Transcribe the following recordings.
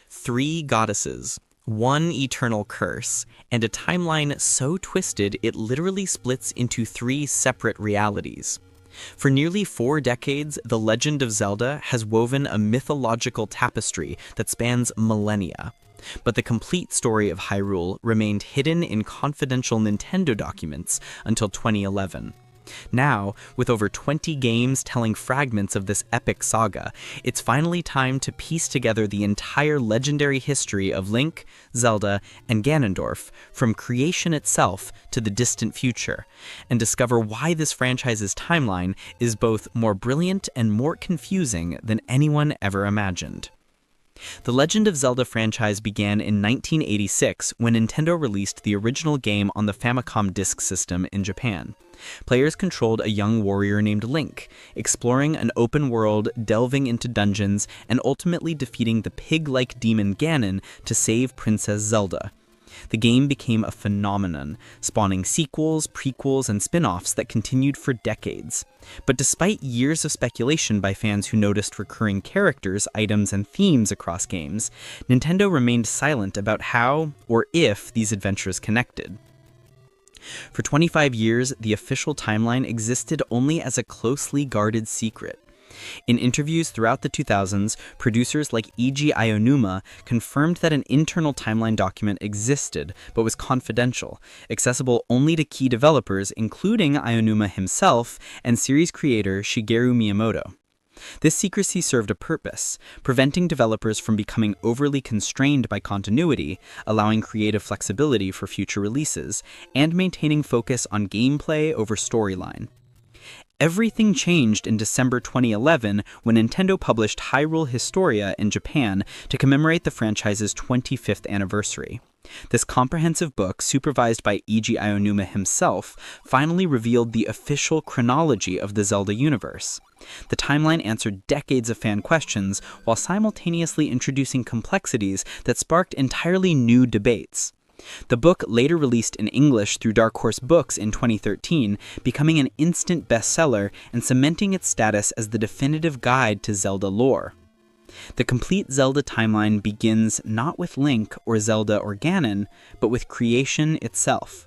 Three goddesses, one eternal curse, and a timeline so twisted it literally splits into three separate realities. For nearly 4 decades, The Legend of Zelda has woven a mythological tapestry that spans millennia. But the complete story of Hyrule remained hidden in confidential Nintendo documents until 2011. Now, with over 20 games telling fragments of this epic saga, it's finally time to piece together the entire legendary history of Link, Zelda, and Ganondorf, from creation itself to the distant future, and discover why this franchise's timeline is both more brilliant and more confusing than anyone ever imagined. The Legend of Zelda franchise began in 1986 when Nintendo released the original game on the Famicom Disk System in Japan. Players controlled a young warrior named Link, exploring an open world, delving into dungeons, and ultimately defeating the pig-like demon Ganon to save Princess Zelda. The game became a phenomenon, spawning sequels, prequels, and spin-offs that continued for decades. But despite years of speculation by fans who noticed recurring characters, items, and themes across games, Nintendo remained silent about how, or if, these adventures connected. For 25 years, the official timeline existed only as a closely guarded secret. In interviews throughout the 2000s, producers like Eiji Aonuma confirmed that an internal timeline document existed but was confidential, accessible only to key developers including Aonuma himself and series creator Shigeru Miyamoto. This secrecy served a purpose, preventing developers from becoming overly constrained by continuity, allowing creative flexibility for future releases, and maintaining focus on gameplay over storyline. Everything changed in December 2011 when Nintendo published Hyrule Historia in Japan to commemorate the franchise's 25th anniversary. This comprehensive book, supervised by Eiji Aonuma himself, finally revealed the official chronology of the Zelda universe. The timeline answered decades of fan questions while simultaneously introducing complexities that sparked entirely new debates. The book later released in English through Dark Horse Books in 2013, becoming an instant bestseller and cementing its status as the definitive guide to Zelda lore. The complete Zelda timeline begins not with Link or Zelda or Ganon, but with creation itself.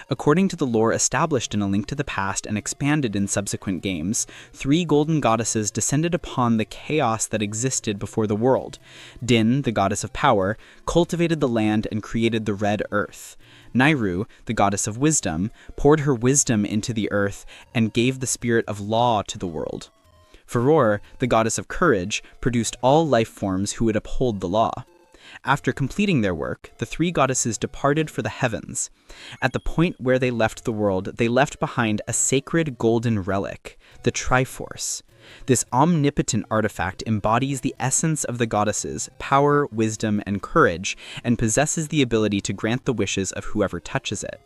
According to the lore established in A Link to the Past and expanded in subsequent games, 3 golden goddesses descended upon the chaos that existed before the world. Din, the goddess of power, cultivated the land and created the red earth. Nairu, the goddess of wisdom, poured her wisdom into the earth and gave the spirit of law to the world. Furor, the goddess of courage, produced all life forms who would uphold the law. After completing their work, the 3 goddesses departed for the heavens. At the point where they left the world, they left behind a sacred golden relic, the Triforce. This omnipotent artifact embodies the essence of the goddesses, power, wisdom, and courage, and possesses the ability to grant the wishes of whoever touches it.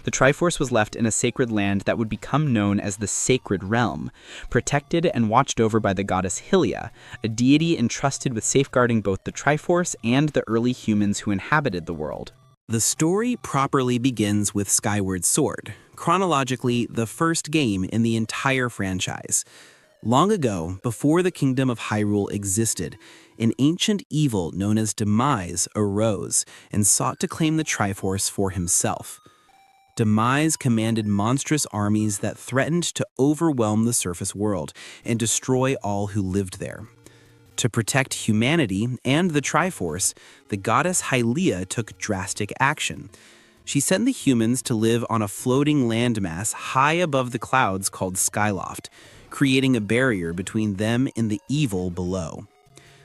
The Triforce was left in a sacred land that would become known as the Sacred Realm, protected and watched over by the goddess Hylia, a deity entrusted with safeguarding both the Triforce and the early humans who inhabited the world. The story properly begins with Skyward Sword, chronologically the first game in the entire franchise. Long ago, before the Kingdom of Hyrule existed, an ancient evil known as Demise arose and sought to claim the Triforce for himself. Demise commanded monstrous armies that threatened to overwhelm the surface world and destroy all who lived there. To protect humanity and the Triforce, the goddess Hylia took drastic action. She sent the humans to live on a floating landmass high above the clouds called Skyloft, creating a barrier between them and the evil below.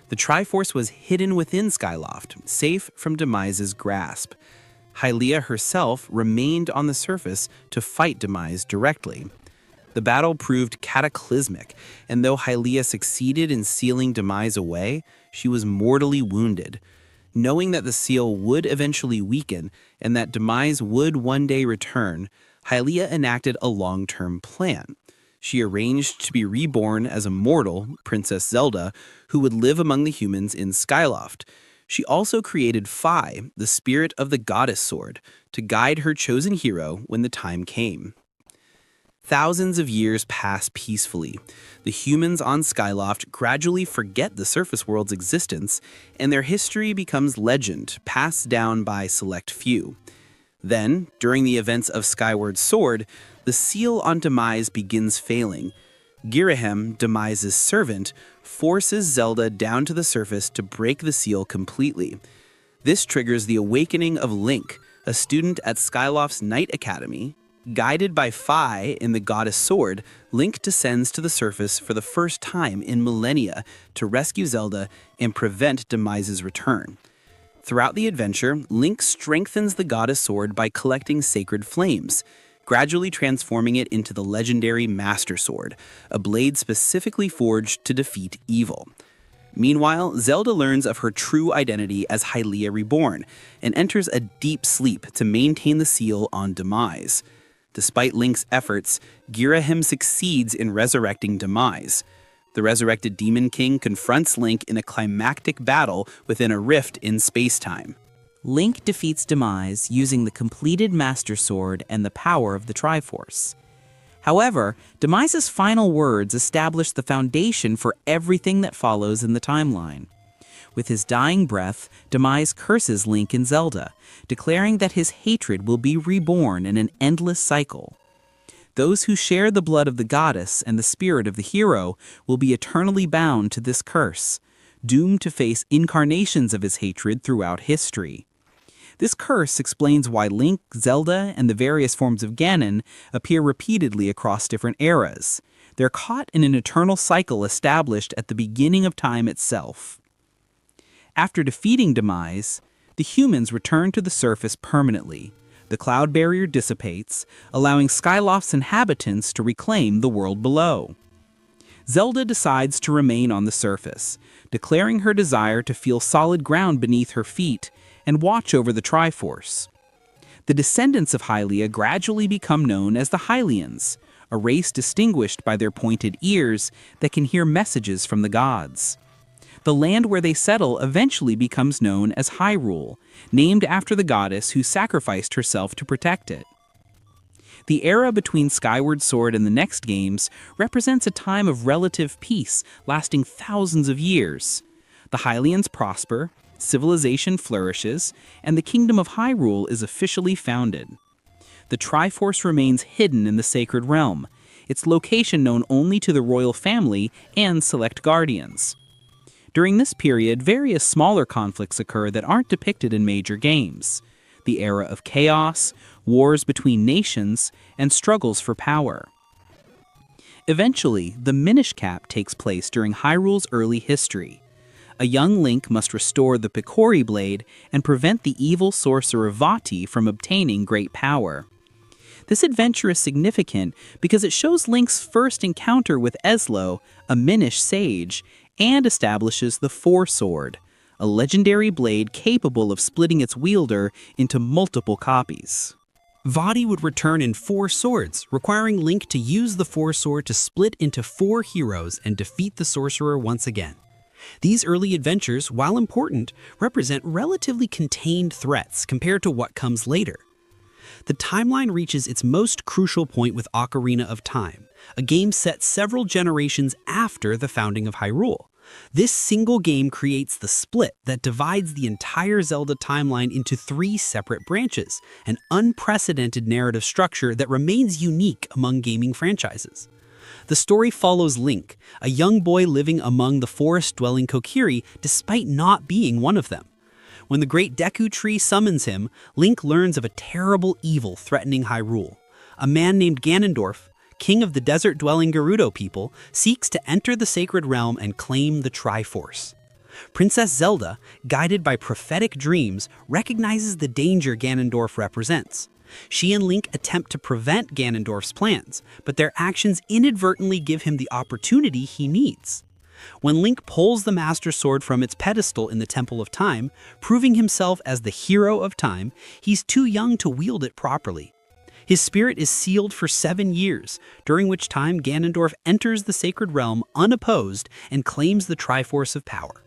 The Triforce was hidden within Skyloft, safe from Demise's grasp. Hylia herself remained on the surface to fight Demise directly. The battle proved cataclysmic, and though Hylia succeeded in sealing Demise away, she was mortally wounded. Knowing that the seal would eventually weaken and that Demise would one day return, Hylia enacted a long-term plan. She arranged to be reborn as a mortal, Princess Zelda, who would live among the humans in Skyloft. She also created Fi, the spirit of the goddess sword, to guide her chosen hero when the time came. Thousands of years pass peacefully. The humans on Skyloft gradually forget the surface world's existence, and their history becomes legend, passed down by select few. Then, during the events of Skyward Sword, the seal on Demise begins failing. Girahim, Demise's servant, forces Zelda down to the surface to break the seal completely. This triggers the awakening of Link, a student at Skyloft's Knight Academy. Guided by Fi in the Goddess Sword, Link descends to the surface for the first time in millennia to rescue Zelda and prevent Demise's return. Throughout the adventure, Link strengthens the Goddess Sword by collecting sacred flames, gradually transforming it into the legendary Master Sword, a blade specifically forged to defeat evil. Meanwhile, Zelda learns of her true identity as Hylia Reborn and enters a deep sleep to maintain the seal on Demise. Despite Link's efforts, Girahim succeeds in resurrecting Demise. The resurrected Demon King confronts Link in a climactic battle within a rift in space-time. Link defeats Demise using the completed Master Sword and the power of the Triforce. However, Demise's final words establish the foundation for everything that follows in the timeline. With his dying breath, Demise curses Link and Zelda, declaring that his hatred will be reborn in an endless cycle. Those who share the blood of the goddess and the spirit of the hero will be eternally bound to this curse, doomed to face incarnations of his hatred throughout history. This curse explains why Link, Zelda, and the various forms of Ganon appear repeatedly across different eras. They're caught in an eternal cycle established at the beginning of time itself. After defeating Demise, the humans return to the surface permanently. The cloud barrier dissipates, allowing Skyloft's inhabitants to reclaim the world below. Zelda decides to remain on the surface, declaring her desire to feel solid ground beneath her feet and watch over the Triforce. The descendants of Hylia gradually become known as the Hylians, a race distinguished by their pointed ears that can hear messages from the gods. The land where they settle eventually becomes known as Hyrule, named after the goddess who sacrificed herself to protect it. The era between Skyward Sword and the next games represents a time of relative peace lasting thousands of years. The Hylians prosper, civilization flourishes, and the Kingdom of Hyrule is officially founded. The Triforce remains hidden in the Sacred Realm, its location known only to the royal family and select guardians. During this period, various smaller conflicts occur that aren't depicted in major games. The era of chaos, wars between nations, and struggles for power. Eventually, the Minish Cap takes place during Hyrule's early history. A young Link must restore the Picori Blade and prevent the evil sorcerer Vati from obtaining great power. This adventure is significant because it shows Link's first encounter with Eslo, a Minish sage, and establishes the Four Sword, a legendary blade capable of splitting its wielder into multiple copies. Vati would return in 4 swords, requiring Link to use the Four Sword to split into 4 heroes and defeat the sorcerer once again. These early adventures, while important, represent relatively contained threats compared to what comes later. The timeline reaches its most crucial point with Ocarina of Time, a game set several generations after the founding of Hyrule. This single game creates the split that divides the entire Zelda timeline into 3 separate branches, an unprecedented narrative structure that remains unique among gaming franchises. The story follows Link, a young boy living among the forest-dwelling Kokiri despite not being one of them. When the great Deku Tree summons him, Link learns of a terrible evil threatening Hyrule. A man named Ganondorf, king of the desert-dwelling Gerudo people, seeks to enter the Sacred Realm and claim the Triforce. Princess Zelda, guided by prophetic dreams, recognizes the danger Ganondorf represents. She and Link attempt to prevent Ganondorf's plans, but their actions inadvertently give him the opportunity he needs. When Link pulls the Master Sword from its pedestal in the Temple of Time, proving himself as the hero of time, he's too young to wield it properly. His spirit is sealed for 7 years, during which time Ganondorf enters the Sacred Realm unopposed and claims the Triforce of Power.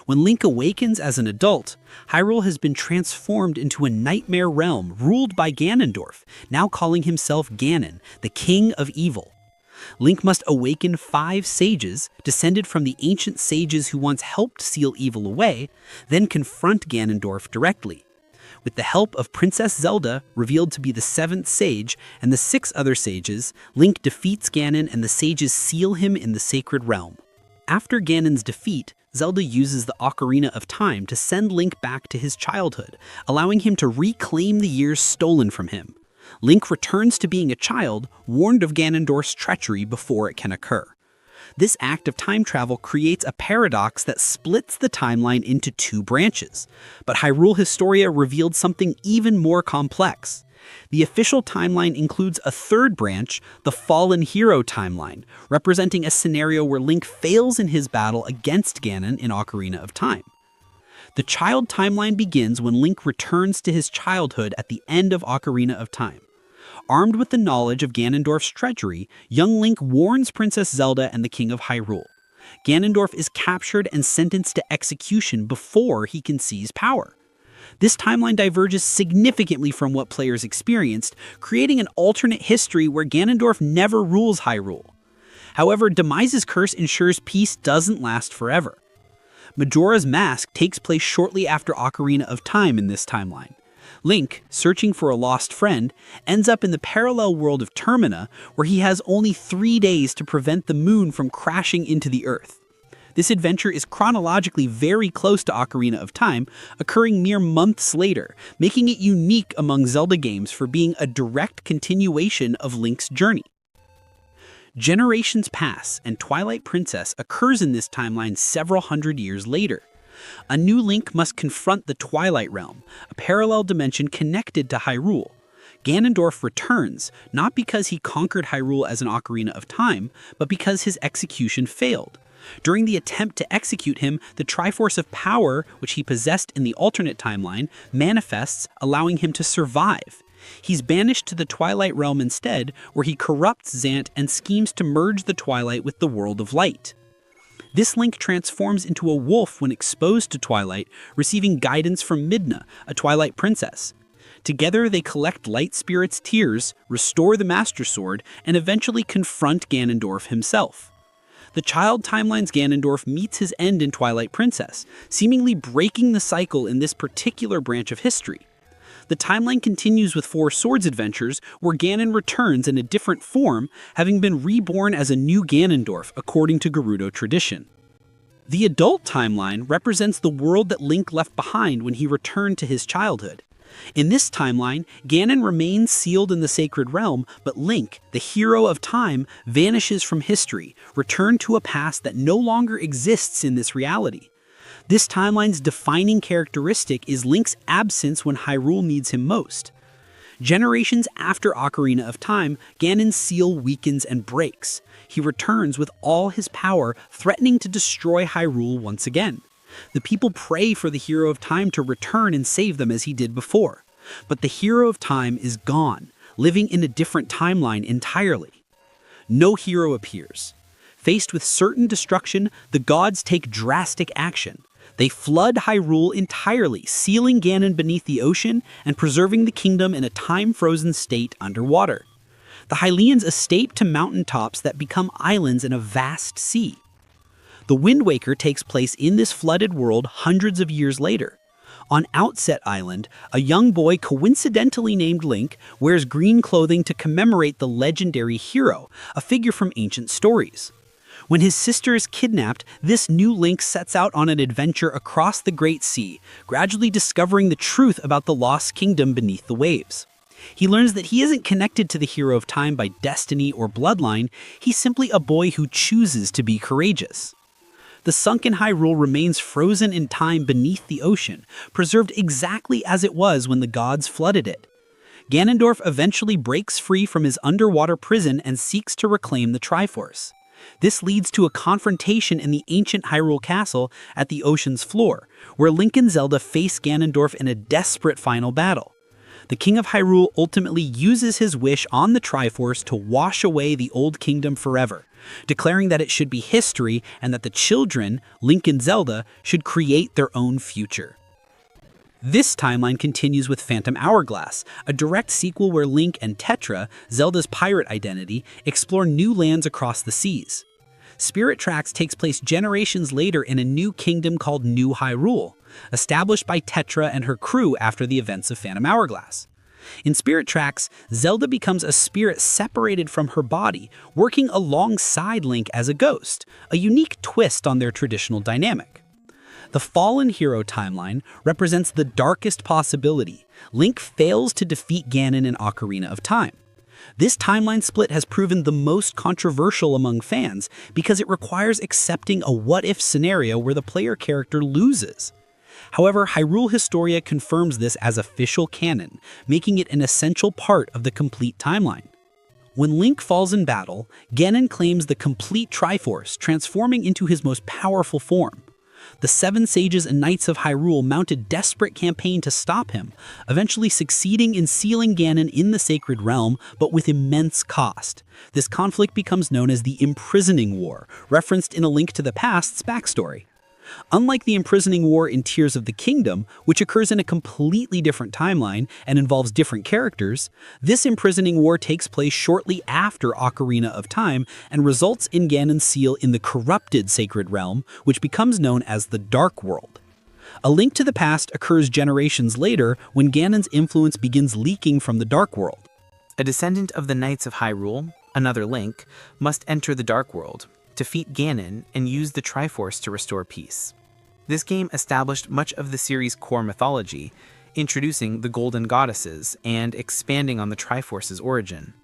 When Link awakens as an adult, Hyrule has been transformed into a nightmare realm ruled by Ganondorf, now calling himself Ganon, the King of Evil. Link must awaken 5 sages, descended from the ancient sages who once helped seal evil away, then confront Ganondorf directly. With the help of Princess Zelda, revealed to be the 7th sage, and the 6 other sages, Link defeats Ganon and the sages seal him in the Sacred Realm. After Ganon's defeat, Zelda uses the Ocarina of Time to send Link back to his childhood, allowing him to reclaim the years stolen from him. Link returns to being a child, warned of Ganondorf's treachery before it can occur. This act of time travel creates a paradox that splits the timeline into 2 branches. But Hyrule Historia revealed something even more complex. The official timeline includes a 3rd branch, the Fallen Hero timeline, representing a scenario where Link fails in his battle against Ganon in Ocarina of Time. The child timeline begins when Link returns to his childhood at the end of Ocarina of Time. Armed with the knowledge of Ganondorf's treachery, young Link warns Princess Zelda and the King of Hyrule. Ganondorf is captured and sentenced to execution before he can seize power. This timeline diverges significantly from what players experienced, creating an alternate history where Ganondorf never rules Hyrule. However, Demise's curse ensures peace doesn't last forever. Majora's Mask takes place shortly after Ocarina of Time in this timeline. Link, searching for a lost friend, ends up in the parallel world of Termina, where he has only 3 days to prevent the moon from crashing into the Earth. This adventure is chronologically very close to Ocarina of Time, occurring mere months later, making it unique among Zelda games for being a direct continuation of Link's journey. Generations pass, and Twilight Princess occurs in this timeline several hundred years later. A new Link must confront the Twilight Realm, a parallel dimension connected to Hyrule. Ganondorf returns, not because he conquered Hyrule as an Ocarina of Time, but because his execution failed. During the attempt to execute him, the Triforce of Power, which he possessed in the alternate timeline, manifests, allowing him to survive. He's banished to the Twilight Realm instead, where he corrupts Zant and schemes to merge the Twilight with the World of Light. This Link transforms into a wolf when exposed to Twilight, receiving guidance from Midna, a Twilight princess. Together, they collect Light Spirit's tears, restore the Master Sword, and eventually confront Ganondorf himself. The child timeline's Ganondorf meets his end in Twilight Princess, seemingly breaking the cycle in this particular branch of history. The timeline continues with Four Swords adventures, where Ganon returns in a different form, having been reborn as a new Ganondorf, according to Gerudo tradition. The adult timeline represents the world that Link left behind when he returned to his childhood. In this timeline, Ganon remains sealed in the Sacred Realm, but Link, the hero of time, vanishes from history, returned to a past that no longer exists in this reality. This timeline's defining characteristic is Link's absence when Hyrule needs him most. Generations after Ocarina of Time, Ganon's seal weakens and breaks. He returns with all his power, threatening to destroy Hyrule once again. The people pray for the Hero of Time to return and save them as he did before. But the Hero of Time is gone, living in a different timeline entirely. No hero appears. Faced with certain destruction, the gods take drastic action. They flood Hyrule entirely, sealing Ganon beneath the ocean and preserving the kingdom in a time-frozen state underwater. The Hylians escape to mountaintops that become islands in a vast sea. The Wind Waker takes place in this flooded world hundreds of years later. On Outset Island, a young boy coincidentally named Link wears green clothing to commemorate the legendary hero, a figure from ancient stories. When his sister is kidnapped, this new Link sets out on an adventure across the Great Sea, gradually discovering the truth about the lost kingdom beneath the waves. He learns that he isn't connected to the Hero of Time by destiny or bloodline, he's simply a boy who chooses to be courageous. The sunken Hyrule remains frozen in time beneath the ocean, preserved exactly as it was when the gods flooded it. Ganondorf eventually breaks free from his underwater prison and seeks to reclaim the Triforce. This leads to a confrontation in the ancient Hyrule Castle at the ocean's floor, where Link and Zelda face Ganondorf in a desperate final battle. The King of Hyrule ultimately uses his wish on the Triforce to wash away the Old Kingdom forever, declaring that it should be history and that the children, Link and Zelda, should create their own future. This timeline continues with Phantom Hourglass, a direct sequel where Link and Tetra, Zelda's pirate identity, explore new lands across the seas. Spirit Tracks takes place generations later in a new kingdom called New Hyrule, established by Tetra and her crew after the events of Phantom Hourglass. In Spirit Tracks, Zelda becomes a spirit separated from her body, working alongside Link as a ghost, a unique twist on their traditional dynamic. The Fallen Hero timeline represents the darkest possibility. Link fails to defeat Ganon in Ocarina of Time. This timeline split has proven the most controversial among fans because it requires accepting a what-if scenario where the player character loses. However, Hyrule Historia confirms this as official canon, making it an essential part of the complete timeline. When Link falls in battle, Ganon claims the complete Triforce, transforming into his most powerful form. The Seven Sages and Knights of Hyrule mount a desperate campaign to stop him, eventually succeeding in sealing Ganon in the Sacred Realm, but with immense cost. This conflict becomes known as the Imprisoning War, referenced in A Link to the Past's backstory. Unlike the Imprisoning War in Tears of the Kingdom, which occurs in a completely different timeline and involves different characters, this Imprisoning War takes place shortly after Ocarina of Time and results in Ganon's seal in the corrupted Sacred Realm, which becomes known as the Dark World. A Link to the Past occurs generations later when Ganon's influence begins leaking from the Dark World. A descendant of the Knights of Hyrule, another Link, must enter the Dark World, defeat Ganon, and use the Triforce to restore peace. This game established much of the series' core mythology, introducing the Golden Goddesses and expanding on the Triforce's origin.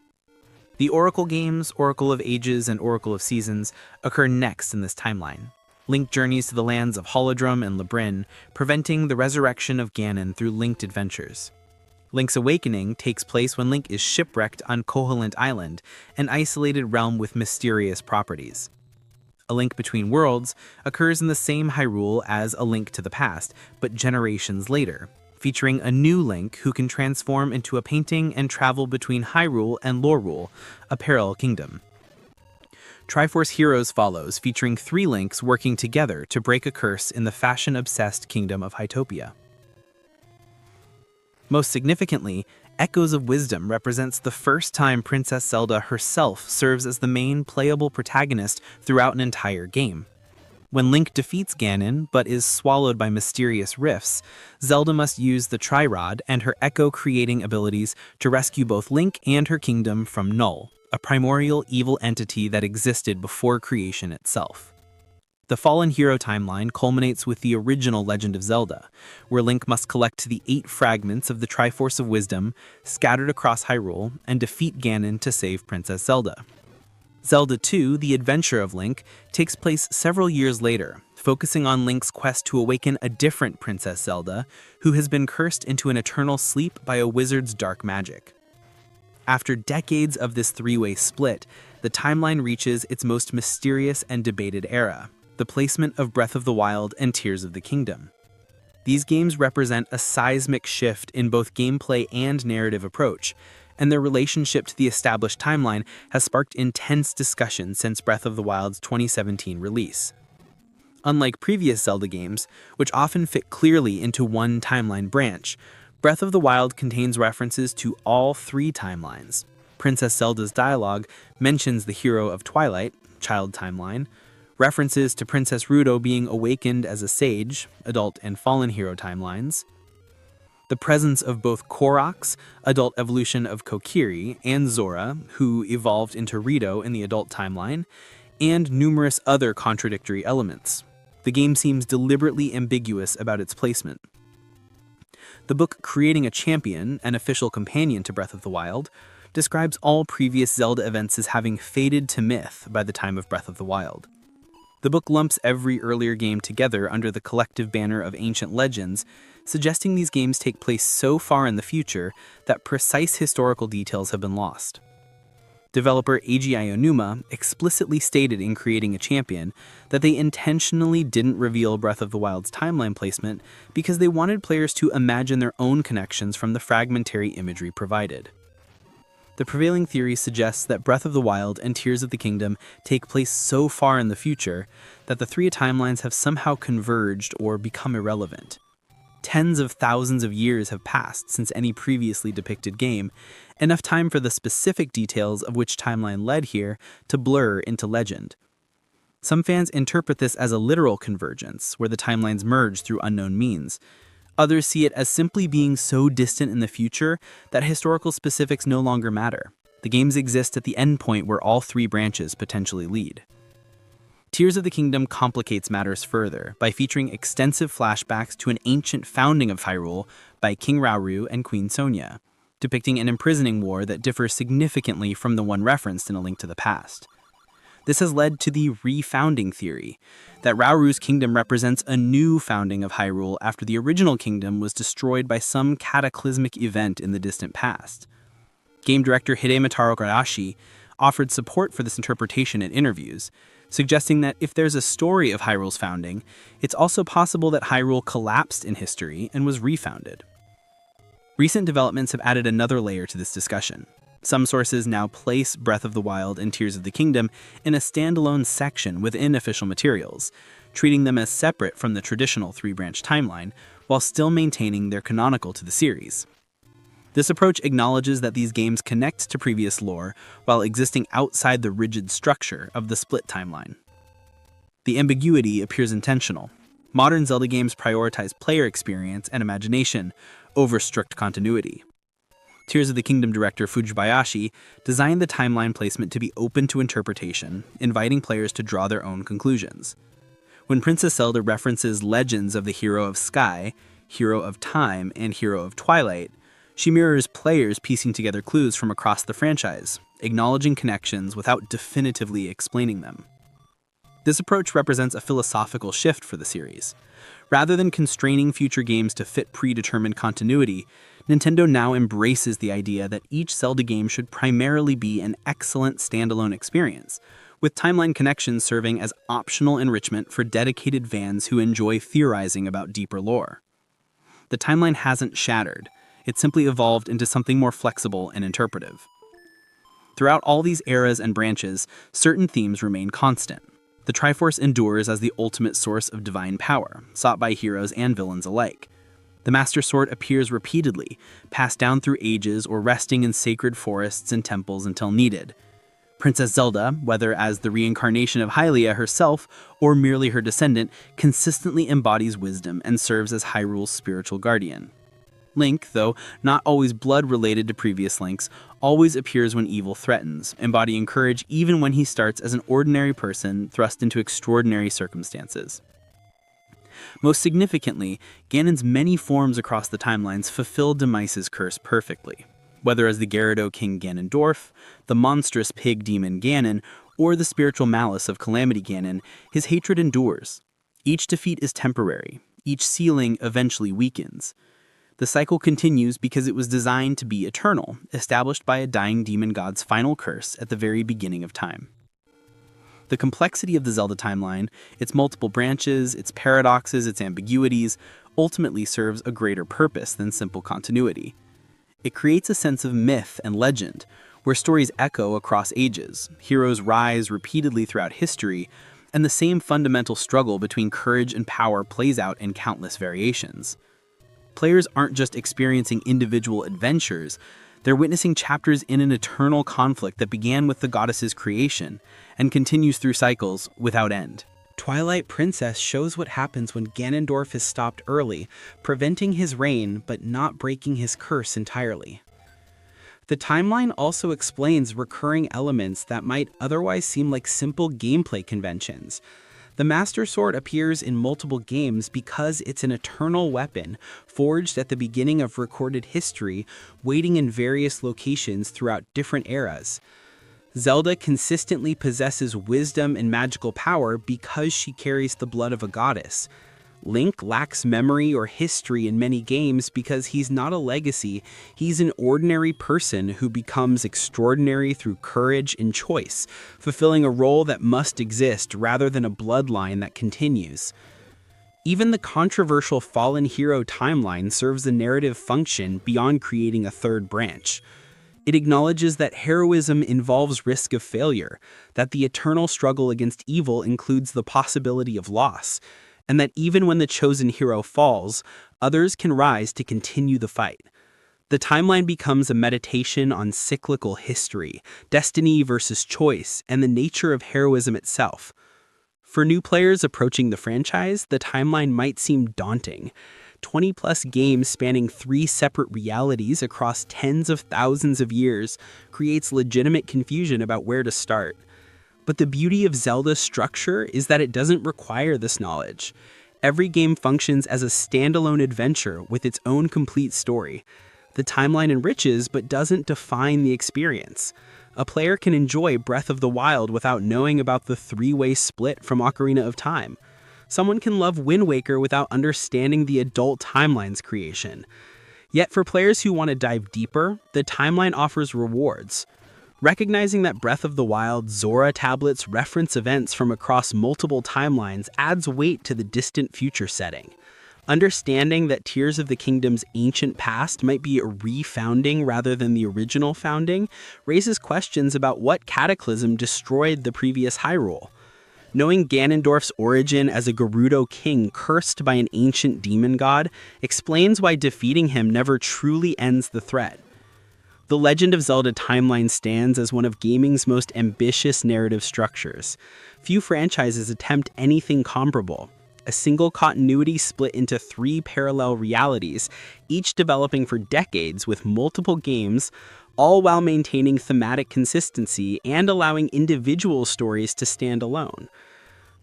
The Oracle games, Oracle of Ages and Oracle of Seasons, occur next in this timeline. Link journeys to the lands of Holodrum and Labrin, preventing the resurrection of Ganon through linked adventures. Link's Awakening takes place when Link is shipwrecked on Koholint Island, an isolated realm with mysterious properties. A Link Between Worlds occurs in the same Hyrule as A Link to the Past, but generations later, featuring a new Link who can transform into a painting and travel between Hyrule and Lorule, a parallel kingdom. Triforce Heroes follows, featuring 3 Links working together to break a curse in the fashion-obsessed kingdom of Hytopia. Most significantly, Echoes of Wisdom represents the first time Princess Zelda herself serves as the main playable protagonist throughout an entire game. When Link defeats Ganon, but is swallowed by mysterious rifts, Zelda must use the Tri-Rod and her echo-creating abilities to rescue both Link and her kingdom from Null, a primordial evil entity that existed before creation itself. The Fallen Hero timeline culminates with the original Legend of Zelda, where Link must collect the 8 fragments of the Triforce of Wisdom scattered across Hyrule and defeat Ganon to save Princess Zelda. Zelda 2, The Adventure of Link, takes place several years later, focusing on Link's quest to awaken a different Princess Zelda, who has been cursed into an eternal sleep by a wizard's dark magic. After decades of this 3-way split, the timeline reaches its most mysterious and debated era, the placement of Breath of the Wild and Tears of the Kingdom. These games represent a seismic shift in both gameplay and narrative approach, and their relationship to the established timeline has sparked intense discussion since Breath of the Wild's 2017 release. Unlike previous Zelda games, which often fit clearly into one timeline branch, Breath of the Wild contains references to all 3 timelines. Princess Zelda's dialogue mentions the Hero of Twilight, child timeline, references to Princess Ruto being awakened as a sage, adult and fallen hero timelines, the presence of both Koroks, adult evolution of Kokiri, and Zora, who evolved into Rito in the adult timeline, and numerous other contradictory elements. The game seems deliberately ambiguous about its placement. The book Creating a Champion, an official companion to Breath of the Wild, describes all previous Zelda events as having faded to myth by the time of Breath of the Wild. The book lumps every earlier game together under the collective banner of ancient legends, suggesting these games take place so far in the future that precise historical details have been lost. Developer AGI Onuma explicitly stated in creating a champion that they intentionally didn't reveal Breath of the Wild's timeline placement because they wanted players to imagine their own connections from the fragmentary imagery provided. The prevailing theory suggests that Breath of the Wild and Tears of the Kingdom take place so far in the future that the three timelines have somehow converged or become irrelevant. Tens of thousands of years have passed since any previously depicted game, enough time for the specific details of which timeline led here to blur into legend. Some fans interpret this as a literal convergence, where the timelines merge through unknown means. Others see it as simply being so distant in the future that historical specifics no longer matter. The games exist at the endpoint where all three branches potentially lead. Tears of the Kingdom complicates matters further by featuring extensive flashbacks to an ancient founding of Hyrule by King Rauru and Queen Sonia, depicting an imprisoning war that differs significantly from the one referenced in A Link to the Past. This has led to the refounding theory, that Rauru's kingdom represents a new founding of Hyrule after the original kingdom was destroyed by some cataclysmic event in the distant past. Game director Hidemitaro Kodashi offered support for this interpretation in interviews, suggesting that if there's a story of Hyrule's founding, it's also possible that Hyrule collapsed in history and was refounded. Recent developments have added another layer to this discussion. Some sources now place Breath of the Wild and Tears of the Kingdom in a standalone section within official materials, treating them as separate from the traditional three-branch timeline, while still maintaining their canonical to the series. This approach acknowledges that these games connect to previous lore while existing outside the rigid structure of the split timeline. The ambiguity appears intentional. Modern Zelda games prioritize player experience and imagination over strict continuity. Tears of the Kingdom director Fujibayashi designed the timeline placement to be open to interpretation, inviting players to draw their own conclusions. When Princess Zelda references legends of the Hero of Sky, Hero of Time, and Hero of Twilight, she mirrors players piecing together clues from across the franchise, acknowledging connections without definitively explaining them. This approach represents a philosophical shift for the series. Rather than constraining future games to fit predetermined continuity, Nintendo now embraces the idea that each Zelda game should primarily be an excellent standalone experience, with timeline connections serving as optional enrichment for dedicated fans who enjoy theorizing about deeper lore. The timeline hasn't shattered. It simply evolved into something more flexible and interpretive. Throughout all these eras and branches, certain themes remain constant. The Triforce endures as the ultimate source of divine power, sought by heroes and villains alike. The Master Sword appears repeatedly, passed down through ages or resting in sacred forests and temples until needed. Princess Zelda, whether as the reincarnation of Hylia herself or merely her descendant, consistently embodies wisdom and serves as Hyrule's spiritual guardian. Link, though not always blood-related to previous Links, always appears when evil threatens, embodying courage even when he starts as an ordinary person thrust into extraordinary circumstances. Most significantly, Ganon's many forms across the timelines fulfill Demice's curse perfectly. Whether as the Gyarados King Ganondorf, the monstrous pig demon Ganon, or the spiritual malice of Calamity Ganon, his hatred endures. Each defeat is temporary, each ceiling eventually weakens. The cycle continues because it was designed to be eternal, established by a dying demon god's final curse at the very beginning of time. The complexity of the Zelda timeline, its multiple branches, its paradoxes, its ambiguities, ultimately serves a greater purpose than simple continuity. It creates a sense of myth and legend, where stories echo across ages, heroes rise repeatedly throughout history, and the same fundamental struggle between courage and power plays out in countless variations. Players aren't just experiencing individual adventures, they're witnessing chapters in an eternal conflict that began with the goddess's creation and continues through cycles without end. Twilight Princess shows what happens when Ganondorf is stopped early, preventing his reign but not breaking his curse entirely. The timeline also explains recurring elements that might otherwise seem like simple gameplay conventions. The Master Sword appears in multiple games because it's an eternal weapon, forged at the beginning of recorded history, waiting in various locations throughout different eras. Zelda consistently possesses wisdom and magical power because she carries the blood of a goddess. Link lacks memory or history in many games because he's not a legacy, he's an ordinary person who becomes extraordinary through courage and choice, fulfilling a role that must exist rather than a bloodline that continues. Even the controversial Fallen Hero timeline serves a narrative function beyond creating a third branch. It acknowledges that heroism involves risk of failure, that the eternal struggle against evil includes the possibility of loss, and that even when the chosen hero falls, others can rise to continue the fight. The timeline becomes a meditation on cyclical history, destiny versus choice, and the nature of heroism itself. For new players approaching the franchise, the timeline might seem daunting. 20-plus games spanning 3 separate realities across tens of thousands of years creates legitimate confusion about where to start. But the beauty of Zelda's structure is that it doesn't require this knowledge. Every game functions as a standalone adventure with its own complete story. The timeline enriches but doesn't define the experience. A player can enjoy Breath of the Wild without knowing about the 3-way split from Ocarina of Time. Someone can love Wind Waker without understanding the adult timeline's creation. Yet for players who want to dive deeper, the timeline offers rewards. Recognizing that Breath of the Wild Zora tablets reference events from across multiple timelines adds weight to the distant future setting. Understanding that Tears of the Kingdom's ancient past might be a refounding rather than the original founding raises questions about what cataclysm destroyed the previous Hyrule. Knowing Ganondorf's origin as a Gerudo king cursed by an ancient demon god explains why defeating him never truly ends the threat. The Legend of Zelda timeline stands as one of gaming's most ambitious narrative structures. Few franchises attempt anything comparable. A single continuity split into 3 parallel realities, each developing for decades with multiple games, all while maintaining thematic consistency and allowing individual stories to stand alone.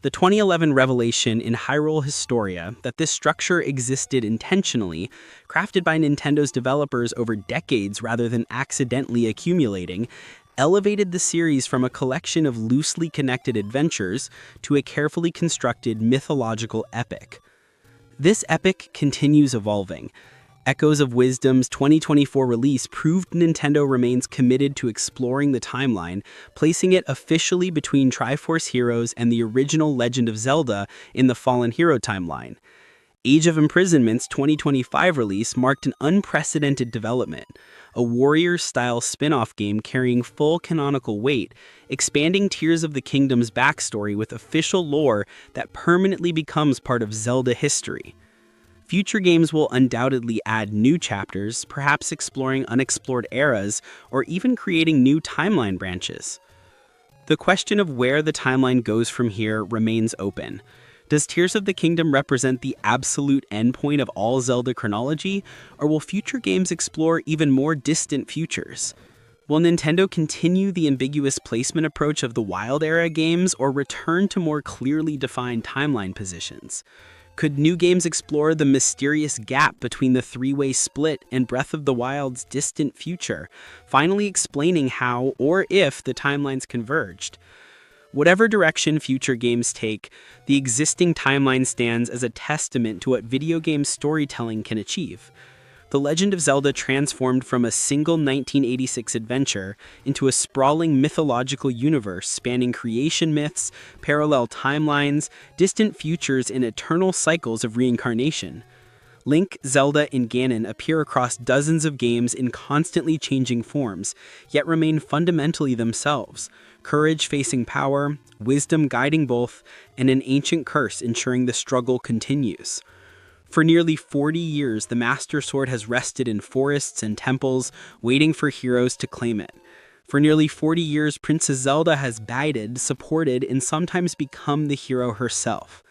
The 2011 revelation in Hyrule Historia that this structure existed intentionally, crafted by Nintendo's developers over decades rather than accidentally accumulating, elevated the series from a collection of loosely connected adventures to a carefully constructed mythological epic. This epic continues evolving. Echoes of Wisdom's 2024 release proved Nintendo remains committed to exploring the timeline, placing it officially between Triforce Heroes and the original Legend of Zelda in the Fallen Hero timeline. Age of Imprisonment's 2025 release marked an unprecedented development, a Warriors-style spin-off game carrying full canonical weight, expanding Tears of the Kingdom's backstory with official lore that permanently becomes part of Zelda history. Future games will undoubtedly add new chapters, perhaps exploring unexplored eras, or even creating new timeline branches. The question of where the timeline goes from here remains open. Does Tears of the Kingdom represent the absolute endpoint of all Zelda chronology, or will future games explore even more distant futures? Will Nintendo continue the ambiguous placement approach of the Wild Era games, or return to more clearly defined timeline positions? Could new games explore the mysterious gap between the 3-way split and Breath of the Wild's distant future, finally explaining how or if the timelines converged? Whatever direction future games take, the existing timeline stands as a testament to what video game storytelling can achieve. The Legend of Zelda transformed from a single 1986 adventure into a sprawling mythological universe spanning creation myths, parallel timelines, distant futures, and eternal cycles of reincarnation. Link, Zelda, and Ganon appear across dozens of games in constantly changing forms, yet remain fundamentally themselves. Courage facing power, wisdom guiding both, and an ancient curse ensuring the struggle continues. For nearly 40 years, the Master Sword has rested in forests and temples, waiting for heroes to claim it. For nearly 40 years, Princess Zelda has guided, supported, and sometimes become the hero herself.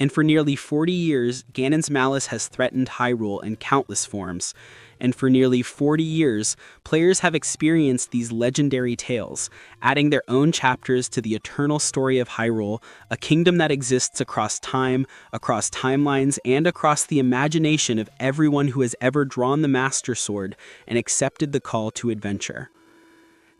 And for nearly 40 years, Ganon's malice has threatened Hyrule in countless forms. And for nearly 40 years, players have experienced these legendary tales, adding their own chapters to the eternal story of Hyrule, a kingdom that exists across time, across timelines, and across the imagination of everyone who has ever drawn the Master Sword and accepted the call to adventure.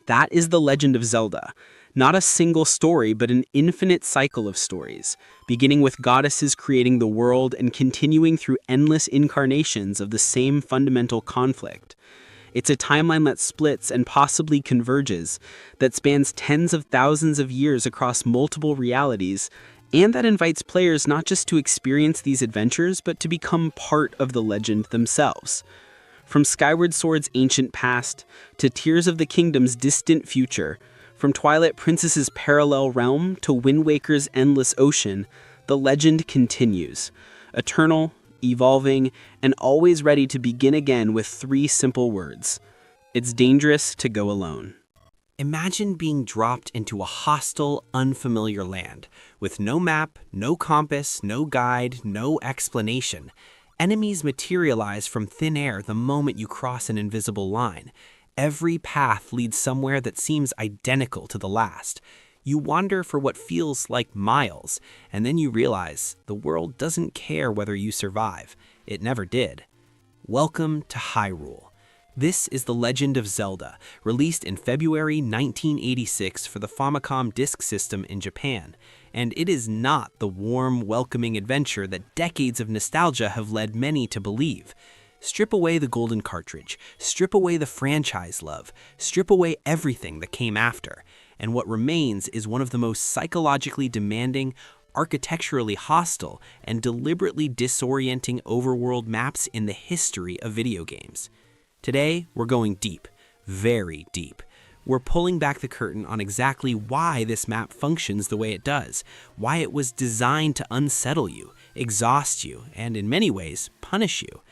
That is the Legend of Zelda. Not a single story, but an infinite cycle of stories, beginning with goddesses creating the world and continuing through endless incarnations of the same fundamental conflict. It's a timeline that splits and possibly converges, that spans tens of thousands of years across multiple realities, and that invites players not just to experience these adventures, but to become part of the legend themselves. From Skyward Sword's ancient past to Tears of the Kingdom's distant future, from Twilight Princess's parallel realm to Wind Waker's endless ocean, the legend continues, eternal, evolving, and always ready to begin again with 3 simple words. It's dangerous to go alone. Imagine being dropped into a hostile, unfamiliar land, with no map, no compass, no guide, no explanation. Enemies materialize from thin air the moment you cross an invisible line. Every path leads somewhere that seems identical to the last. You wander for what feels like miles, and then you realize the world doesn't care whether you survive. It never did. Welcome to Hyrule. This is The Legend of Zelda, released in February 1986 for the Famicom Disk System in Japan, and it is not the warm, welcoming adventure that decades of nostalgia have led many to believe. Strip away the golden cartridge, strip away the franchise love, strip away everything that came after, and what remains is one of the most psychologically demanding, architecturally hostile, and deliberately disorienting overworld maps in the history of video games. Today, we're going deep, very deep. We're pulling back the curtain on exactly why this map functions the way it does, why it was designed to unsettle you, exhaust you, and in many ways, punish you.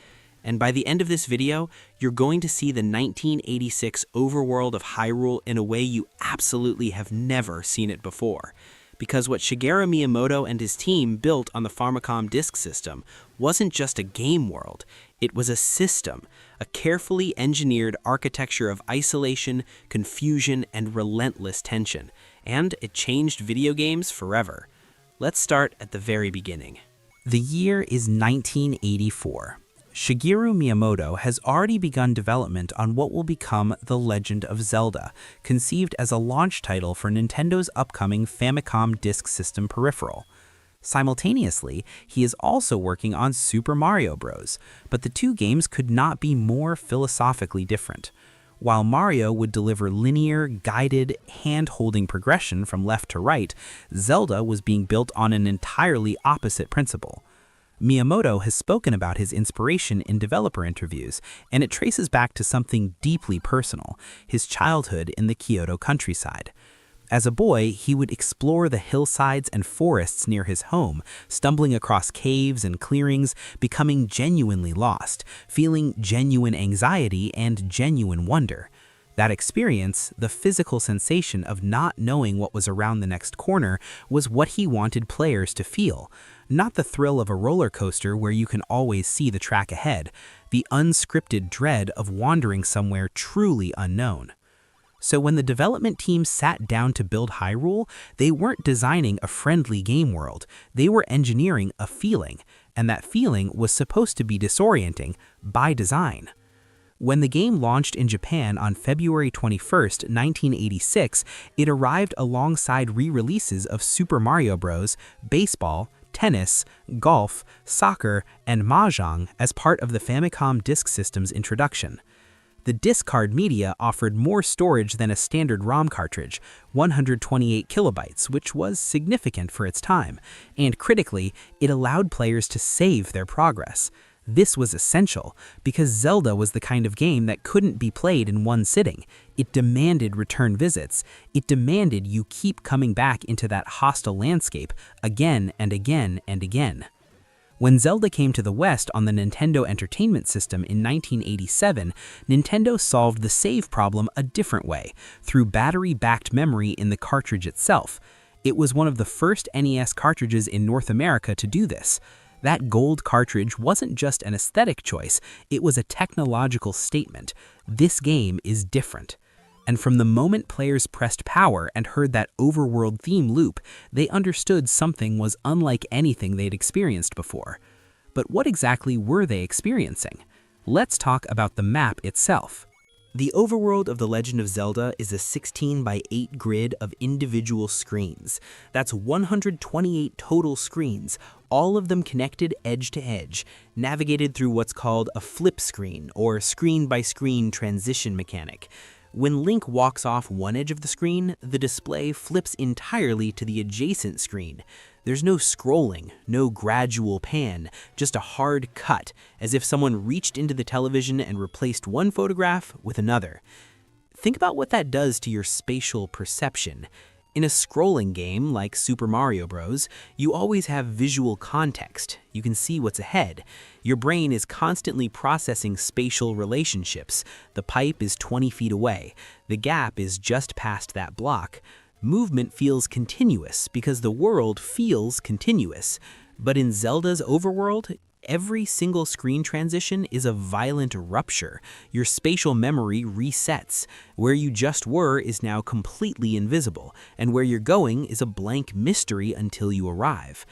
And by the end of this video, you're going to see the 1986 overworld of Hyrule in a way you absolutely have never seen it before. Because what Shigeru Miyamoto and his team built on the Famicom Disk System wasn't just a game world, it was a system, a carefully engineered architecture of isolation, confusion, and relentless tension. And it changed video games forever. Let's start at the very beginning. The year is 1984. Shigeru Miyamoto has already begun development on what will become The Legend of Zelda, conceived as a launch title for Nintendo's upcoming Famicom Disk System peripheral. Simultaneously, he is also working on Super Mario Bros., but the two games could not be more philosophically different. While Mario would deliver linear, guided, hand-holding progression from left to right, Zelda was being built on an entirely opposite principle. Miyamoto has spoken about his inspiration in developer interviews, and it traces back to something deeply personal, his childhood in the Kyoto countryside. As a boy, he would explore the hillsides and forests near his home, stumbling across caves and clearings, becoming genuinely lost, feeling genuine anxiety and genuine wonder. That experience, the physical sensation of not knowing what was around the next corner, was what he wanted players to feel. Not the thrill of a roller coaster where you can always see the track ahead, the unscripted dread of wandering somewhere truly unknown. So when the development team sat down to build Hyrule, they weren't designing a friendly game world, they were engineering a feeling, and that feeling was supposed to be disorienting by design. When the game launched in Japan on February 21, 1986, it arrived alongside re-releases of Super Mario Bros., Baseball, Tennis, Golf, Soccer, and Mahjong as part of the Famicom Disk System's introduction. The disc card media offered more storage than a standard ROM cartridge, 128 kilobytes, which was significant for its time, and critically, it allowed players to save their progress. This was essential because Zelda was the kind of game that couldn't be played in one sitting. It demanded return visits. It demanded you keep coming back into that hostile landscape again and again and again. When Zelda came to the West on the Nintendo Entertainment System in 1987, Nintendo solved the save problem a different way, through battery-backed memory in the cartridge itself. It was one of the first NES cartridges in North America to do this. That gold cartridge wasn't just an aesthetic choice, it was a technological statement. This game is different. And from the moment players pressed power and heard that overworld theme loop, they understood something was unlike anything they'd experienced before. But what exactly were they experiencing? Let's talk about the map itself. The overworld of The Legend of Zelda is a 16 by 8 grid of individual screens. That's 128 total screens, all of them connected edge to edge, navigated through what's called a flip screen or screen-by-screen transition mechanic. When Link walks off one edge of the screen, the display flips entirely to the adjacent screen. There's no scrolling, no gradual pan, just a hard cut, as if someone reached into the television and replaced one photograph with another. Think about what that does to your spatial perception. In a scrolling game like Super Mario Bros., you always have visual context. You can see what's ahead. Your brain is constantly processing spatial relationships. The pipe is 20 feet away. The gap is just past that block. Movement feels continuous because the world feels continuous. But in Zelda's overworld, every single screen transition is a violent rupture. Your spatial memory resets. Where you just were is now completely invisible, and where you're going is a blank mystery until you arrive.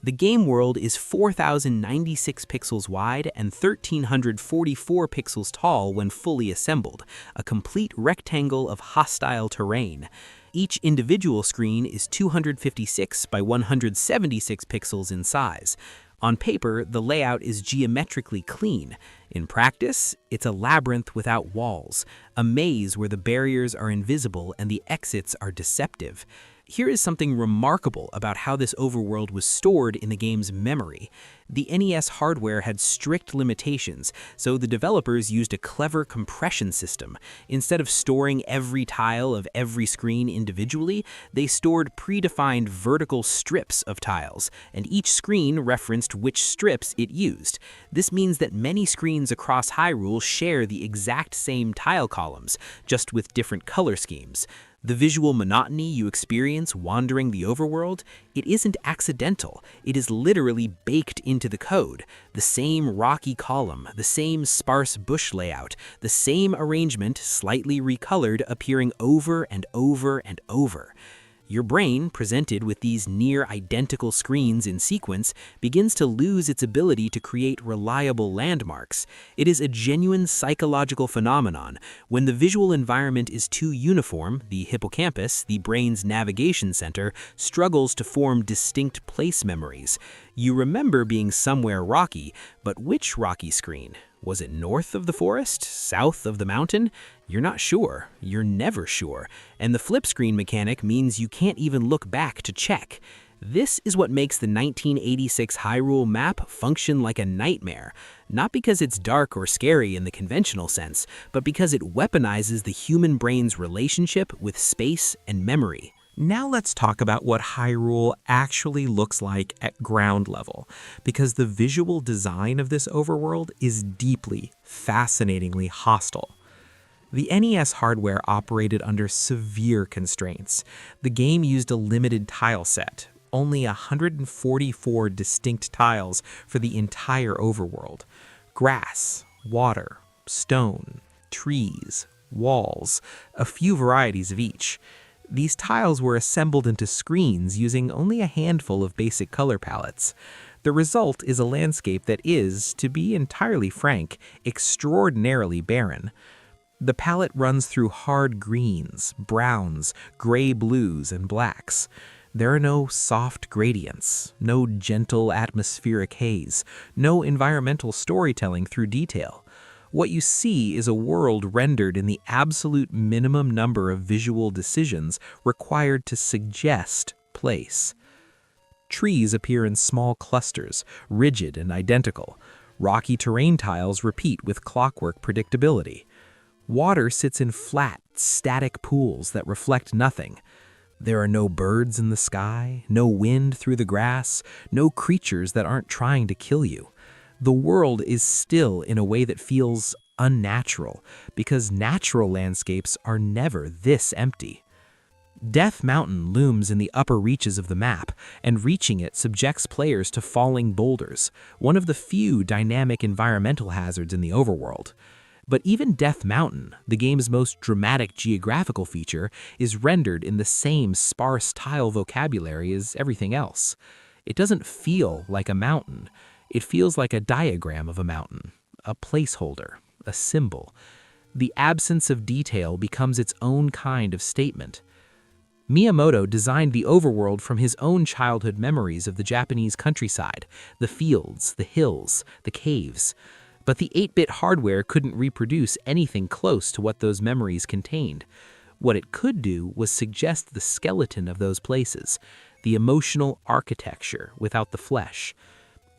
The game world is 4,096 pixels wide and 1,344 pixels tall when fully assembled, a complete rectangle of hostile terrain. Each individual screen is 256 by 176 pixels in size. On paper, the layout is geometrically clean. In practice, it's a labyrinth without walls, a maze where the barriers are invisible and the exits are deceptive. Here is something remarkable about how this overworld was stored in the game's memory. The NES hardware had strict limitations, so the developers used a clever compression system. Instead of storing every tile of every screen individually, they stored predefined vertical strips of tiles, and each screen referenced which strips it used. This means that many screens across Hyrule share the exact same tile columns, just with different color schemes. The visual monotony you experience wandering the overworld, it isn't accidental. It is literally baked into the code. The same rocky column, the same sparse bush layout, the same arrangement slightly recolored appearing over and over and over. Your brain, presented with these near-identical screens in sequence, begins to lose its ability to create reliable landmarks. It is a genuine psychological phenomenon. When the visual environment is too uniform, the hippocampus, the brain's navigation center, struggles to form distinct place memories. You remember being somewhere rocky, but which rocky screen? Was it north of the forest? South of the mountain? You're not sure. You're never sure. And the flip screen mechanic means you can't even look back to check. This is what makes the 1986 Hyrule map function like a nightmare. Not because it's dark or scary in the conventional sense, but because it weaponizes the human brain's relationship with space and memory. Now let's talk about what Hyrule actually looks like at ground level, because the visual design of this overworld is deeply, fascinatingly hostile. The NES hardware operated under severe constraints. The game used a limited tile set, only 144 distinct tiles for the entire overworld. Grass, water, stone, trees, walls, a few varieties of each. These tiles were assembled into screens using only a handful of basic color palettes. The result is a landscape that is, to be entirely frank, extraordinarily barren. The palette runs through hard greens, browns, gray blues, and blacks. There are no soft gradients, no gentle atmospheric haze, no environmental storytelling through detail. What you see is a world rendered in the absolute minimum number of visual decisions required to suggest place. Trees appear in small clusters, rigid and identical. Rocky terrain tiles repeat with clockwork predictability. Water sits in flat, static pools that reflect nothing. There are no birds in the sky, no wind through the grass, no creatures that aren't trying to kill you. The world is still in a way that feels unnatural, because natural landscapes are never this empty. Death Mountain looms in the upper reaches of the map, and reaching it subjects players to falling boulders, one of the few dynamic environmental hazards in the overworld. But even Death Mountain, the game's most dramatic geographical feature, is rendered in the same sparse tile vocabulary as everything else. It doesn't feel like a mountain. It feels like a diagram of a mountain, a placeholder, a symbol. The absence of detail becomes its own kind of statement. Miyamoto designed the overworld from his own childhood memories of the Japanese countryside, the fields, the hills, the caves. But the 8-bit hardware couldn't reproduce anything close to what those memories contained. What it could do was suggest the skeleton of those places, the emotional architecture without the flesh.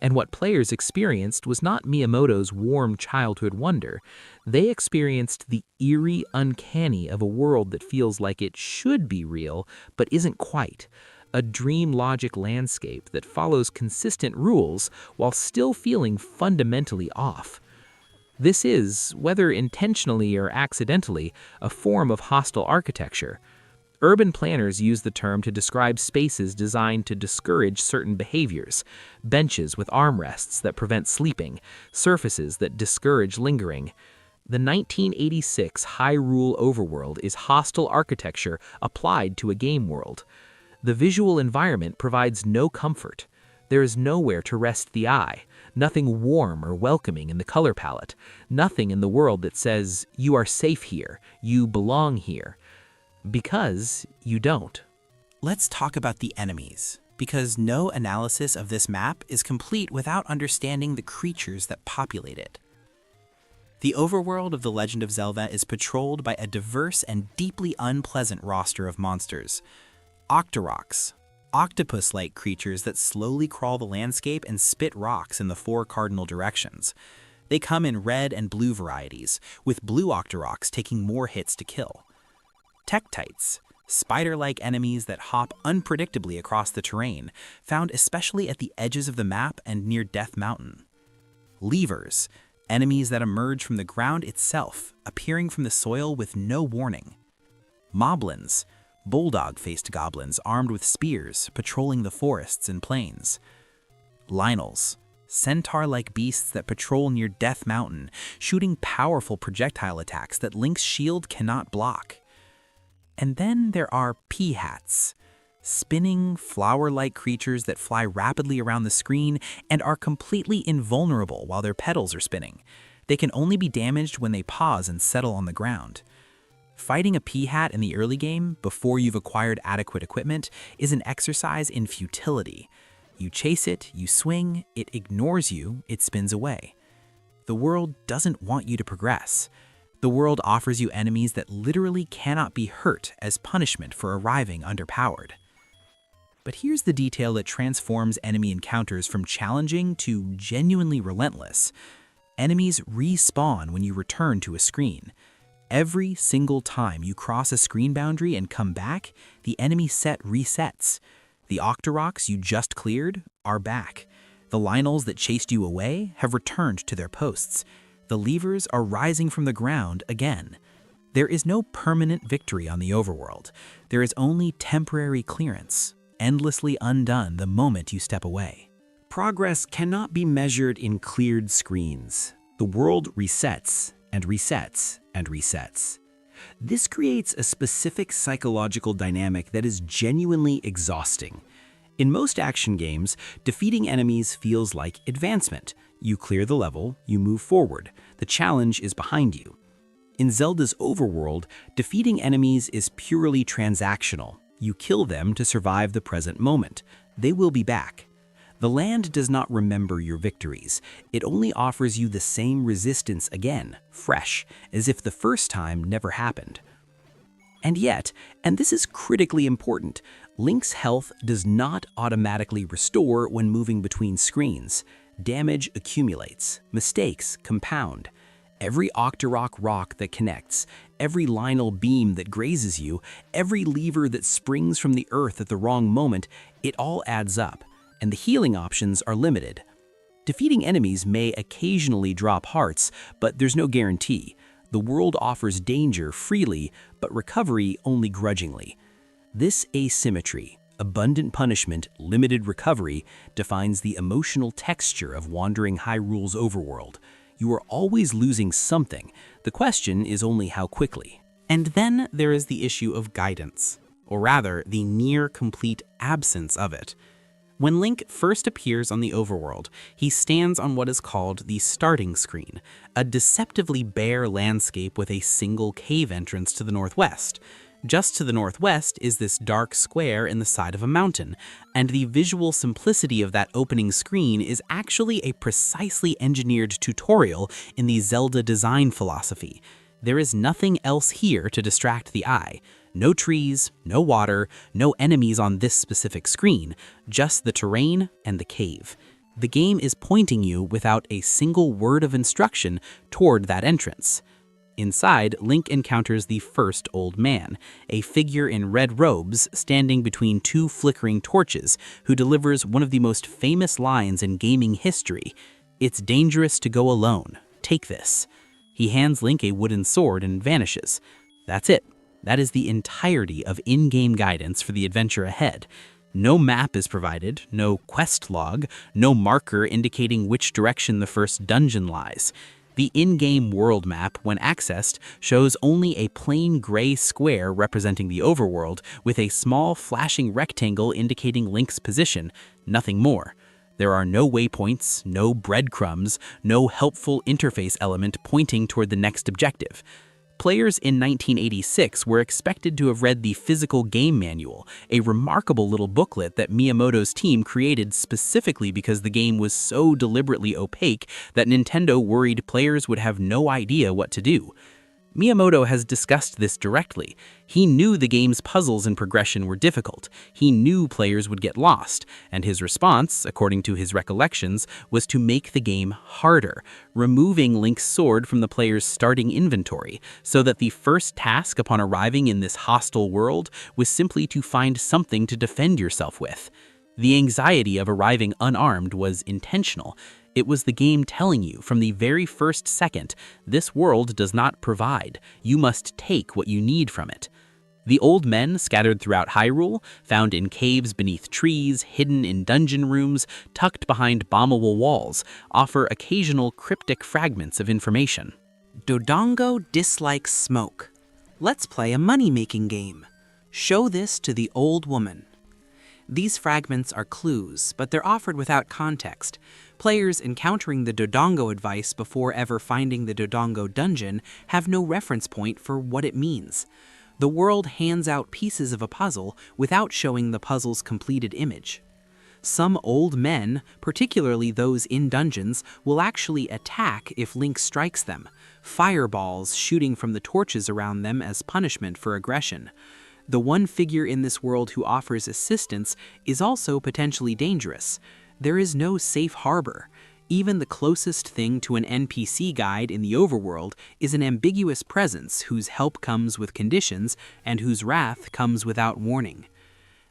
And what players experienced was not Miyamoto's warm childhood wonder. They experienced the eerie uncanny of a world that feels like it should be real, but isn't quite. A dream logic landscape that follows consistent rules while still feeling fundamentally off. This is, whether intentionally or accidentally, a form of hostile architecture. Urban planners use the term to describe spaces designed to discourage certain behaviors: benches with armrests that prevent sleeping, surfaces that discourage lingering. The 1986 Hyrule overworld is hostile architecture applied to a game world. The visual environment provides no comfort. There is nowhere to rest the eye, nothing warm or welcoming in the color palette, nothing in the world that says, "You are safe here, you belong here." Because you don't. Let's talk about the enemies, because no analysis of this map is complete without understanding the creatures that populate it. The overworld of The Legend of Zelda is patrolled by a diverse and deeply unpleasant roster of monsters. Octoroks, octopus-like creatures that slowly crawl the landscape and spit rocks in the 4 cardinal directions. They come in red and blue varieties, with blue Octoroks taking more hits to kill. Tektites, spider-like enemies that hop unpredictably across the terrain, found especially at the edges of the map and near Death Mountain. Levers, enemies that emerge from the ground itself, appearing from the soil with no warning. Moblins, bulldog-faced goblins armed with spears, patrolling the forests and plains. Lynels, centaur-like beasts that patrol near Death Mountain, shooting powerful projectile attacks that Link's shield cannot block. And then there are peahats, spinning, flower-like creatures that fly rapidly around the screen and are completely invulnerable while their petals are spinning. They can only be damaged when they pause and settle on the ground. Fighting a peahat in the early game, before you've acquired adequate equipment, is an exercise in futility. You chase it, you swing, it ignores you, it spins away. The world doesn't want you to progress. The world offers you enemies that literally cannot be hurt as punishment for arriving underpowered. But here's the detail that transforms enemy encounters from challenging to genuinely relentless. Enemies respawn when you return to a screen. Every single time you cross a screen boundary and come back, the enemy set resets. The Octoroks you just cleared are back. The Lynels that chased you away have returned to their posts. The levers are rising from the ground again. There is no permanent victory on the overworld. There is only temporary clearance, endlessly undone the moment you step away. Progress cannot be measured in cleared screens. The world resets and resets and resets. This creates a specific psychological dynamic that is genuinely exhausting. In most action games, defeating enemies feels like advancement. You clear the level, you move forward. The challenge is behind you. In Zelda's overworld, defeating enemies is purely transactional. You kill them to survive the present moment. They will be back. The land does not remember your victories. It only offers you the same resistance again, fresh, as if the first time never happened. And yet, and this is critically important, Link's health does not automatically restore when moving between screens. Damage accumulates, mistakes compound. Every Octorok rock that connects, every Lynel beam that grazes you, every lever that springs from the earth at the wrong moment, it all adds up, and the healing options are limited. Defeating enemies may occasionally drop hearts, but there's no guarantee. The world offers danger freely, but recovery only grudgingly. This asymmetry, abundant punishment, limited recovery, defines the emotional texture of wandering Hyrule's overworld. You are always losing something. The question is only how quickly. And then there is the issue of guidance, or rather, the near-complete absence of it. When Link first appears on the overworld, he stands on what is called the starting screen, a deceptively bare landscape with a single cave entrance to the northwest. Just to the northwest is this dark square in the side of a mountain, and the visual simplicity of that opening screen is actually a precisely engineered tutorial in the Zelda design philosophy. There is nothing else here to distract the eye. No trees, no water, no enemies on this specific screen, just the terrain and the cave. The game is pointing you without a single word of instruction toward that entrance. Inside, Link encounters the first old man, a figure in red robes standing between two flickering torches, who delivers one of the most famous lines in gaming history. "It's dangerous to go alone. Take this." He hands Link a wooden sword and vanishes. That's it. That is the entirety of in-game guidance for the adventure ahead. No map is provided, no quest log, no marker indicating which direction the first dungeon lies. The in-game world map, when accessed, shows only a plain gray square representing the overworld with a small flashing rectangle indicating Link's position, nothing more. There are no waypoints, no breadcrumbs, no helpful interface element pointing toward the next objective. Players in 1986 were expected to have read the physical game manual, a remarkable little booklet that Miyamoto's team created specifically because the game was so deliberately opaque that Nintendo worried players would have no idea what to do. Miyamoto has discussed this directly. He knew the game's puzzles and progression were difficult. He knew players would get lost, and his response, according to his recollections, was to make the game harder, removing Link's sword from the player's starting inventory, so that the first task upon arriving in this hostile world was simply to find something to defend yourself with. The anxiety of arriving unarmed was intentional. It was the game telling you from the very first second, this world does not provide. You must take what you need from it. The old men scattered throughout Hyrule, found in caves beneath trees, hidden in dungeon rooms, tucked behind bombable walls, offer occasional cryptic fragments of information. Dodongo dislikes smoke. Let's play a money-making game. Show this to the old woman. These fragments are clues, but they're offered without context. Players encountering the Dodongo advice before ever finding the Dodongo dungeon have no reference point for what it means. The world hands out pieces of a puzzle without showing the puzzle's completed image. Some old men, particularly those in dungeons, will actually attack if Link strikes them, fireballs shooting from the torches around them as punishment for aggression. The one figure in this world who offers assistance is also potentially dangerous. There is no safe harbor. Even the closest thing to an NPC guide in the overworld is an ambiguous presence whose help comes with conditions and whose wrath comes without warning.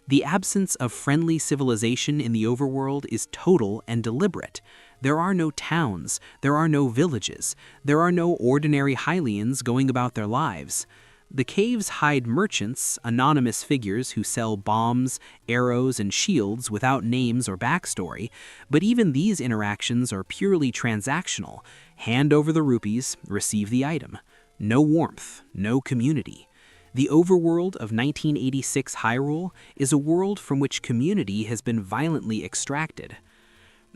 The absence of friendly civilization in the overworld is total and deliberate. There are no towns, there are no villages, there are no ordinary Hylians going about their lives. The caves hide merchants, anonymous figures who sell bombs, arrows, and shields without names or backstory, but even these interactions are purely transactional. Hand over the rupees, receive the item. No warmth, no community. The overworld of 1986 Hyrule is a world from which community has been violently extracted.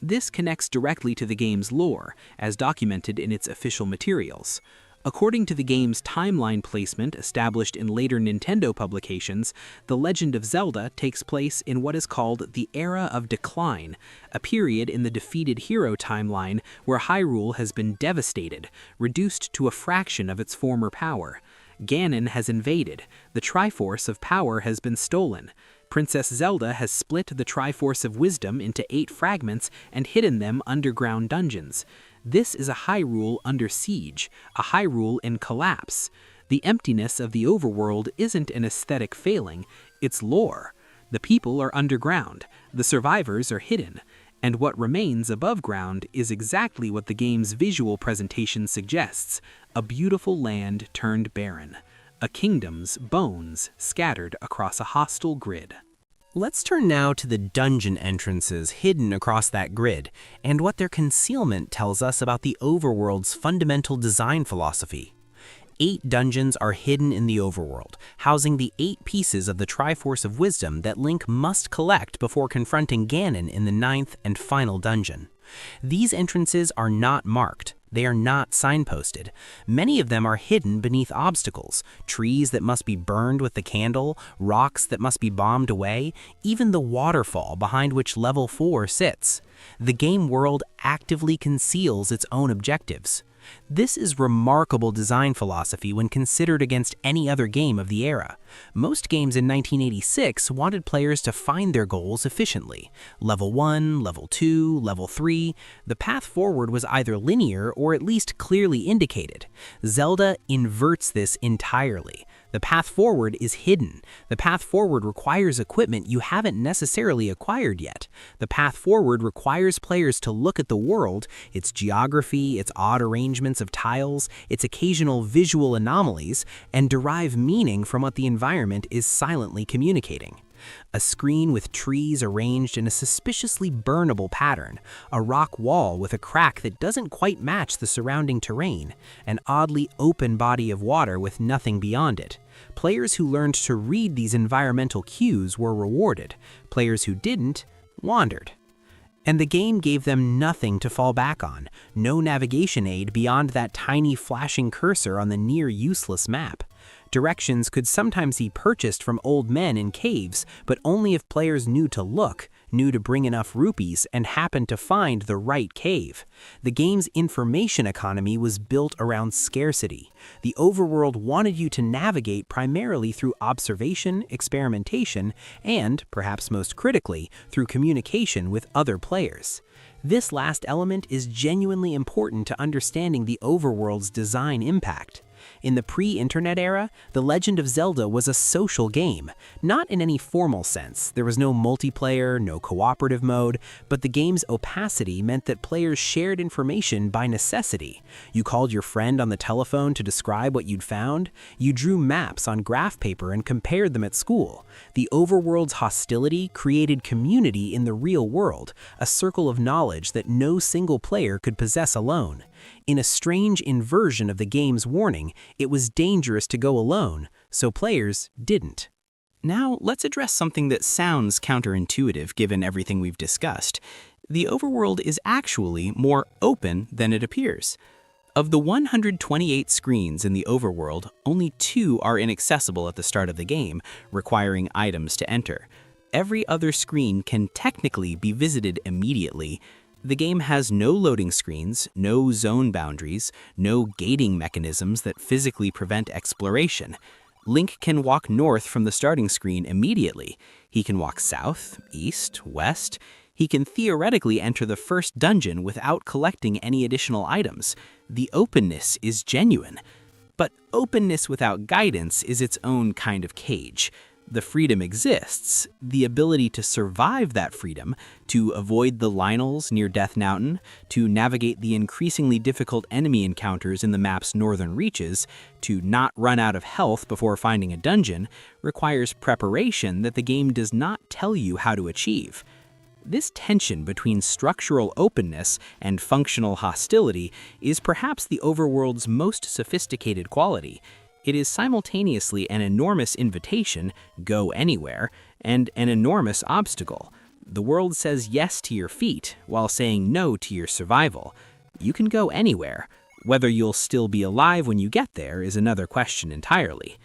This connects directly to the game's lore, as documented in its official materials. According to the game's timeline placement established in later Nintendo publications, The Legend of Zelda takes place in what is called the Era of Decline, a period in the defeated hero timeline where Hyrule has been devastated, reduced to a fraction of its former power. Ganon has invaded, the Triforce of Power has been stolen. Princess Zelda has split the Triforce of Wisdom into 8 fragments and hidden them underground dungeons. This is a Hyrule under siege, a Hyrule in collapse. The emptiness of the overworld isn't an aesthetic failing, it's lore. The people are underground, the survivors are hidden, and what remains above ground is exactly what the game's visual presentation suggests, a beautiful land turned barren, a kingdom's bones scattered across a hostile grid. Let's turn now to the dungeon entrances hidden across that grid, and what their concealment tells us about the overworld's fundamental design philosophy. 8 dungeons are hidden in the overworld, housing the 8 pieces of the Triforce of Wisdom that Link must collect before confronting Ganon in the 9th and final dungeon. These entrances are not marked. They are not signposted. Many of them are hidden beneath obstacles, trees that must be burned with the candle, rocks that must be bombed away, even the waterfall behind which level 4 sits. The game world actively conceals its own objectives. This is remarkable design philosophy when considered against any other game of the era. Most games in 1986 wanted players to find their goals efficiently. Level 1, Level 2, Level 3, the path forward was either linear or at least clearly indicated. Zelda inverts this entirely. The path forward is hidden. The path forward requires equipment you haven't necessarily acquired yet. The path forward requires players to look at the world, its geography, its odd arrangements of tiles, its occasional visual anomalies, and derive meaning from what the environment is silently communicating. A screen with trees arranged in a suspiciously burnable pattern, a rock wall with a crack that doesn't quite match the surrounding terrain, an oddly open body of water with nothing beyond it. Players who learned to read these environmental cues were rewarded. Players who didn't wandered. And the game gave them nothing to fall back on, no navigation aid beyond that tiny flashing cursor on the near-useless map. Directions could sometimes be purchased from old men in caves, but only if players knew to look, knew to bring enough rupees, and happened to find the right cave. The game's information economy was built around scarcity. The overworld wanted you to navigate primarily through observation, experimentation, and, perhaps most critically, through communication with other players. This last element is genuinely important to understanding the overworld's design impact. In the pre-internet era, The Legend of Zelda was a social game. Not in any formal sense. There was no multiplayer, no cooperative mode, but the game's opacity meant that players shared information by necessity. You called your friend on the telephone to describe what you'd found. You drew maps on graph paper and compared them at school. The overworld's hostility created community in the real world, a circle of knowledge that no single player could possess alone. In a strange inversion of the game's warning, it was dangerous to go alone, so players didn't. Now, let's address something that sounds counterintuitive given everything we've discussed. The overworld is actually more open than it appears. Of the 128 screens in the overworld, only 2 are inaccessible at the start of the game, requiring items to enter. Every other screen can technically be visited immediately. The game has no loading screens, no zone boundaries, no gating mechanisms that physically prevent exploration. Link can walk north from the starting screen immediately. He can walk south, east, west. He can theoretically enter the first dungeon without collecting any additional items. The openness is genuine. But openness without guidance is its own kind of cage. The freedom exists, the ability to survive that freedom, to avoid the Lynels near Death Mountain, to navigate the increasingly difficult enemy encounters in the map's northern reaches, to not run out of health before finding a dungeon, requires preparation that the game does not tell you how to achieve. This tension between structural openness and functional hostility is perhaps the overworld's most sophisticated quality. It is simultaneously an enormous invitation, go anywhere, and an enormous obstacle. The world says yes to your feet while saying no to your survival. You can go anywhere. Whether you'll still be alive when you get there is another question entirely.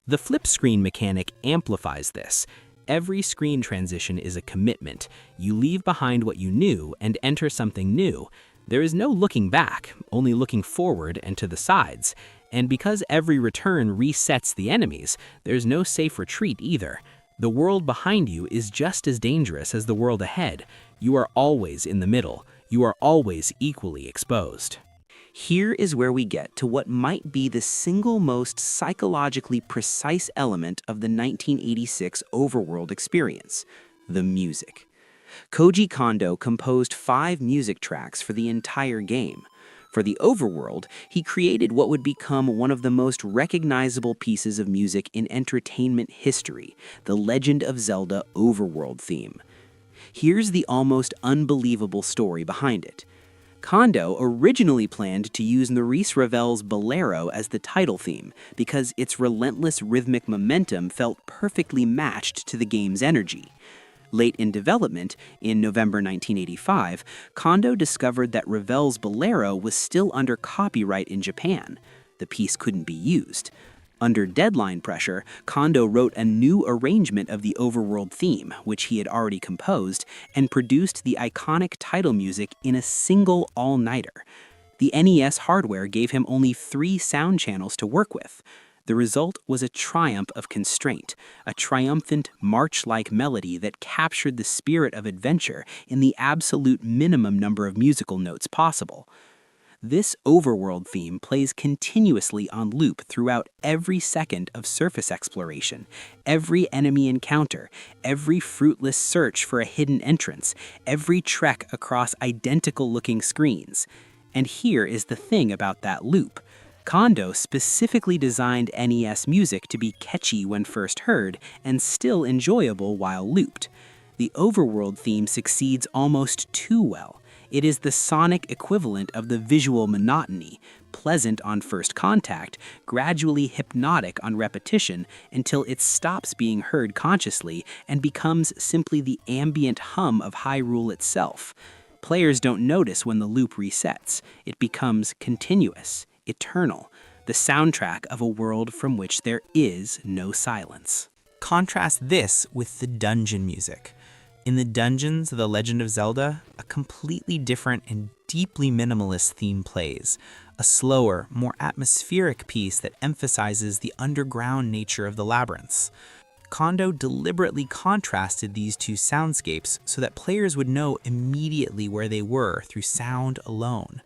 The flip screen mechanic amplifies this. Every screen transition is a commitment. You leave behind what you knew and enter something new. There is no looking back, only looking forward and to the sides. And because every return resets the enemies, there's no safe retreat either. The world behind you is just as dangerous as the world ahead. You are always in the middle. You are always equally exposed. Here is where we get to what might be the single most psychologically precise element of the 1986 overworld experience: the music. Koji Kondo composed 5 music tracks for the entire game. For the overworld, he created what would become one of the most recognizable pieces of music in entertainment history, the Legend of Zelda overworld theme. Here's the almost unbelievable story behind it. Kondo originally planned to use Maurice Ravel's Bolero as the title theme because its relentless rhythmic momentum felt perfectly matched to the game's energy. Late in development, in November 1985, Kondo discovered that Ravel's Bolero was still under copyright in Japan. The piece couldn't be used. Under deadline pressure, Kondo wrote a new arrangement of the overworld theme, which he had already composed, and produced the iconic title music in a single all-nighter. The NES hardware gave him only 3 sound channels to work with. The result was a triumph of constraint, a triumphant march-like melody that captured the spirit of adventure in the absolute minimum number of musical notes possible. This overworld theme plays continuously on loop throughout every second of surface exploration, every enemy encounter, every fruitless search for a hidden entrance, every trek across identical-looking screens. And here is the thing about that loop. Kondo specifically designed NES music to be catchy when first heard and still enjoyable while looped. The overworld theme succeeds almost too well. It is the sonic equivalent of the visual monotony, pleasant on first contact, gradually hypnotic on repetition until it stops being heard consciously and becomes simply the ambient hum of Hyrule itself. Players don't notice when the loop resets. It becomes continuous, eternal, the soundtrack of a world from which there is no silence. Contrast this with the dungeon music. In the dungeons of The Legend of Zelda, a completely different and deeply minimalist theme plays, a slower, more atmospheric piece that emphasizes the underground nature of the labyrinths. Kondo deliberately contrasted these two soundscapes so that players would know immediately where they were through sound alone.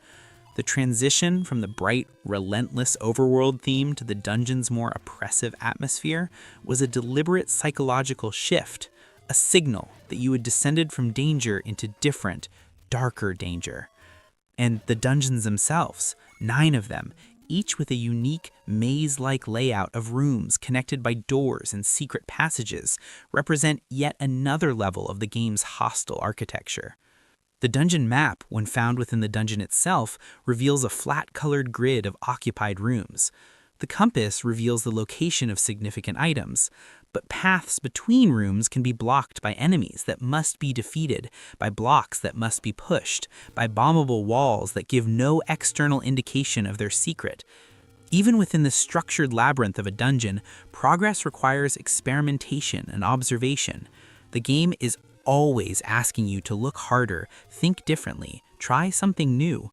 The transition from the bright, relentless overworld theme to the dungeon's more oppressive atmosphere was a deliberate psychological shift, a signal that you had descended from danger into different, darker danger. And the dungeons themselves, 9 of them, each with a unique maze-like layout of rooms connected by doors and secret passages, represent yet another level of the game's hostile architecture. The dungeon map, when found within the dungeon itself, reveals a flat-colored grid of occupied rooms. The compass reveals the location of significant items, but paths between rooms can be blocked by enemies that must be defeated, by blocks that must be pushed, by bombable walls that give no external indication of their secret. Even within the structured labyrinth of a dungeon, progress requires experimentation and observation. The game is always asking you to look harder, think differently, try something new.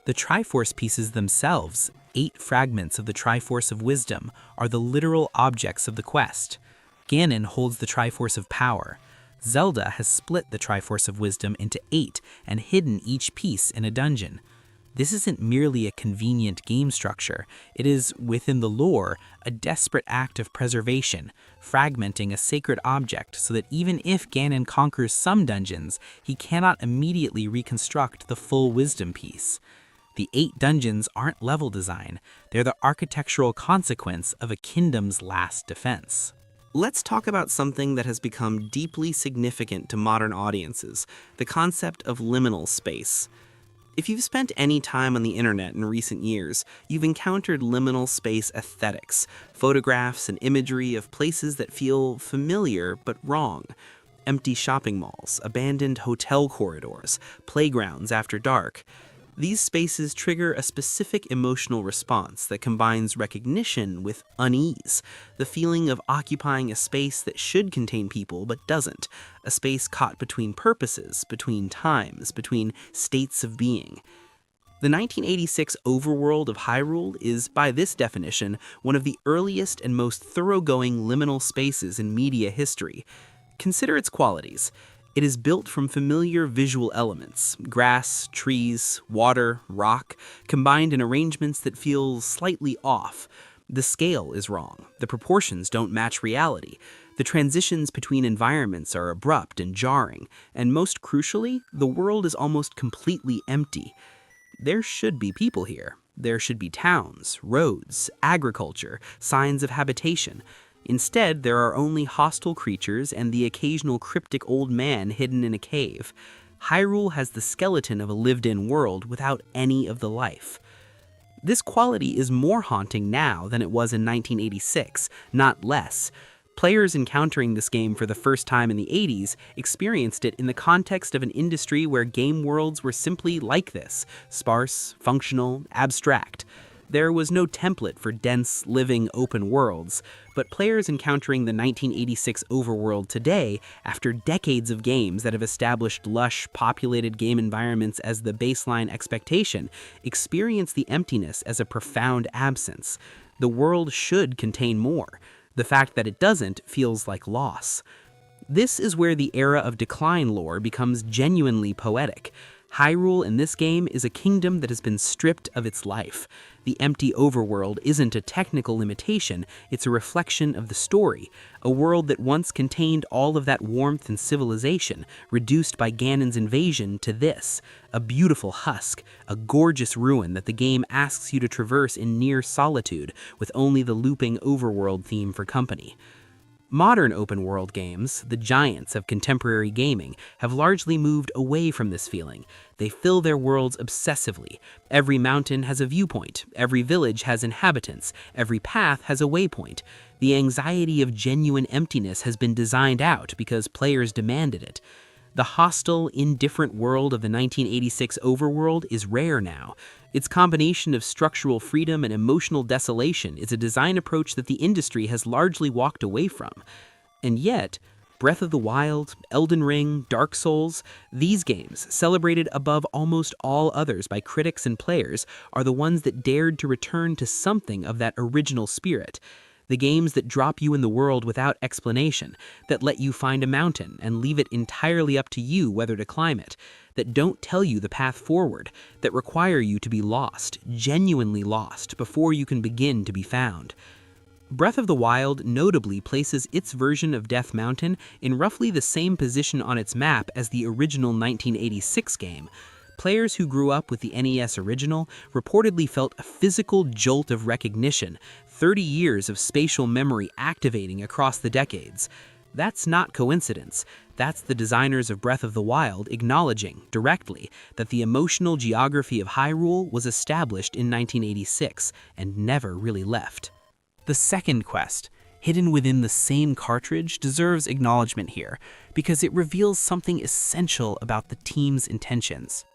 The Triforce pieces themselves, 8 fragments of the Triforce of Wisdom, are the literal objects of the quest. Ganon holds the Triforce of Power. Zelda has split the Triforce of Wisdom into 8 and hidden each piece in a dungeon. This isn't merely a convenient game structure, it is, within the lore, a desperate act of preservation, fragmenting a sacred object so that even if Ganon conquers some dungeons, he cannot immediately reconstruct the full wisdom piece. The 8 dungeons aren't level design, they're the architectural consequence of a kingdom's last defense. Let's talk about something that has become deeply significant to modern audiences, the concept of liminal space. If you've spent any time on the internet in recent years, you've encountered liminal space aesthetics, photographs and imagery of places that feel familiar but wrong. Empty shopping malls, abandoned hotel corridors, playgrounds after dark. These spaces trigger a specific emotional response that combines recognition with unease, the feeling of occupying a space that should contain people but doesn't, a space caught between purposes, between times, between states of being. The 1986 overworld of Hyrule is, by this definition, one of the earliest and most thoroughgoing liminal spaces in media history. Consider its qualities. It is built from familiar visual elements, grass, trees, water, rock, combined in arrangements that feel slightly off. The scale is wrong. The proportions don't match reality. The transitions between environments are abrupt and jarring, and most crucially, the world is almost completely empty. There should be people here. There should be towns, roads, agriculture, signs of habitation. Instead, there are only hostile creatures and the occasional cryptic old man hidden in a cave. Hyrule has the skeleton of a lived-in world without any of the life. This quality is more haunting now than it was in 1986, not less. Players encountering this game for the first time in the 80s experienced it in the context of an industry where game worlds were simply like this: sparse, functional, abstract. There was no template for dense, living, open worlds, but players encountering the 1986 overworld today, after decades of games that have established lush, populated game environments as the baseline expectation, experience the emptiness as a profound absence. The world should contain more. The fact that it doesn't feels like loss. This is where the era of decline lore becomes genuinely poetic. Hyrule in this game is a kingdom that has been stripped of its life. The empty overworld isn't a technical limitation, it's a reflection of the story. A world that once contained all of that warmth and civilization, reduced by Ganon's invasion to this: a beautiful husk, a gorgeous ruin that the game asks you to traverse in near solitude, with only the looping overworld theme for company. Modern open-world games, the giants of contemporary gaming, have largely moved away from this feeling. They fill their worlds obsessively. Every mountain has a viewpoint, every village has inhabitants, every path has a waypoint. The anxiety of genuine emptiness has been designed out because players demanded it. The hostile, indifferent world of the 1986 overworld is rare now. Its combination of structural freedom and emotional desolation is a design approach that the industry has largely walked away from. And yet, Breath of the Wild, Elden Ring, Dark Souls, these games, celebrated above almost all others by critics and players, are the ones that dared to return to something of that original spirit. The games that drop you in the world without explanation, that let you find a mountain and leave it entirely up to you whether to climb it, that don't tell you the path forward, that require you to be lost, genuinely lost, before you can begin to be found. Breath of the Wild notably places its version of Death Mountain in roughly the same position on its map as the original 1986 game. Players who grew up with the NES original reportedly felt a physical jolt of recognition, 30 years of spatial memory activating across the decades. That's not coincidence. That's the designers of Breath of the Wild acknowledging, directly, that the emotional geography of Hyrule was established in 1986 and never really left. The second quest, hidden within the same cartridge, deserves acknowledgement here, because it reveals something essential about the team's intentions.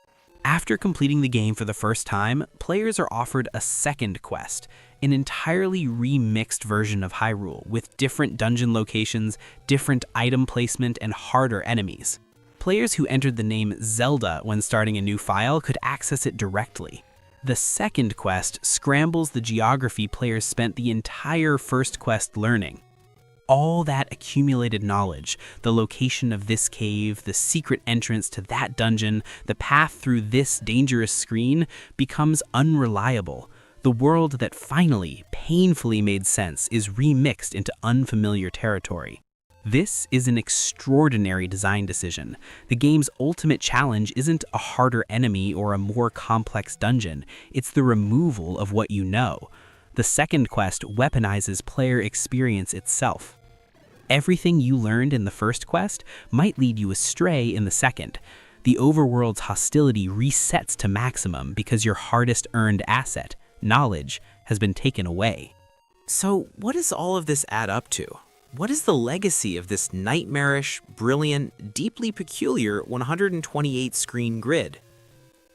After completing the game for the first time, players are offered a second quest, an entirely remixed version of Hyrule with different dungeon locations, different item placement, and harder enemies. Players who entered the name Zelda when starting a new file could access it directly. The second quest scrambles the geography players spent the entire first quest learning. All that accumulated knowledge, the location of this cave, the secret entrance to that dungeon, the path through this dangerous screen, becomes unreliable. The world that finally, painfully made sense is remixed into unfamiliar territory. This is an extraordinary design decision. The game's ultimate challenge isn't a harder enemy or a more complex dungeon, it's the removal of what you know. The second quest weaponizes player experience itself. Everything you learned in the first quest might lead you astray in the second. The overworld's hostility resets to maximum because your hardest earned asset, knowledge, has been taken away. So what does all of this add up to? What is the legacy of this nightmarish, brilliant, deeply peculiar 128-screen grid?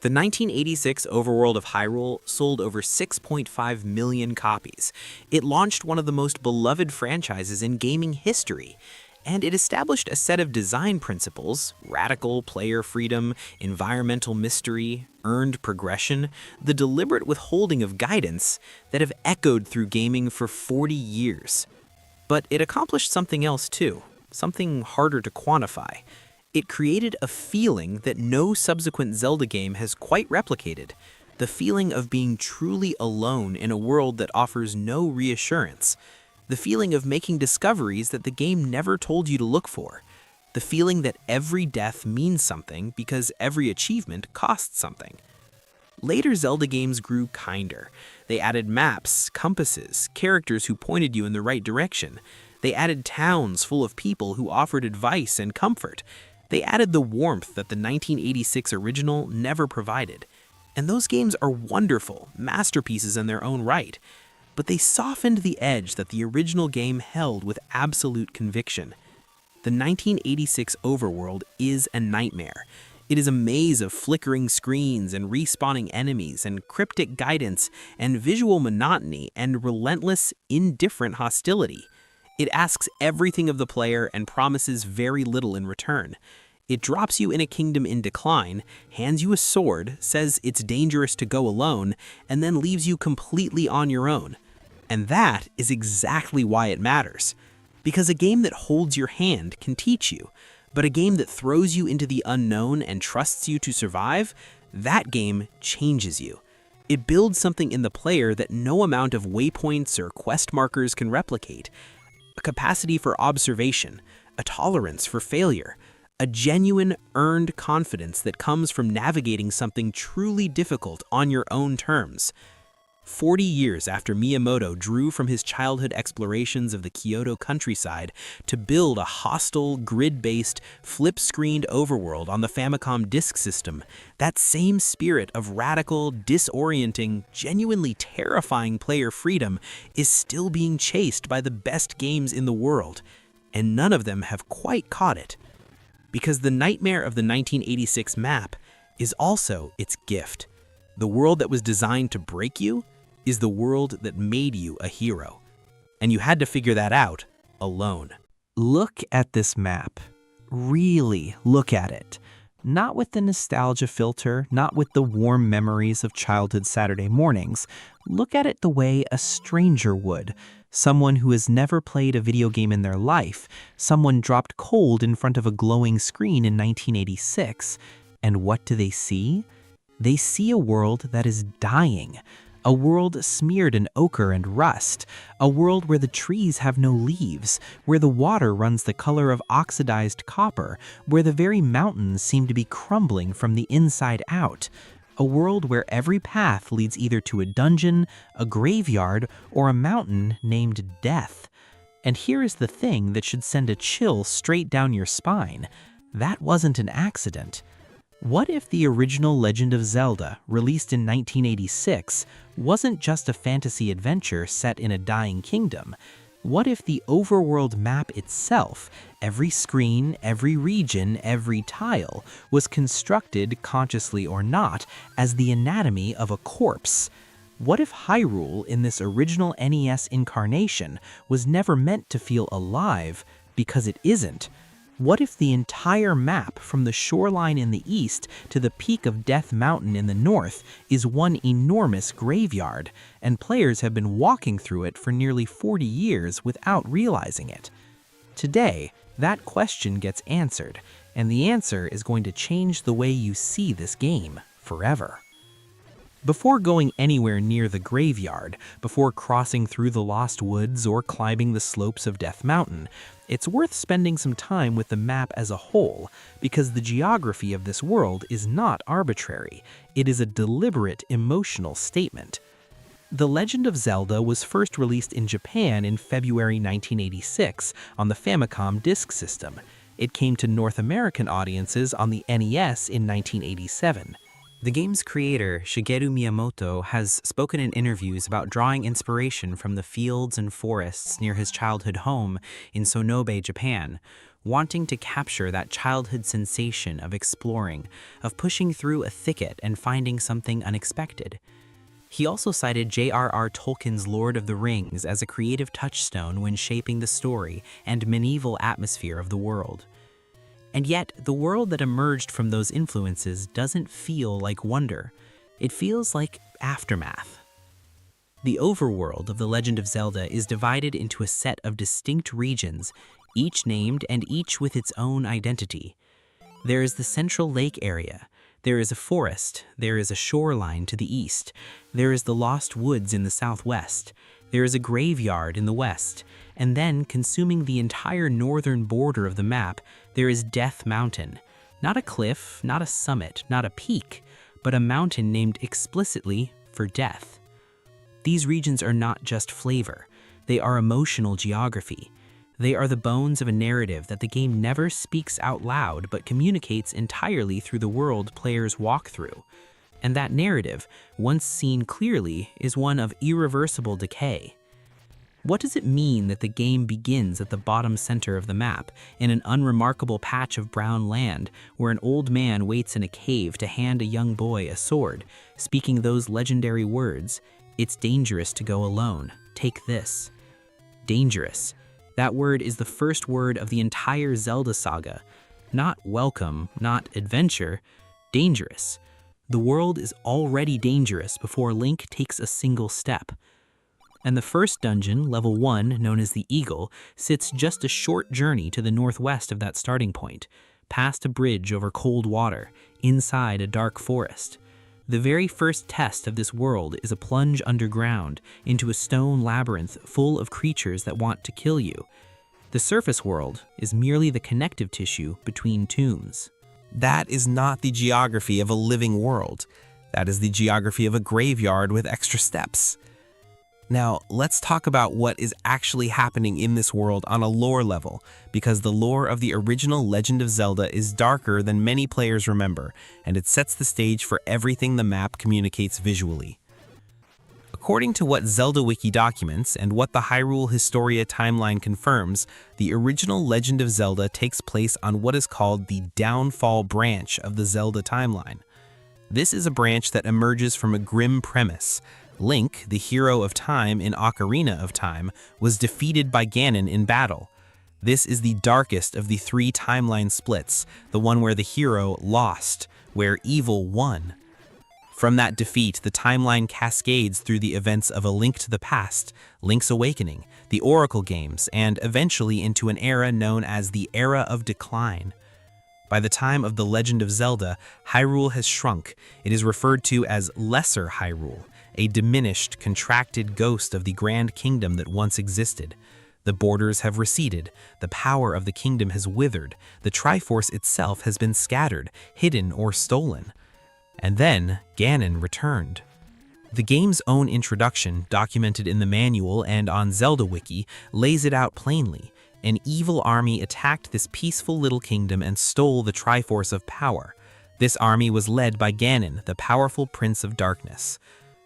The 1986 overworld of Hyrule sold over 6.5 million copies. It launched one of the most beloved franchises in gaming history, and it established a set of design principles: radical player freedom, environmental mystery, earned progression, the deliberate withholding of guidance that have echoed through gaming for 40 years. But it accomplished something else too, something harder to quantify. It created a feeling that no subsequent Zelda game has quite replicated, the feeling of being truly alone in a world that offers no reassurance, the feeling of making discoveries that the game never told you to look for, the feeling that every death means something because every achievement costs something. Later Zelda games grew kinder. They added maps, compasses, characters who pointed you in the right direction. They added towns full of people who offered advice and comfort. They added the warmth that the 1986 original never provided. And those games are wonderful, masterpieces in their own right. But they softened the edge that the original game held with absolute conviction. The 1986 overworld is a nightmare. It is a maze of flickering screens and respawning enemies and cryptic guidance and visual monotony and relentless, indifferent hostility. It asks everything of the player and promises very little in return. It drops you in a kingdom in decline, hands you a sword, says it's dangerous to go alone, and then leaves you completely on your own. And that is exactly why it matters. Because a game that holds your hand can teach you, but a game that throws you into the unknown and trusts you to survive, that game changes you. It builds something in the player that no amount of waypoints or quest markers can replicate. A capacity for observation, a tolerance for failure, a genuine, earned confidence that comes from navigating something truly difficult on your own terms. 40 years after Miyamoto drew from his childhood explorations of the Kyoto countryside to build a hostile, grid-based, flip-screened overworld on the Famicom Disk System, that same spirit of radical, disorienting, genuinely terrifying player freedom is still being chased by the best games in the world, and none of them have quite caught it. Because the nightmare of the 1986 map is also its gift. The world that was designed to break you is the world that made you a hero. And you had to figure that out alone. Look at this map. Really look at it. Not with the nostalgia filter, not with the warm memories of childhood Saturday mornings. Look at it the way a stranger would. Someone who has never played a video game in their life. Someone dropped cold in front of a glowing screen in 1986. And what do they see? They see a world that is dying. A world smeared in ochre and rust. A world where the trees have no leaves. Where the water runs the color of oxidized copper. Where the very mountains seem to be crumbling from the inside out. A world where every path leads either to a dungeon, a graveyard, or a mountain named Death. And here is the thing that should send a chill straight down your spine. That wasn't an accident. What if the original Legend of Zelda, released in 1986, wasn't just a fantasy adventure set in a dying kingdom? What if the overworld map itself, every screen, every region, every tile, was constructed, consciously or not, as the anatomy of a corpse? What if Hyrule, in this original NES incarnation, was never meant to feel alive because it isn't? What if the entire map from the shoreline in the east to the peak of Death Mountain in the north is one enormous graveyard, and players have been walking through it for nearly 40 years without realizing it? Today, that question gets answered, and the answer is going to change the way you see this game forever. Before going anywhere near the graveyard, before crossing through the Lost Woods or climbing the slopes of Death Mountain, it's worth spending some time with the map as a whole, because the geography of this world is not arbitrary. It is a deliberate emotional statement. The Legend of Zelda was first released in Japan in February 1986 on the Famicom Disk System. It came to North American audiences on the NES in 1987. The game's creator, Shigeru Miyamoto, has spoken in interviews about drawing inspiration from the fields and forests near his childhood home in Sonobe, Japan, wanting to capture that childhood sensation of exploring, of pushing through a thicket and finding something unexpected. He also cited J.R.R. Tolkien's Lord of the Rings as a creative touchstone when shaping the story and medieval atmosphere of the world. And yet, the world that emerged from those influences doesn't feel like wonder. It feels like aftermath. The overworld of The Legend of Zelda is divided into a set of distinct regions, each named and each with its own identity. There is the central lake area. There is a forest. There is a shoreline to the east. There is the Lost Woods in the southwest. There is a graveyard in the west. And then, consuming the entire northern border of the map, there is Death Mountain. Not a cliff, not a summit, not a peak, but a mountain named explicitly for death. These regions are not just flavor. They are emotional geography. They are the bones of a narrative that the game never speaks out loud but communicates entirely through the world players walk through. And that narrative, once seen clearly, is one of irreversible decay. What does it mean that the game begins at the bottom center of the map, in an unremarkable patch of brown land, where an old man waits in a cave to hand a young boy a sword, speaking those legendary words, "It's dangerous to go alone. Take this." Dangerous. That word is the first word of the entire Zelda saga. Not welcome, not adventure, dangerous. The world is already dangerous before Link takes a single step. And the first dungeon, level 1, known as the Eagle, sits just a short journey to the northwest of that starting point, past a bridge over cold water, inside a dark forest. The very first test of this world is a plunge underground into a stone labyrinth full of creatures that want to kill you. The surface world is merely the connective tissue between tombs. That is not the geography of a living world. That is the geography of a graveyard with extra steps. Now, let's talk about what is actually happening in this world on a lore level, because the lore of the original Legend of Zelda is darker than many players remember, and it sets the stage for everything the map communicates visually. According to what Zelda Wiki documents and what the Hyrule Historia timeline confirms, the original Legend of Zelda takes place on what is called the Downfall branch of the Zelda timeline. This is a branch that emerges from a grim premise. Link, the hero of time in Ocarina of Time, was defeated by Ganon in battle. This is the darkest of the 3 timeline splits, the one where the hero lost, where evil won. From that defeat, the timeline cascades through the events of A Link to the Past, Link's Awakening, the Oracle games, and eventually into an era known as the Era of Decline. By the time of The Legend of Zelda, Hyrule has shrunk. It is referred to as Lesser Hyrule, a diminished, contracted ghost of the Grand Kingdom that once existed. The borders have receded, the power of the kingdom has withered, the Triforce itself has been scattered, hidden, or stolen. And then, Ganon returned. The game's own introduction, documented in the manual and on Zelda Wiki, lays it out plainly. An evil army attacked this peaceful little kingdom and stole the Triforce of power. This army was led by Ganon, the powerful Prince of Darkness.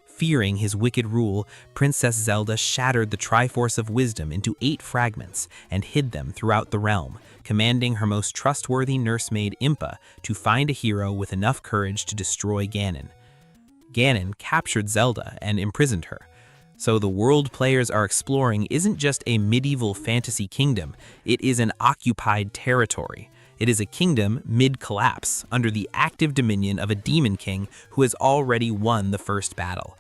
Fearing his wicked rule, Princess Zelda shattered the Triforce of Wisdom into 8 fragments and hid them throughout the realm, commanding her most trustworthy nursemaid Impa to find a hero with enough courage to destroy Ganon. Ganon captured Zelda and imprisoned her. So the world players are exploring isn't just a medieval fantasy kingdom, it is an occupied territory. It is a kingdom mid-collapse, under the active dominion of a demon king who has already won the first battle.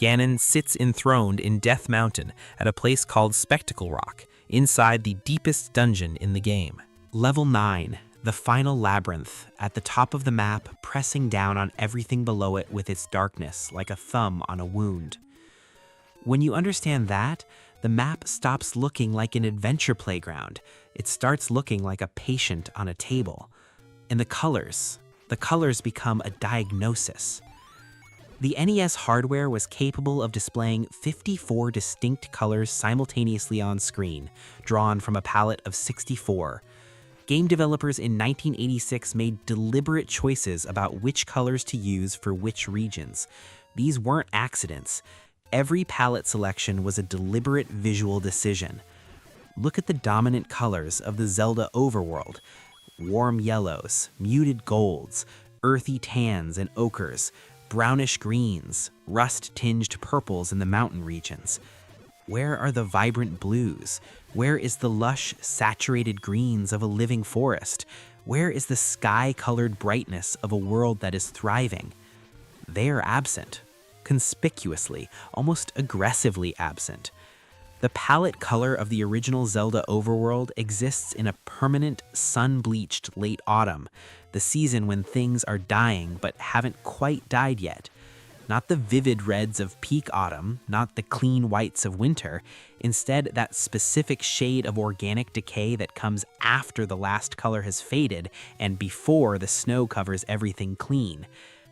Ganon sits enthroned in Death Mountain at a place called Spectacle Rock, inside the deepest dungeon in the game. Level 9, the final labyrinth, at the top of the map, pressing down on everything below it with its darkness, like a thumb on a wound. When you understand that, the map stops looking like an adventure playground. It starts looking like a patient on a table. And the colors become a diagnosis. The NES hardware was capable of displaying 54 distinct colors simultaneously on screen, drawn from a palette of 64. Game developers in 1986 made deliberate choices about which colors to use for which regions. These weren't accidents. Every palette selection was a deliberate visual decision. Look at the dominant colors of the Zelda overworld. Warm yellows, muted golds, earthy tans and ochres, brownish greens, rust-tinged purples in the mountain regions. Where are the vibrant blues? Where is the lush, saturated greens of a living forest? Where is the sky-colored brightness of a world that is thriving? They are absent, conspicuously, almost aggressively absent. The palette color of the original Zelda overworld exists in a permanent, sun-bleached late autumn, the season when things are dying but haven't quite died yet. Not the vivid reds of peak autumn, not the clean whites of winter, instead that specific shade of organic decay that comes after the last color has faded and before the snow covers everything clean.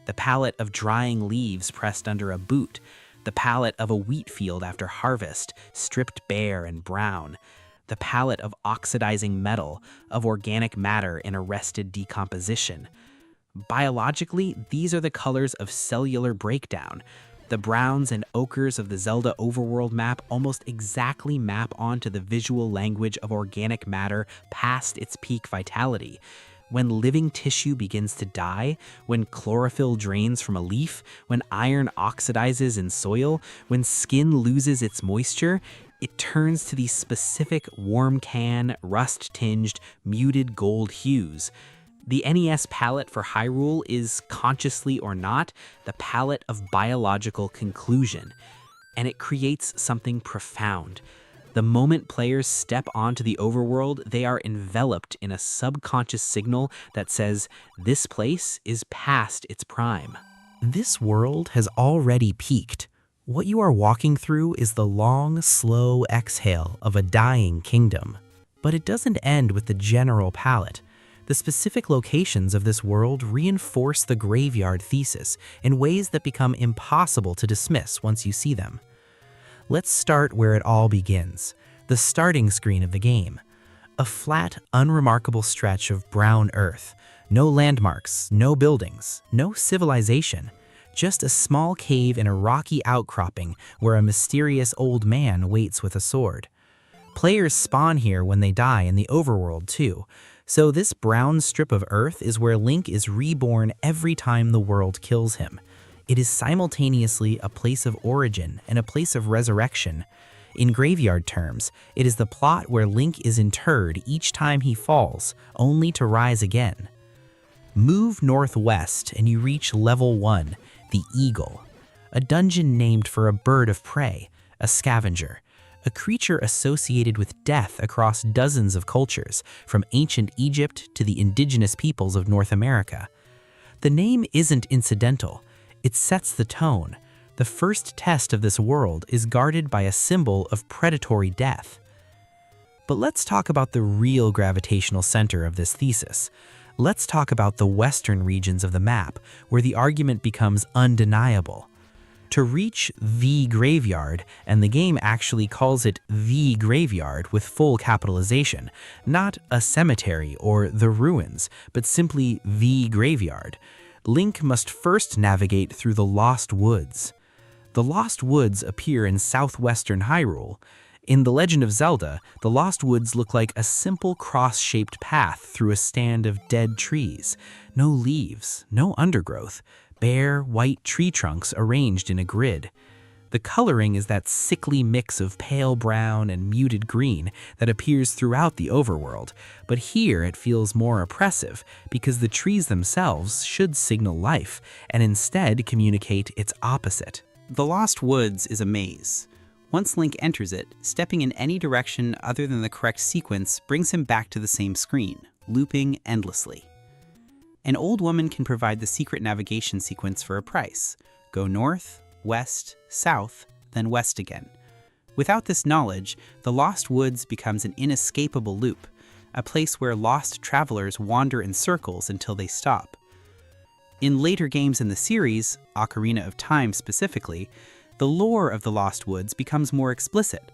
The palette of drying leaves pressed under a boot, the palette of a wheat field after harvest, stripped bare and brown. the palette of oxidizing metal, of organic matter in arrested decomposition. Biologically, these are the colors of cellular breakdown. The browns and ochres of the Zelda overworld map almost exactly map onto the visual language of organic matter past its peak vitality. When living tissue begins to die, when chlorophyll drains from a leaf, when iron oxidizes in soil, when skin loses its moisture, it turns to these specific warm can, rust-tinged, muted gold hues. The NES palette for Hyrule is, consciously or not, the palette of biological conclusion, and it creates something profound. The moment players step onto the overworld, they are enveloped in a subconscious signal that says, this place is past its prime. This world has already peaked. What you are walking through is the long, slow exhale of a dying kingdom. But it doesn't end with the general palette. The specific locations of this world reinforce the graveyard thesis in ways that become impossible to dismiss once you see them. Let's start where it all begins, the starting screen of the game. A flat, unremarkable stretch of brown earth. No landmarks, no buildings, no civilization. Just a small cave in a rocky outcropping where a mysterious old man waits with a sword. Players spawn here when they die in the overworld too, so this brown strip of earth is where Link is reborn every time the world kills him. It is simultaneously a place of origin and a place of resurrection. In graveyard terms, it is the plot where Link is interred each time he falls, only to rise again. Move northwest and you reach Level 1, the Eagle, a dungeon named for a bird of prey, a scavenger, a creature associated with death across dozens of cultures, from ancient Egypt to the indigenous peoples of North America. The name isn't incidental. It sets the tone. The first test of this world is guarded by a symbol of predatory death. But let's talk about the real gravitational center of this thesis. Let's talk about the western regions of the map, where the argument becomes undeniable. To reach the graveyard, and the game actually calls it the graveyard with full capitalization, not a cemetery or the ruins, but simply the graveyard, Link must first navigate through the Lost Woods. The Lost Woods appear in southwestern Hyrule. In The Legend of Zelda, the Lost Woods look like a simple cross-shaped path through a stand of dead trees. No leaves, no undergrowth, bare, white tree trunks arranged in a grid. The coloring is that sickly mix of pale brown and muted green that appears throughout the overworld, but here it feels more oppressive because the trees themselves should signal life and instead communicate its opposite. The Lost Woods is a maze. Once Link enters it, stepping in any direction other than the correct sequence brings him back to the same screen, looping endlessly. An old woman can provide the secret navigation sequence for a price. Go north, west, south, then west again. Without this knowledge, the Lost Woods becomes an inescapable loop, a place where lost travelers wander in circles until they stop. In later games in the series, Ocarina of Time specifically, the lore of the Lost Woods becomes more explicit.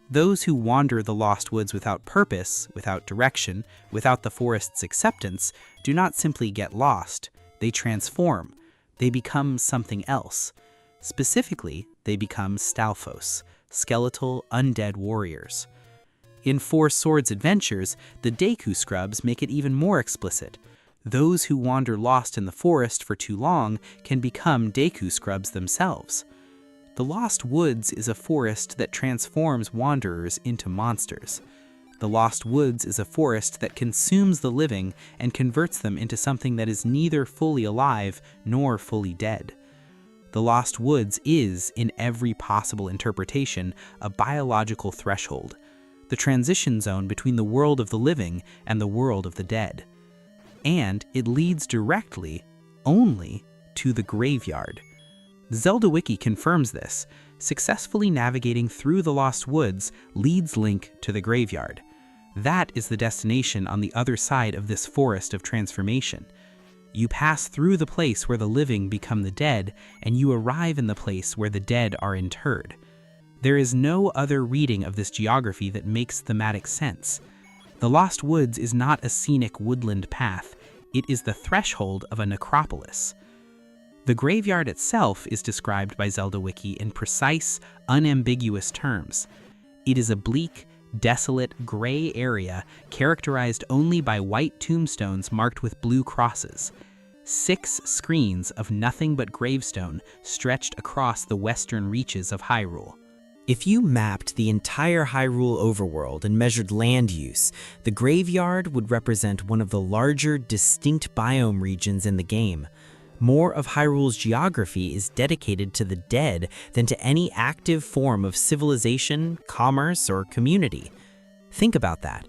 Those who wander the Lost Woods without purpose, without direction, without the forest's acceptance, do not simply get lost. They transform. They become something else. Specifically, they become Stalfos, skeletal undead warriors. In Four Swords Adventures, the Deku Scrubs make it even more explicit. Those who wander lost in the forest for too long can become Deku Scrubs themselves. The Lost Woods is a forest that transforms wanderers into monsters. The Lost Woods is a forest that consumes the living and converts them into something that is neither fully alive nor fully dead. The Lost Woods is, in every possible interpretation, a biological threshold, the transition zone between the world of the living and the world of the dead. And it leads directly, only, to the graveyard. Zelda Wiki confirms this. Successfully navigating through the Lost Woods leads Link to the graveyard. That is the destination on the other side of this forest of transformation. You pass through the place where the living become the dead, and you arrive in the place where the dead are interred. There is no other reading of this geography that makes thematic sense. The Lost Woods is not a scenic woodland path, it is the threshold of a necropolis. The graveyard itself is described by Zelda Wiki in precise, unambiguous terms. It is a bleak, desolate, gray area characterized only by white tombstones marked with blue crosses. 6 screens of nothing but gravestone stretched across the western reaches of Hyrule. If you mapped the entire Hyrule overworld and measured land use, the graveyard would represent one of the larger, distinct biome regions in the game. More of Hyrule's geography is dedicated to the dead than to any active form of civilization, commerce, or community. Think about that.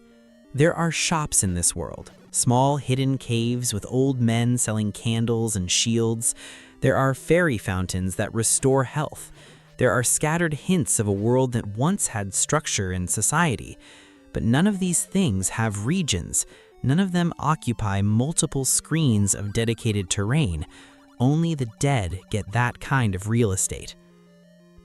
There are shops in this world, small hidden caves with old men selling candles and shields. There are fairy fountains that restore health. There are scattered hints of a world that once had structure and society. But none of these things have regions. None of them occupy multiple screens of dedicated terrain. Only the dead get that kind of real estate.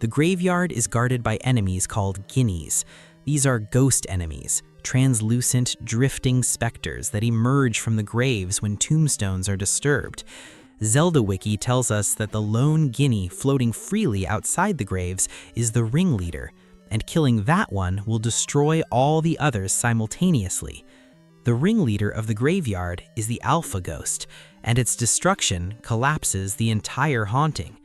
The graveyard is guarded by enemies called guineas. These are ghost enemies, translucent, drifting specters that emerge from the graves when tombstones are disturbed. Zelda Wiki tells us that the lone guinea floating freely outside the graves is the ringleader, and killing that one will destroy all the others simultaneously. The ringleader of the graveyard is the Alpha Ghost, and its destruction collapses the entire haunting.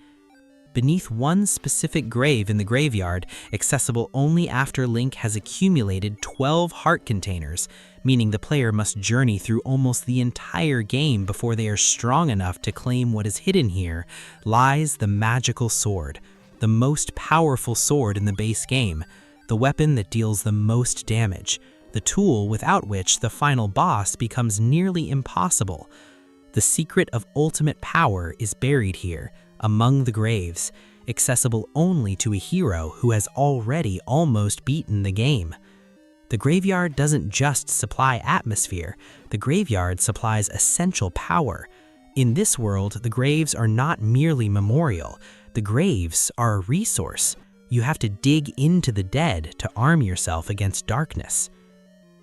Beneath one specific grave in the graveyard, accessible only after Link has accumulated 12 heart containers, meaning the player must journey through almost the entire game before they are strong enough to claim what is hidden here, lies the magical sword, the most powerful sword in the base game, the weapon that deals the most damage, the tool without which the final boss becomes nearly impossible. The secret of ultimate power is buried here, among the graves, accessible only to a hero who has already almost beaten the game. The graveyard doesn't just supply atmosphere, the graveyard supplies essential power. In this world, the graves are not merely memorial, the graves are a resource. You have to dig into the dead to arm yourself against darkness.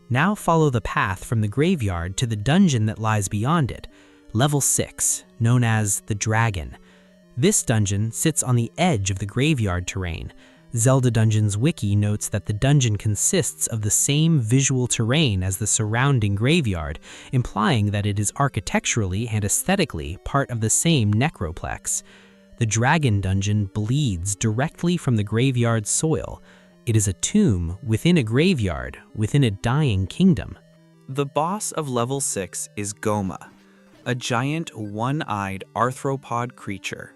Now follow the path from the graveyard to the dungeon that lies beyond it, level 6, known as the Dragon. This dungeon sits on the edge of the graveyard terrain. Zelda Dungeons Wiki notes that the dungeon consists of the same visual terrain as the surrounding graveyard, implying that it is architecturally and aesthetically part of the same necroplex. The Dragon Dungeon bleeds directly from the graveyard soil. It is a tomb within a graveyard, within a dying kingdom. The boss of level 6 is Goma, a giant one-eyed arthropod creature.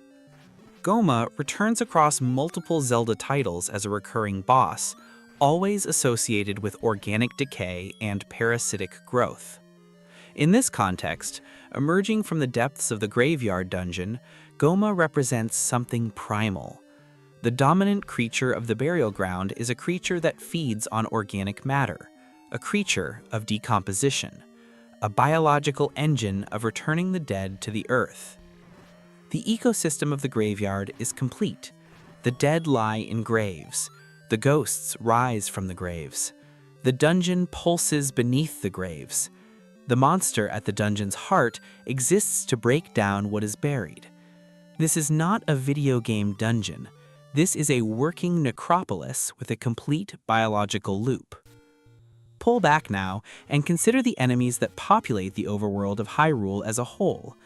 Goma returns across multiple Zelda titles as a recurring boss, always associated with organic decay and parasitic growth. In this context, emerging from the depths of the graveyard dungeon, Goma represents something primal. The dominant creature of the burial ground is a creature that feeds on organic matter, a creature of decomposition, a biological engine of returning the dead to the earth. The ecosystem of the graveyard is complete. The dead lie in graves. The ghosts rise from the graves. The dungeon pulses beneath the graves. The monster at the dungeon's heart exists to break down what is buried. This is not a video game dungeon. This is a working necropolis with a complete biological loop. Pull back now and consider the enemies that populate the overworld of Hyrule as a whole,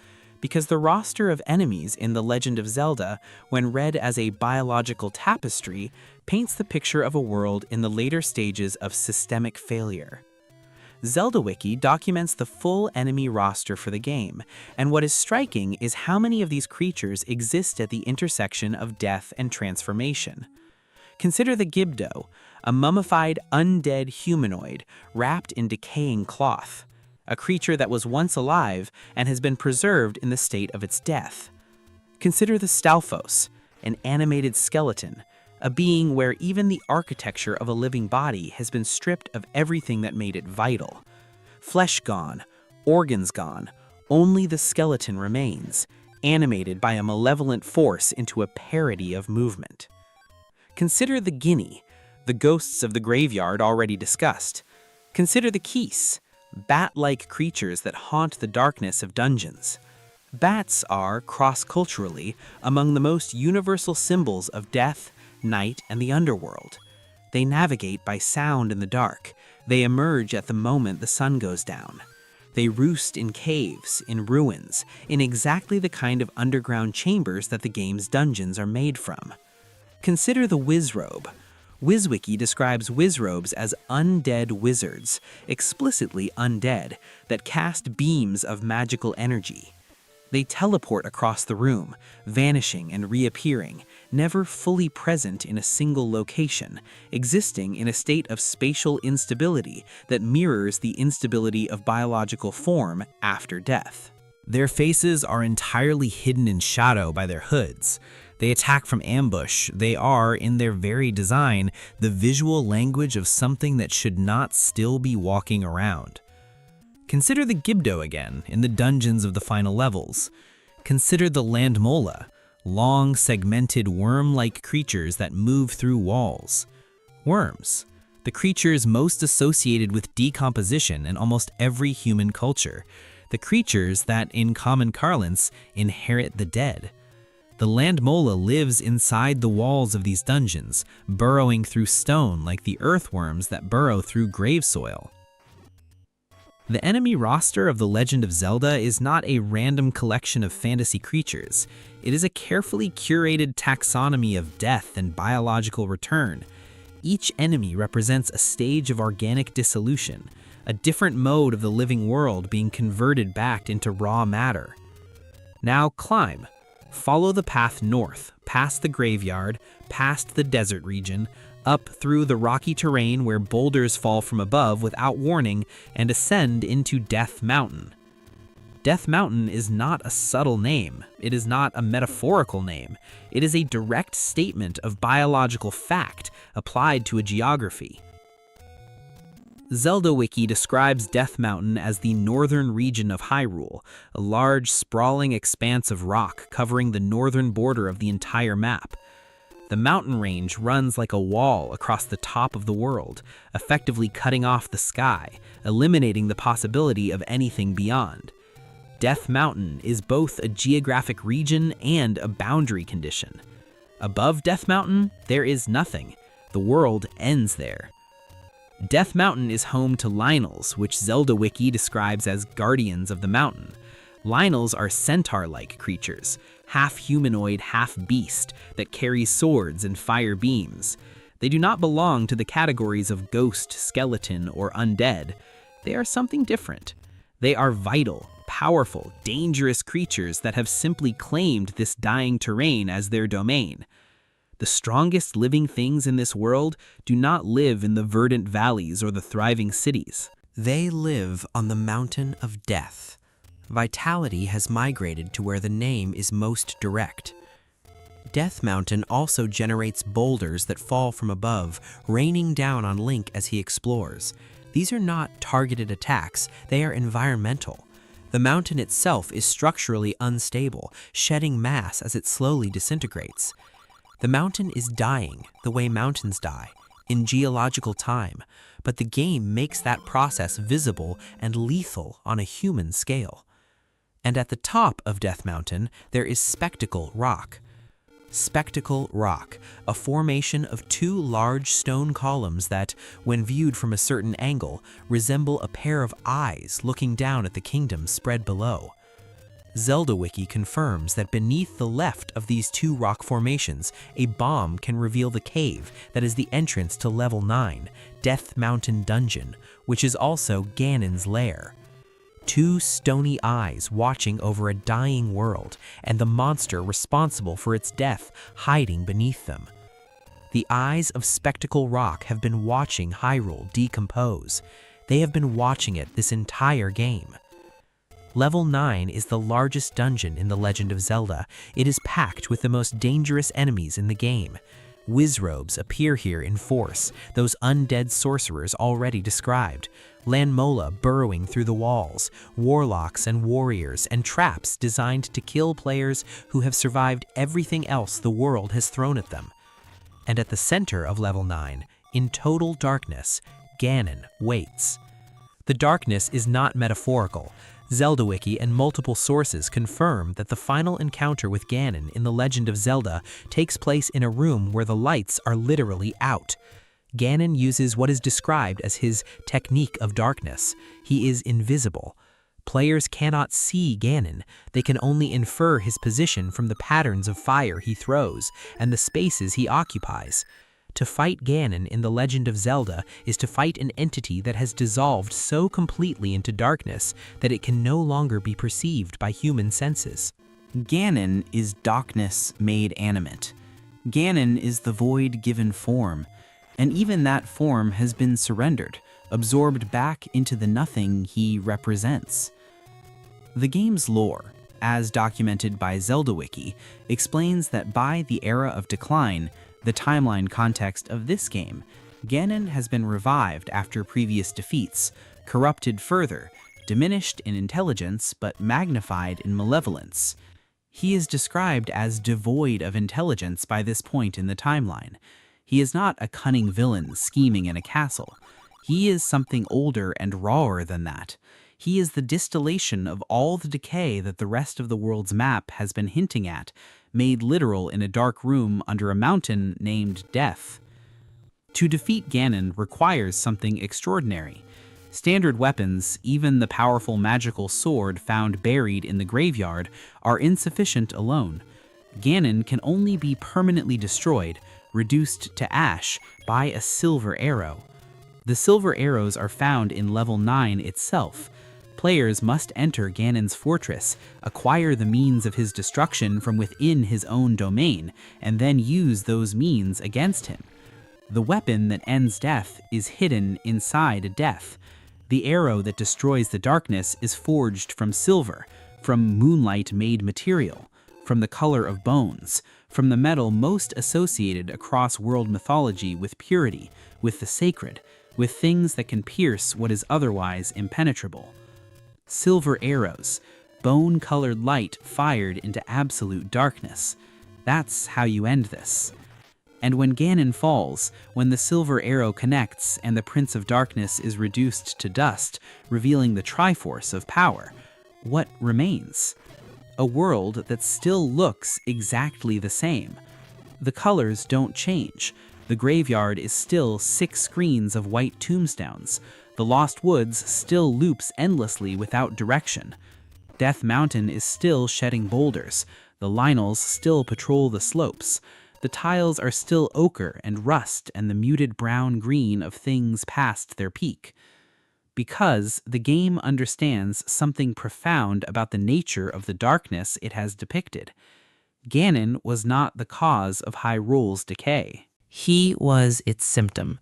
because the roster of enemies in The Legend of Zelda, when read as a biological tapestry, paints the picture of a world in the later stages of systemic failure. Zelda Wiki documents the full enemy roster for the game, and what is striking is how many of these creatures exist at the intersection of death and transformation. Consider the Gibdo, a mummified undead humanoid wrapped in decaying cloth, a creature that was once alive and has been preserved in the state of its death. Consider the Stalfos, an animated skeleton, a being where even the architecture of a living body has been stripped of everything that made it vital. Flesh gone, organs gone, only the skeleton remains, animated by a malevolent force into a parody of movement. Consider the Guinea, the ghosts of the graveyard already discussed. Consider the Keese, bat-like creatures that haunt the darkness of dungeons. Bats are, cross-culturally, among the most universal symbols of death, night, and the underworld. They navigate by sound in the dark. They emerge at the moment the sun goes down. They roost in caves, in ruins, in exactly the kind of underground chambers that the game's dungeons are made from. Consider the Wizrobe. WizWiki describes Wizrobes as undead wizards, explicitly undead, that cast beams of magical energy. They teleport across the room, vanishing and reappearing, never fully present in a single location, existing in a state of spatial instability that mirrors the instability of biological form after death. Their faces are entirely hidden in shadow by their hoods. They attack from ambush. They are, in their very design, the visual language of something that should not still be walking around. Consider the Gibdo again in the dungeons of the final levels. Consider the Landmola, long, segmented, worm-like creatures that move through walls. Worms, the creatures most associated with decomposition in almost every human culture. The creatures that, in common parlance, inherit the dead. The Landmola lives inside the walls of these dungeons, burrowing through stone like the earthworms that burrow through grave soil. The enemy roster of The Legend of Zelda is not a random collection of fantasy creatures. It is a carefully curated taxonomy of death and biological return. Each enemy represents a stage of organic dissolution, a different mode of the living world being converted back into raw matter. Now climb. Follow the path north, past the graveyard, past the desert region, up through the rocky terrain where boulders fall from above without warning, and ascend into Death Mountain. Death Mountain is not a subtle name. It is not a metaphorical name. It is a direct statement of biological fact applied to a geography. Zelda Wiki describes Death Mountain as the northern region of Hyrule, a large, sprawling expanse of rock covering the northern border of the entire map. The mountain range runs like a wall across the top of the world, effectively cutting off the sky, eliminating the possibility of anything beyond. Death Mountain is both a geographic region and a boundary condition. Above Death Mountain, there is nothing. The world ends there. Death Mountain is home to Lynels, which Zelda Wiki describes as guardians of the mountain. Lynels are centaur-like creatures, half humanoid, half beast, that carry swords and fire beams. They do not belong to the categories of ghost, skeleton, or undead. They are something different. They are vital, powerful, dangerous creatures that have simply claimed this dying terrain as their domain. The strongest living things in this world do not live in the verdant valleys or the thriving cities. They live on the mountain of death. Vitality has migrated to where the name is most direct. Death Mountain also generates boulders that fall from above, raining down on Link as he explores. These are not targeted attacks, they are environmental. The mountain itself is structurally unstable, shedding mass as it slowly disintegrates. The mountain is dying the way mountains die, in geological time, but the game makes that process visible and lethal on a human scale. And at the top of Death Mountain, there is Spectacle Rock. Spectacle Rock, a formation of two large stone columns that, when viewed from a certain angle, resemble a pair of eyes looking down at the kingdom spread below. Zelda Wiki confirms that beneath the left of these two rock formations, a bomb can reveal the cave that is the entrance to Level 9, Death Mountain Dungeon, which is also Ganon's lair. Two stony eyes watching over a dying world, and the monster responsible for its death hiding beneath them. The eyes of Spectacle Rock have been watching Hyrule decompose. They have been watching it this entire game. Level 9 is the largest dungeon in The Legend of Zelda. It is packed with the most dangerous enemies in the game. Wizrobes appear here in force, those undead sorcerers already described. Landmola burrowing through the walls, warlocks and warriors, and traps designed to kill players who have survived everything else the world has thrown at them. And at the center of level 9, in total darkness, Ganon waits. The darkness is not metaphorical. Zelda Wiki and multiple sources confirm that the final encounter with Ganon in The Legend of Zelda takes place in a room where the lights are literally out. Ganon uses what is described as his technique of darkness. He is invisible. Players cannot see Ganon. They can only infer his position from the patterns of fire he throws and the spaces he occupies. To fight Ganon in The Legend of Zelda is to fight an entity that has dissolved so completely into darkness that it can no longer be perceived by human senses. Ganon is darkness made animate. Ganon is the void given form, and even that form has been surrendered, absorbed back into the nothing he represents. The game's lore, as documented by Zelda Wiki, explains that by the Era of Decline, the timeline context of this game, Ganon has been revived after previous defeats, corrupted further, diminished in intelligence but magnified in malevolence. He is described as devoid of intelligence by this point in the timeline. He is not a cunning villain scheming in a castle. He is something older and rawer than that. He is the distillation of all the decay that the rest of the world's map has been hinting at, made literal in a dark room under a mountain named Death. To defeat Ganon requires something extraordinary. Standard weapons, even the powerful magical sword found buried in the graveyard, are insufficient alone. Ganon can only be permanently destroyed, reduced to ash, by a silver arrow. The silver arrows are found in level 9 itself. Players must enter Ganon's fortress, acquire the means of his destruction from within his own domain, and then use those means against him. The weapon that ends Death is hidden inside a Death. The arrow that destroys the darkness is forged from silver, from moonlight-made material, from the color of bones, from the metal most associated across world mythology with purity, with the sacred, with things that can pierce what is otherwise impenetrable. Silver arrows, bone-colored light fired into absolute darkness. That's how you end this. And when Ganon falls, when the silver arrow connects and the Prince of Darkness is reduced to dust, revealing the Triforce of power, what remains? A world that still looks exactly the same. The colors don't change. The graveyard is still 6 screens of white tombstones. The Lost Woods still loops endlessly without direction. Death Mountain is still shedding boulders. The Lynels still patrol the slopes. The tiles are still ochre and rust and the muted brown-green of things past their peak. Because the game understands something profound about the nature of the darkness it has depicted. Ganon was not the cause of Hyrule's decay. He was its symptom.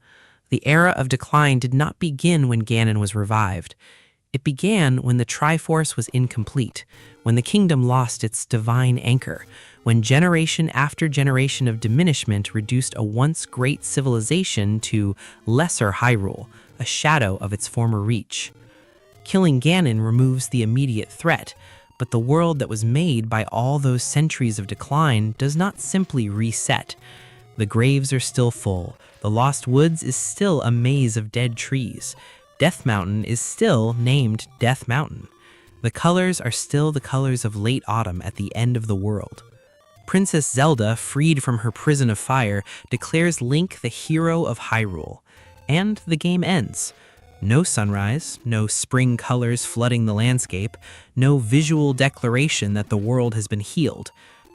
The Era of Decline did not begin when Ganon was revived. It began when the Triforce was incomplete, when the kingdom lost its divine anchor, when generation after generation of diminishment reduced a once great civilization to lesser Hyrule, a shadow of its former reach. Killing Ganon removes the immediate threat, but the world that was made by all those centuries of decline does not simply reset. The graves are still full. The Lost Woods is still a maze of dead trees. Death Mountain is still named Death Mountain. The colors are still the colors of late autumn at the end of the world. Princess Zelda, freed from her prison of fire, declares Link the hero of Hyrule. And the game ends. No sunrise, no spring colors flooding the landscape, no visual declaration that the world has been healed.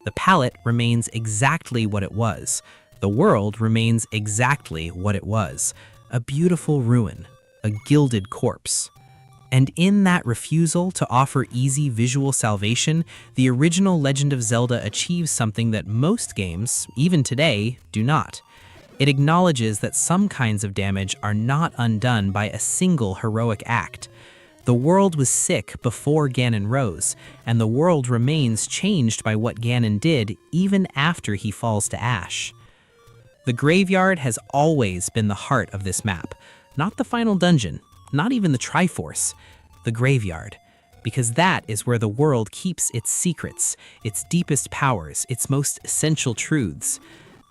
The palette remains exactly what it was. The world remains exactly what it was. A beautiful ruin, a gilded corpse. And in that refusal to offer easy visual salvation, the original Legend of Zelda achieves something that most games, even today, do not. It acknowledges that some kinds of damage are not undone by a single heroic act. The world was sick before Ganon rose, and the world remains changed by what Ganon did even after he falls to ash. The graveyard has always been the heart of this map, not the final dungeon, not even the Triforce, the graveyard, because that is where the world keeps its secrets, its deepest powers, its most essential truths.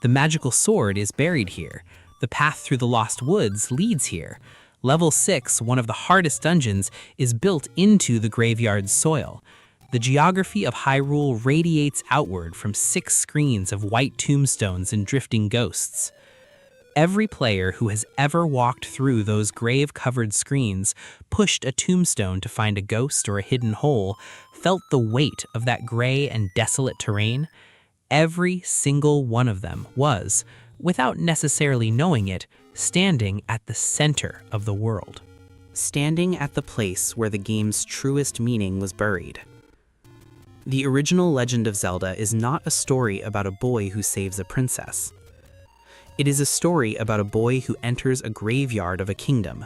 The magical sword is buried here. The path through the Lost Woods leads here. Level 6, one of the hardest dungeons, is built into the graveyard's soil. The geography of Hyrule radiates outward from 6 screens of white tombstones and drifting ghosts. Every player who has ever walked through those grave-covered screens, pushed a tombstone to find a ghost or a hidden hole, felt the weight of that gray and desolate terrain. Every single one of them was, without necessarily knowing it, standing at the center of the world. Standing at the place where the game's truest meaning was buried. The original Legend of Zelda is not a story about a boy who saves a princess. It is a story about a boy who enters a graveyard of a kingdom,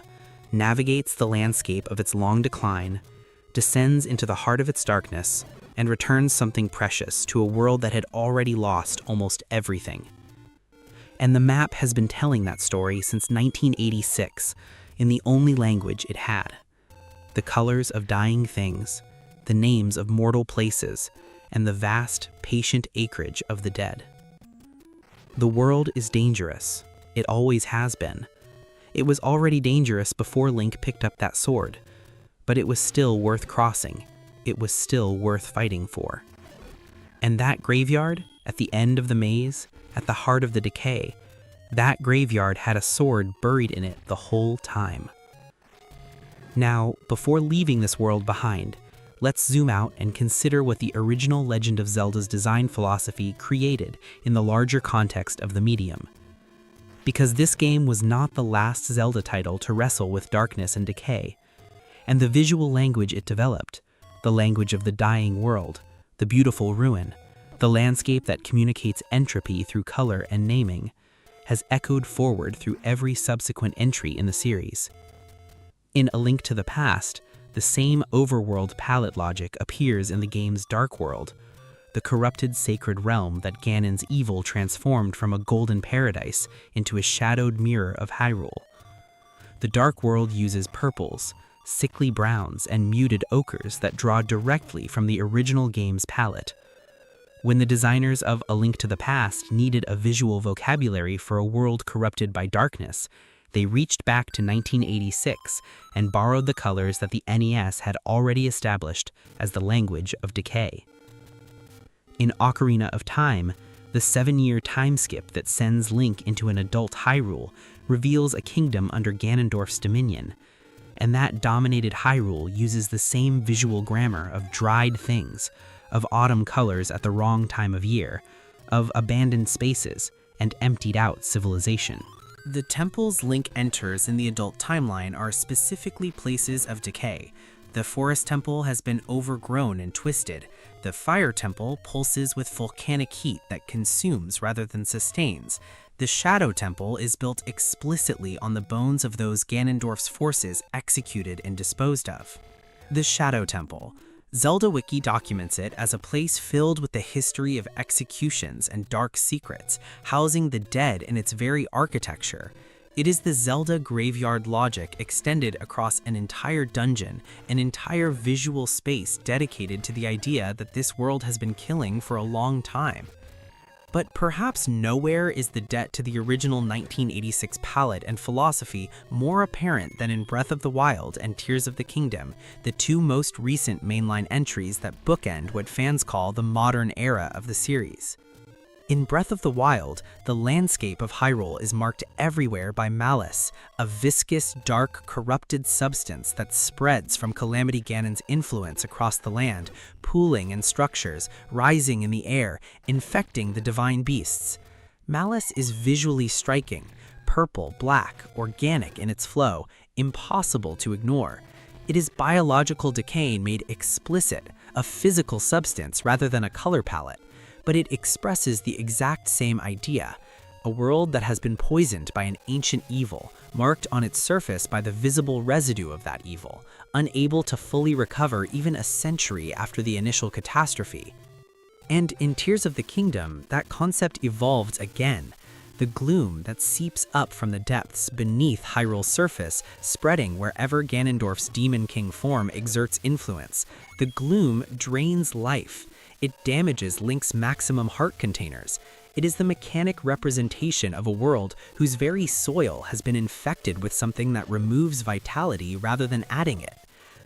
navigates the landscape of its long decline, descends into the heart of its darkness, and returns something precious to a world that had already lost almost everything. And the map has been telling that story since 1986, in the only language it had. The colors of dying things, the names of mortal places, and the vast, patient acreage of the dead. The world is dangerous. It always has been. It was already dangerous before Link picked up that sword, but it was still worth crossing. It was still worth fighting for. And that graveyard, at the end of the maze, at the heart of the decay, that graveyard had a sword buried in it the whole time. Now, before leaving this world behind, let's zoom out and consider what the original Legend of Zelda's design philosophy created in the larger context of the medium. Because this game was not the last Zelda title to wrestle with darkness and decay, and the visual language it developed, the language of the dying world, the beautiful ruin, the landscape that communicates entropy through color and naming, has echoed forward through every subsequent entry in the series. In A Link to the Past, the same overworld palette logic appears in the game's Dark World, the corrupted sacred realm that Ganon's evil transformed from a golden paradise into a shadowed mirror of Hyrule. The Dark World uses purples, sickly browns, and muted ochres that draw directly from the original game's palette. When the designers of A Link to the Past needed a visual vocabulary for a world corrupted by darkness, they reached back to 1986 and borrowed the colors that the NES had already established as the language of decay. In Ocarina of Time, the 7-year time skip that sends Link into an adult Hyrule reveals a kingdom under Ganondorf's dominion, and that dominated Hyrule uses the same visual grammar of dried things, of autumn colors at the wrong time of year, of abandoned spaces, and emptied-out civilization. The temples Link enters in the adult timeline are specifically places of decay. The Forest Temple has been overgrown and twisted. The Fire Temple pulses with volcanic heat that consumes rather than sustains. The Shadow Temple is built explicitly on the bones of those Ganondorf's forces executed and disposed of. The Shadow Temple. Zelda Wiki documents it as a place filled with the history of executions and dark secrets, housing the dead in its very architecture. It is the Zelda graveyard logic extended across an entire dungeon, an entire visual space dedicated to the idea that this world has been killing for a long time. But perhaps nowhere is the debt to the original 1986 palette and philosophy more apparent than in Breath of the Wild and Tears of the Kingdom, the two most recent mainline entries that bookend what fans call the modern era of the series. In Breath of the Wild, the landscape of Hyrule is marked everywhere by malice, a viscous, dark, corrupted substance that spreads from Calamity Ganon's influence across the land, pooling in structures, rising in the air, infecting the divine beasts. Malice is visually striking, purple, black, organic in its flow, impossible to ignore. It is biological decay made explicit, a physical substance rather than a color palette. But it expresses the exact same idea, a world that has been poisoned by an ancient evil, marked on its surface by the visible residue of that evil, unable to fully recover even a century after the initial catastrophe. And in Tears of the Kingdom, that concept evolved again, the gloom that seeps up from the depths beneath Hyrule's surface, spreading wherever Ganondorf's Demon King form exerts influence. The gloom drains life. It damages Link's maximum heart containers. It is the mechanic representation of a world whose very soil has been infected with something that removes vitality rather than adding it.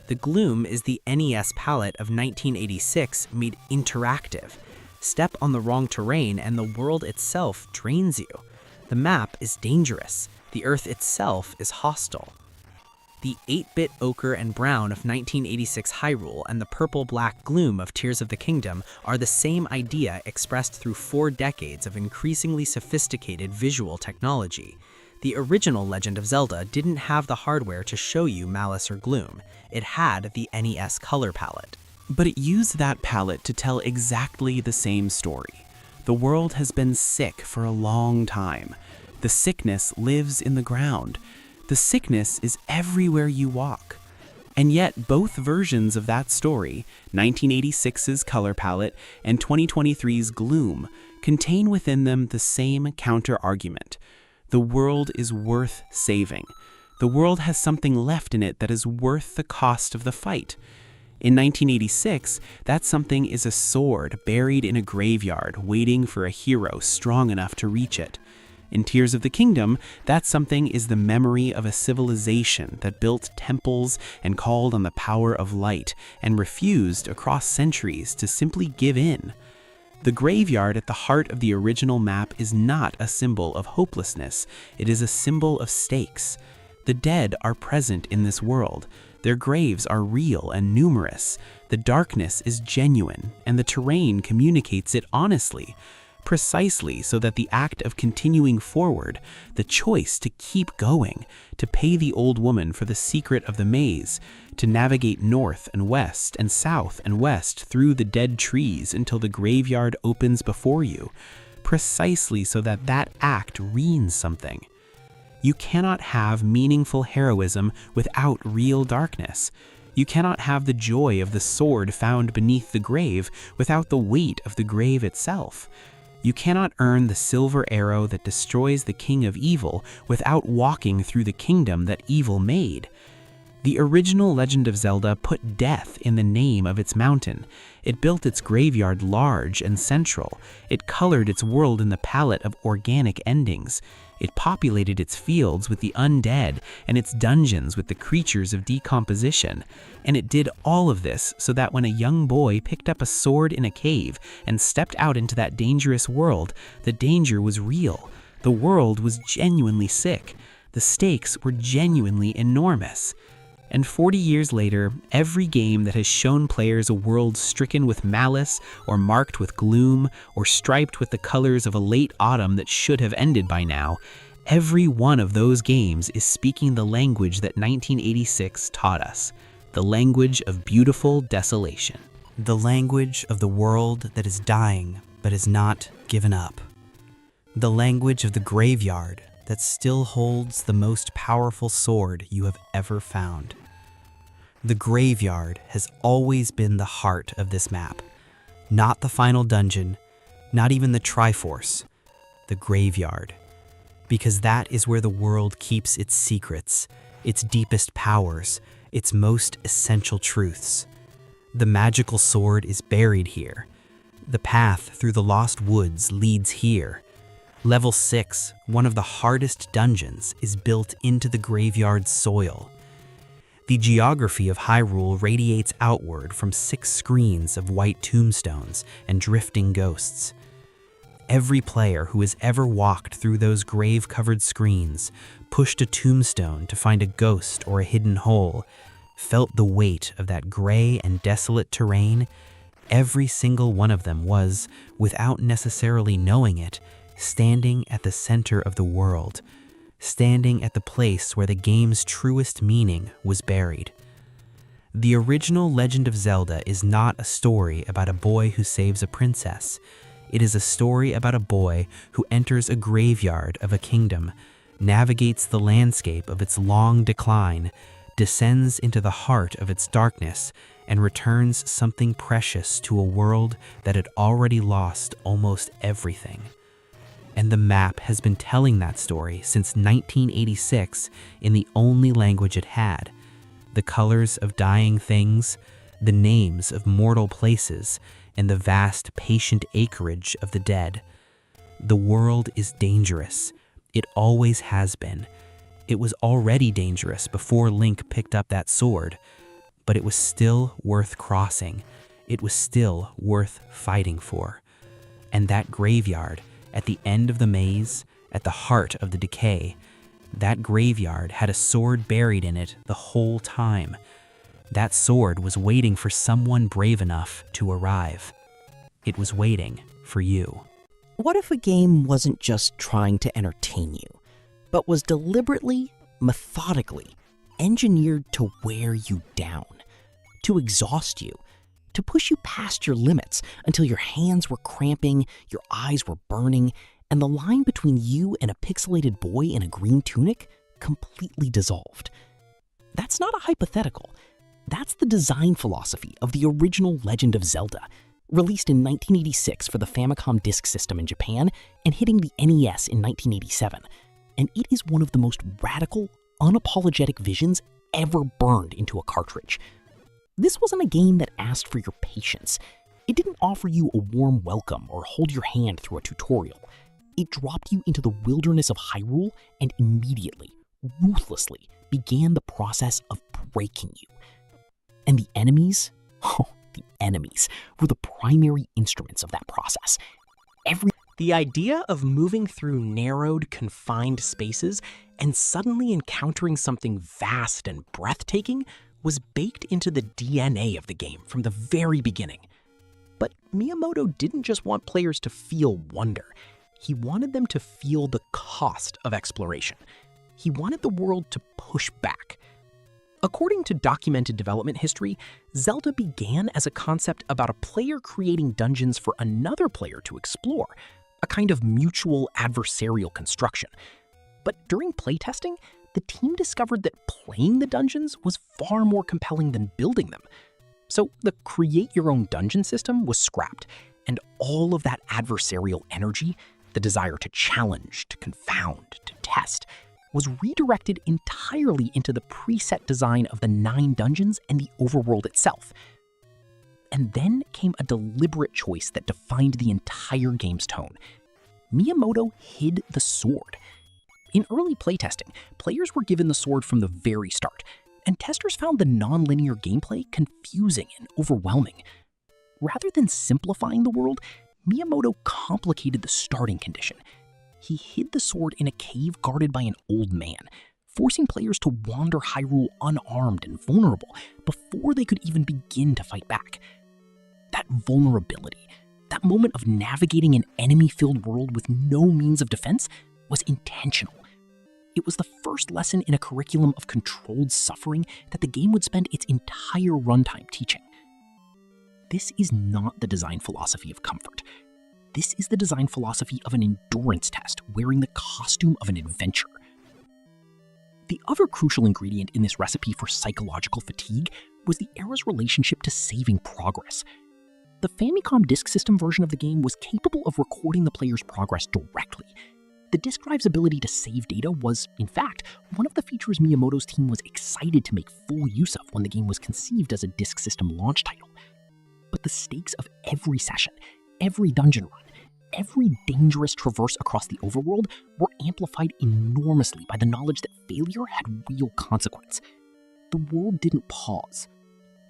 The Gloom is the NES palette of 1986 made interactive. Step on the wrong terrain and the world itself drains you. The map is dangerous. The Earth itself is hostile. The 8-bit ochre and brown of 1986 Hyrule and the purple-black gloom of Tears of the Kingdom are the same idea expressed through 4 decades of increasingly sophisticated visual technology. The original Legend of Zelda didn't have the hardware to show you malice or gloom. It had the NES color palette. But it used that palette to tell exactly the same story. The world has been sick for a long time. The sickness lives in the ground. The sickness is everywhere you walk. And yet both versions of that story, 1986's color palette and 2023's gloom, contain within them the same counter-argument. The world is worth saving. The world has something left in it that is worth the cost of the fight. In 1986, that something is a sword buried in a graveyard waiting for a hero strong enough to reach it. In Tears of the Kingdom, that something is the memory of a civilization that built temples and called on the power of light and refused across centuries to simply give in. The graveyard at the heart of the original map is not a symbol of hopelessness, it is a symbol of stakes. The dead are present in this world. Their graves are real and numerous. The darkness is genuine, and the terrain communicates it honestly. Precisely so that the act of continuing forward, the choice to keep going, to pay the old woman for the secret of the maze, to navigate north and west and south and west through the dead trees until the graveyard opens before you, precisely so that that act means something. You cannot have meaningful heroism without real darkness. You cannot have the joy of the sword found beneath the grave without the weight of the grave itself. You cannot earn the silver arrow that destroys the king of evil without walking through the kingdom that evil made. The original Legend of Zelda put death in the name of its mountain. It built its graveyard large and central. It colored its world in the palette of organic endings. It populated its fields with the undead and its dungeons with the creatures of decomposition. And it did all of this so that when a young boy picked up a sword in a cave and stepped out into that dangerous world, the danger was real. The world was genuinely sick. The stakes were genuinely enormous. And 40 years later, every game that has shown players a world stricken with malice, or marked with gloom, or striped with the colors of a late autumn that should have ended by now, every one of those games is speaking the language that 1986 taught us, the language of beautiful desolation. The language of the world that is dying but is not given up. The language of the graveyard that still holds the most powerful sword you have ever found. The graveyard has always been the heart of this map. Not the final dungeon, not even the Triforce, the graveyard. Because that is where the world keeps its secrets, its deepest powers, its most essential truths. The magical sword is buried here. The path through the lost woods leads here. Level 6, one of the hardest dungeons, is built into the graveyard's soil. The geography of Hyrule radiates outward from 6 screens of white tombstones and drifting ghosts. Every player who has ever walked through those grave-covered screens, pushed a tombstone to find a ghost or a hidden hole, felt the weight of that gray and desolate terrain. Every single one of them was, without necessarily knowing it, standing at the center of the world, standing at the place where the game's truest meaning was buried. The original Legend of Zelda is not a story about a boy who saves a princess. It is a story about a boy who enters a graveyard of a kingdom, navigates the landscape of its long decline, descends into the heart of its darkness, and returns something precious to a world that had already lost almost everything. And the map has been telling that story since 1986 in the only language it had. The colors of dying things, the names of mortal places, and the vast patient acreage of the dead. The world is dangerous. It always has been. It was already dangerous before Link picked up that sword, but it was still worth crossing. It was still worth fighting for. And that graveyard, at the end of the maze, at the heart of the decay, that graveyard had a sword buried in it the whole time. That sword was waiting for someone brave enough to arrive. It was waiting for you. What if a game wasn't just trying to entertain you, but was deliberately, methodically engineered to wear you down, to exhaust you, to push you past your limits until your hands were cramping, your eyes were burning, and the line between you and a pixelated boy in a green tunic completely dissolved? That's not a hypothetical. That's the design philosophy of the original Legend of Zelda, released in 1986 for the Famicom Disk System in Japan and hitting the NES in 1987. And it is one of the most radical, unapologetic visions ever burned into a cartridge. This wasn't a game that asked for your patience. It didn't offer you a warm welcome or hold your hand through a tutorial. It dropped you into the wilderness of Hyrule and immediately, ruthlessly, began the process of breaking you. And the enemies, the enemies were the primary instruments of that process. The idea of moving through narrowed, confined spaces and suddenly encountering something vast and breathtaking was baked into the DNA of the game from the very beginning. But Miyamoto didn't just want players to feel wonder. He wanted them to feel the cost of exploration. He wanted the world to push back. According to documented development history, Zelda began as a concept about a player creating dungeons for another player to explore, a kind of mutual adversarial construction. But during playtesting, the team discovered that playing the dungeons was far more compelling than building them. So the create your own dungeon system was scrapped, and all of that adversarial energy, the desire to challenge, to confound, to test, was redirected entirely into the preset design of the 9 dungeons and the overworld itself. And then came a deliberate choice that defined the entire game's tone. Miyamoto hid the sword. In early playtesting, players were given the sword from the very start, and testers found the non-linear gameplay confusing and overwhelming. Rather than simplifying the world, Miyamoto complicated the starting condition. He hid the sword in a cave guarded by an old man, forcing players to wander Hyrule unarmed and vulnerable before they could even begin to fight back. That vulnerability, that moment of navigating an enemy-filled world with no means of defense, was intentional. It was the first lesson in a curriculum of controlled suffering that the game would spend its entire runtime teaching. This is not the design philosophy of comfort. This is the design philosophy of an endurance test wearing the costume of an adventure. The other crucial ingredient in this recipe for psychological fatigue was the era's relationship to saving progress. The Famicom Disk System version of the game was capable of recording the player's progress directly. The disk drive's ability to save data was, in fact, one of the features Miyamoto's team was excited to make full use of when the game was conceived as a disk system launch title. But the stakes of every session, every dungeon run, every dangerous traverse across the overworld were amplified enormously by the knowledge that failure had real consequence. The world didn't pause.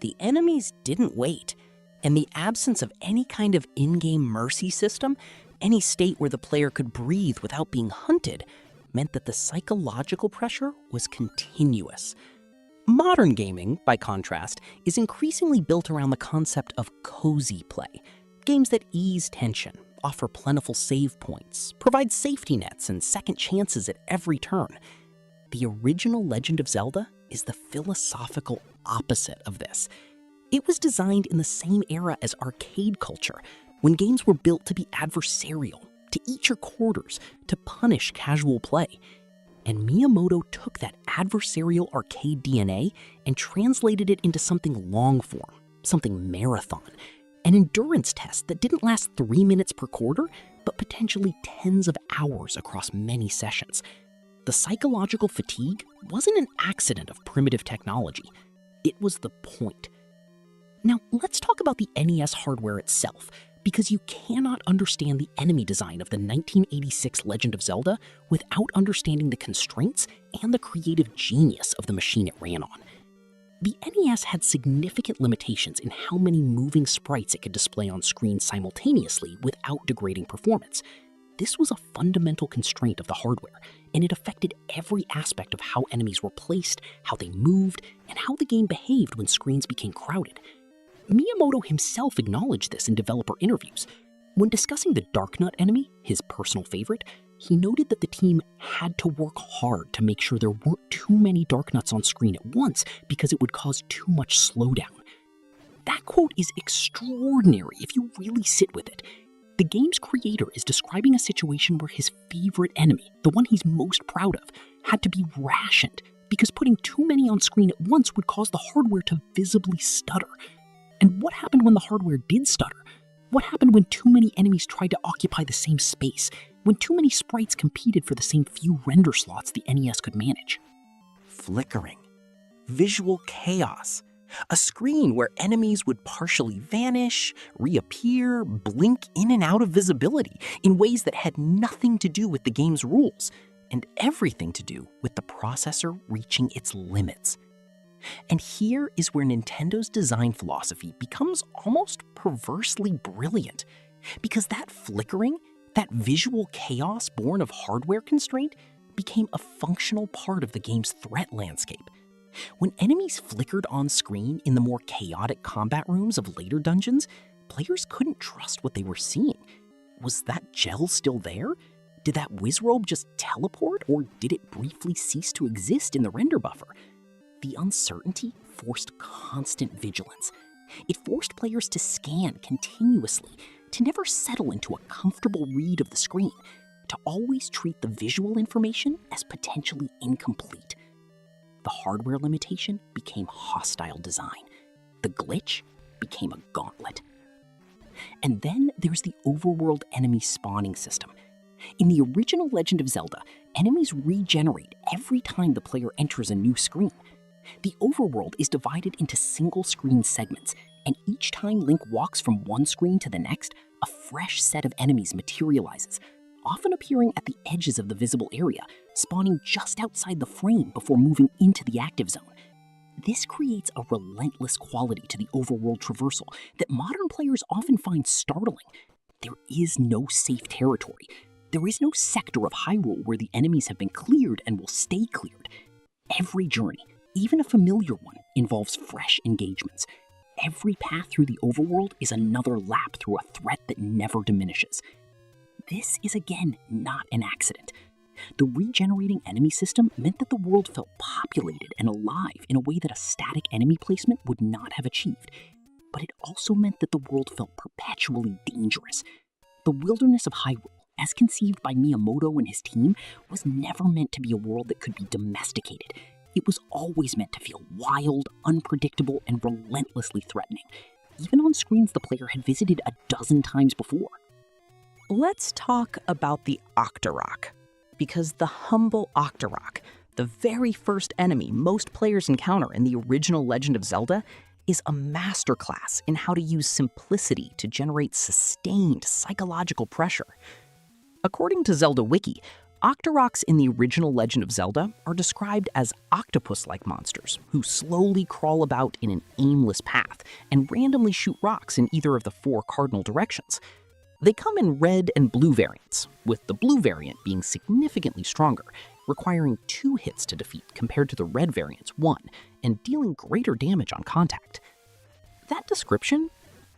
The enemies didn't wait, and the absence of any kind of in-game mercy system, any state where the player could breathe without being hunted, meant that the psychological pressure was continuous. Modern gaming, by contrast, is increasingly built around the concept of cozy play. Games that ease tension, offer plentiful save points, provide safety nets and second chances at every turn. The original Legend of Zelda is the philosophical opposite of this. It was designed in the same era as arcade culture, when games were built to be adversarial, to eat your quarters, to punish casual play. And Miyamoto took that adversarial arcade DNA and translated it into something long-form, something marathon, an endurance test that didn't last 3 minutes per quarter, but potentially tens of hours across many sessions. The psychological fatigue wasn't an accident of primitive technology. It was the point. Now, let's talk about the NES hardware itself, because you cannot understand the enemy design of the 1986 Legend of Zelda without understanding the constraints and the creative genius of the machine it ran on. The NES had significant limitations in how many moving sprites it could display on screen simultaneously without degrading performance. This was a fundamental constraint of the hardware, and it affected every aspect of how enemies were placed, how they moved, and how the game behaved when screens became crowded. Miyamoto himself acknowledged this in developer interviews. When discussing the Darknut enemy, his personal favorite, he noted that the team had to work hard to make sure there weren't too many Darknuts on screen at once because it would cause too much slowdown. That quote is extraordinary if you really sit with it. The game's creator is describing a situation where his favorite enemy, the one he's most proud of, had to be rationed because putting too many on screen at once would cause the hardware to visibly stutter. And what happened when the hardware did stutter? What happened when too many enemies tried to occupy the same space? When too many sprites competed for the same few render slots the NES could manage? Flickering. Visual chaos. A screen where enemies would partially vanish, reappear, blink in and out of visibility in ways that had nothing to do with the game's rules, and everything to do with the processor reaching its limits. And here is where Nintendo's design philosophy becomes almost perversely brilliant, because that flickering, that visual chaos born of hardware constraint, became a functional part of the game's threat landscape. When enemies flickered on screen in the more chaotic combat rooms of later dungeons, players couldn't trust what they were seeing. Was that gel still there? Did that Wizrobe just teleport, or did it briefly cease to exist in the render buffer? The uncertainty forced constant vigilance. It forced players to scan continuously, to never settle into a comfortable read of the screen, to always treat the visual information as potentially incomplete. The hardware limitation became hostile design. The glitch became a gauntlet. And then there's the overworld enemy spawning system. In the original Legend of Zelda, enemies regenerate every time the player enters a new screen. The overworld is divided into single-screen segments, and each time Link walks from one screen to the next, a fresh set of enemies materializes, often appearing at the edges of the visible area, spawning just outside the frame before moving into the active zone. This creates a relentless quality to the overworld traversal that modern players often find startling. There is no safe territory. There is no sector of Hyrule where the enemies have been cleared and will stay cleared. Every journey, even a familiar one, involves fresh engagements. Every path through the overworld is another lap through a threat that never diminishes. This is again not an accident. The regenerating enemy system meant that the world felt populated and alive in a way that a static enemy placement would not have achieved. But it also meant that the world felt perpetually dangerous. The wilderness of Hyrule, as conceived by Miyamoto and his team, was never meant to be a world that could be domesticated. It was always meant to feel wild, unpredictable, and relentlessly threatening, even on screens the player had visited a dozen times before. Let's talk about the Octorok, because the humble Octorok, the very first enemy most players encounter in the original Legend of Zelda, is a masterclass in how to use simplicity to generate sustained psychological pressure. According to Zelda Wiki, Octoroks in the original Legend of Zelda are described as octopus-like monsters who slowly crawl about in an aimless path and randomly shoot rocks in either of the 4 cardinal directions. They come in red and blue variants, with the blue variant being significantly stronger, requiring 2 hits to defeat compared to the red variant's 1, and dealing greater damage on contact. That description,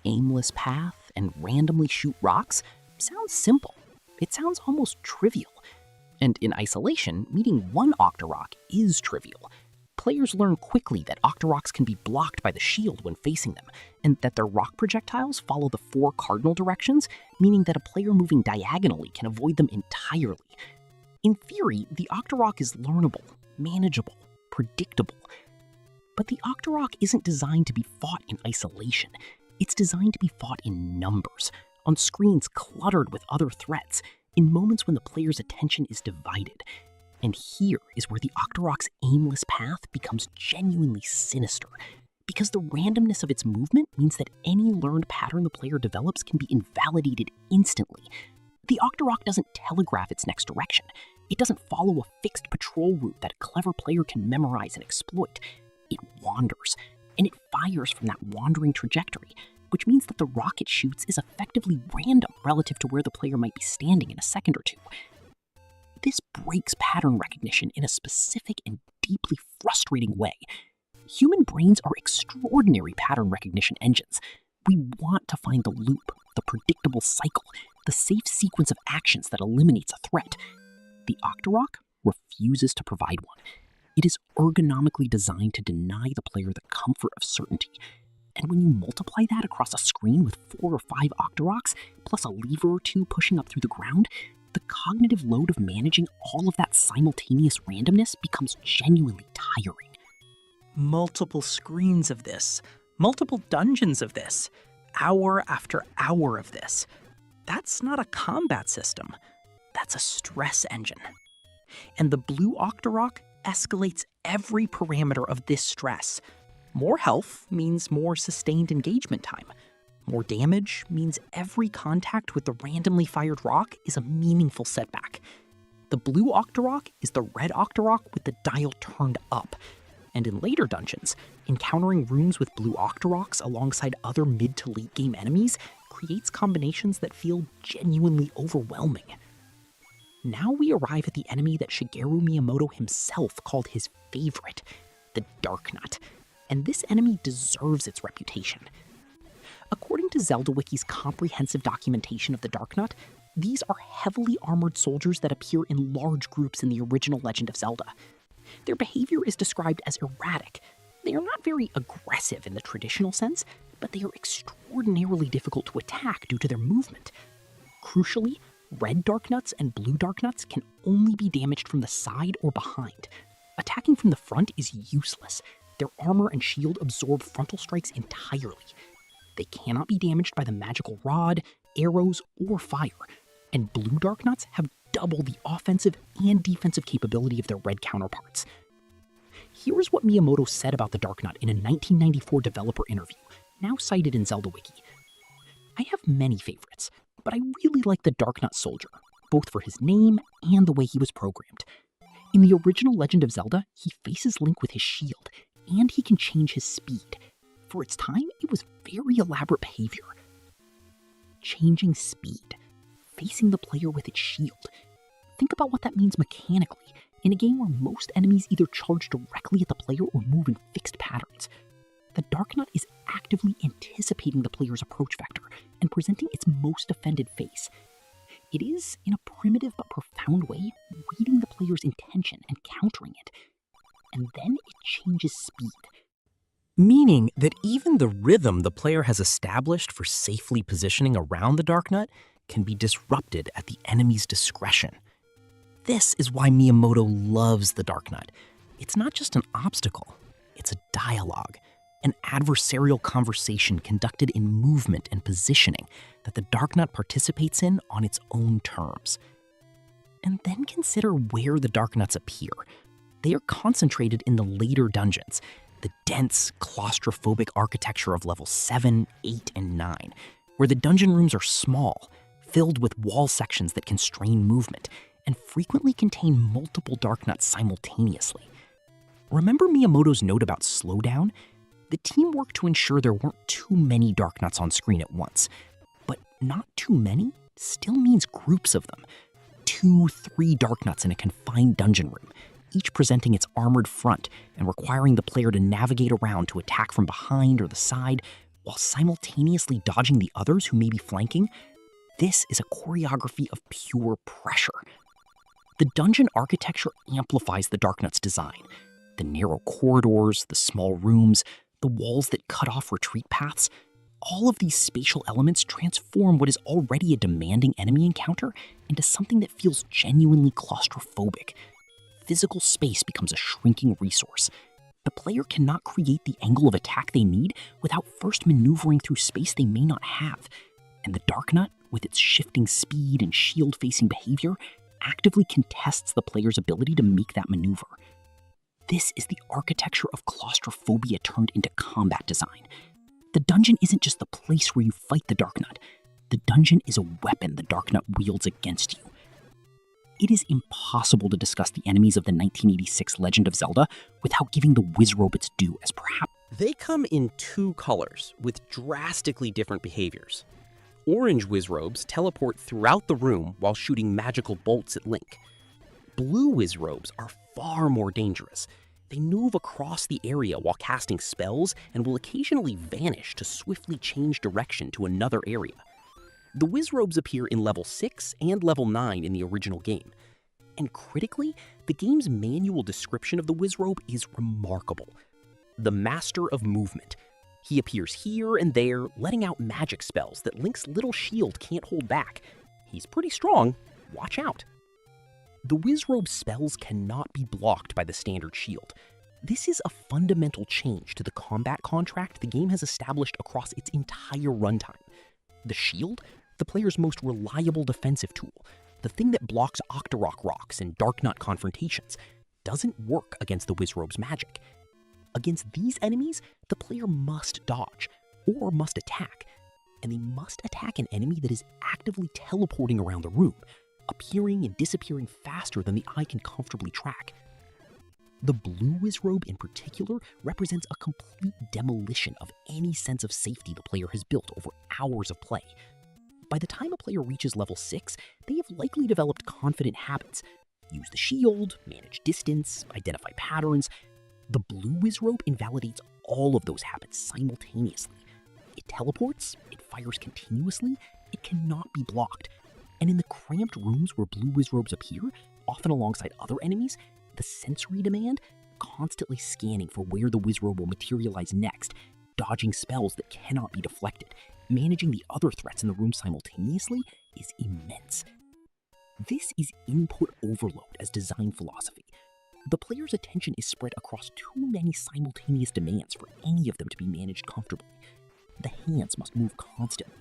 aimless path and randomly shoot rocks, sounds simple. It sounds almost trivial. And in isolation, meeting one Octorok is trivial. Players learn quickly that Octoroks can be blocked by the shield when facing them, and that their rock projectiles follow the 4 cardinal directions, meaning that a player moving diagonally can avoid them entirely. In theory, the Octorok is learnable, manageable, predictable. But the Octorok isn't designed to be fought in isolation. It's designed to be fought in numbers, on screens cluttered with other threats, in moments when the player's attention is divided. And here is where the Octorok's aimless path becomes genuinely sinister, because the randomness of its movement means that any learned pattern the player develops can be invalidated instantly. The Octorok doesn't telegraph its next direction. It doesn't follow a fixed patrol route that a clever player can memorize and exploit. It wanders, and it fires from that wandering trajectory, which means that the rock it shoots is effectively random relative to where the player might be standing in a second or two. This breaks pattern recognition in a specific and deeply frustrating way. Human brains are extraordinary pattern recognition engines. We want to find the loop, the predictable cycle, the safe sequence of actions that eliminates a threat. The Octorok refuses to provide one. It is ergonomically designed to deny the player the comfort of certainty. And when you multiply that across a screen with 4 or 5 Octoroks, plus a lever or two pushing up through the ground, the cognitive load of managing all of that simultaneous randomness becomes genuinely tiring. Multiple screens of this, multiple dungeons of this, hour after hour of this. That's not a combat system. That's a stress engine. And the blue Octorok escalates every parameter of this stress. More health means more sustained engagement time. More damage means every contact with the randomly fired rock is a meaningful setback. The blue Octorok is the red Octorok with the dial turned up. And in later dungeons, encountering rooms with blue Octoroks alongside other mid to late game enemies creates combinations that feel genuinely overwhelming. Now we arrive at the enemy that Shigeru Miyamoto himself called his favorite, the Darknut, and this enemy deserves its reputation. According to Zelda Wiki's comprehensive documentation of the Darknut, these are heavily armored soldiers that appear in large groups in the original Legend of Zelda. Their behavior is described as erratic. They are not very aggressive in the traditional sense, but they are extraordinarily difficult to attack due to their movement. Crucially, red Darknuts and blue Darknuts can only be damaged from the side or behind. Attacking from the front is useless. Their armor and shield absorb frontal strikes entirely. They cannot be damaged by the magical rod, arrows, or fire, and blue Darknuts have double the offensive and defensive capability of their red counterparts. Here is what Miyamoto said about the Darknut in a 1994 developer interview, now cited in Zelda Wiki. "I have many favorites, but I really like the Darknut Soldier, both for his name and the way he was programmed. In the original Legend of Zelda, he faces Link with his shield, and he can change his speed. For its time, it was very elaborate behavior. Changing speed, facing the player with its shield. Think about what that means mechanically in a game where most enemies either charge directly at the player or move in fixed patterns. The Darknut is actively anticipating the player's approach vector and presenting its most offended face. It is, in a primitive but profound way, reading the player's intention and countering it. And then it changes speed. Meaning that even the rhythm the player has established for safely positioning around the Darknut can be disrupted at the enemy's discretion. This is why Miyamoto loves the Darknut. It's not just an obstacle, it's a dialogue, an adversarial conversation conducted in movement and positioning that the Darknut participates in on its own terms. And then consider where the Darknuts appear. They are concentrated in the later dungeons, the dense, claustrophobic architecture of levels 7, 8, and 9, where the dungeon rooms are small, filled with wall sections that constrain movement, and frequently contain multiple Darknuts simultaneously. Remember Miyamoto's note about slowdown? The team worked to ensure there weren't too many Darknuts on screen at once. But not too many still means groups of them. 2, 3 Darknuts in a confined dungeon room, each presenting its armored front and requiring the player to navigate around to attack from behind or the side, while simultaneously dodging the others who may be flanking. This is a choreography of pure pressure. The dungeon architecture amplifies the Darknut's design. The narrow corridors, the small rooms, the walls that cut off retreat paths, all of these spatial elements transform what is already a demanding enemy encounter into something that feels genuinely claustrophobic. Physical space becomes a shrinking resource. The player cannot create the angle of attack they need without first maneuvering through space they may not have. And the Darknut, with its shifting speed and shield-facing behavior, actively contests the player's ability to make that maneuver. This is the architecture of claustrophobia turned into combat design. The dungeon isn't just the place where you fight the Darknut. The dungeon is a weapon the Darknut wields against you. It is impossible to discuss the enemies of the 1986 Legend of Zelda without giving the Wizrobe its due as perhaps... They come in two colors with drastically different behaviors. Orange Wizrobes teleport throughout the room while shooting magical bolts at Link. Blue Wizrobes are far more dangerous. They move across the area while casting spells and will occasionally vanish to swiftly change direction to another area. The Wizrobes appear in level 6 and level 9 in the original game. And critically, the game's manual description of the Wizrobe is remarkable. The Master of Movement. He appears here and there, letting out magic spells that Link's little shield can't hold back. He's pretty strong, watch out. The Wizrobe's spells cannot be blocked by the standard shield. This is a fundamental change to the combat contract the game has established across its entire runtime. The shield, the player's most reliable defensive tool, the thing that blocks Octorok rocks and Darknut confrontations, doesn't work against the Wizrobe's magic. Against these enemies, the player must dodge, or must attack, and they must attack an enemy that is actively teleporting around the room, appearing and disappearing faster than the eye can comfortably track. The blue Wizrobe in particular represents a complete demolition of any sense of safety the player has built over hours of play. By the time a player reaches level 6, they have likely developed confident habits. Use the shield, manage distance, identify patterns. The blue Wizrobe invalidates all of those habits simultaneously. It teleports, it fires continuously, it cannot be blocked. And in the cramped rooms where blue Wizrobes appear, often alongside other enemies, the sensory demand, constantly scanning for where the Wizrobe will materialize next, dodging spells that cannot be deflected, managing the other threats in the room simultaneously, is immense. This is input overload as design philosophy. The player's attention is spread across too many simultaneous demands for any of them to be managed comfortably. The hands must move constantly,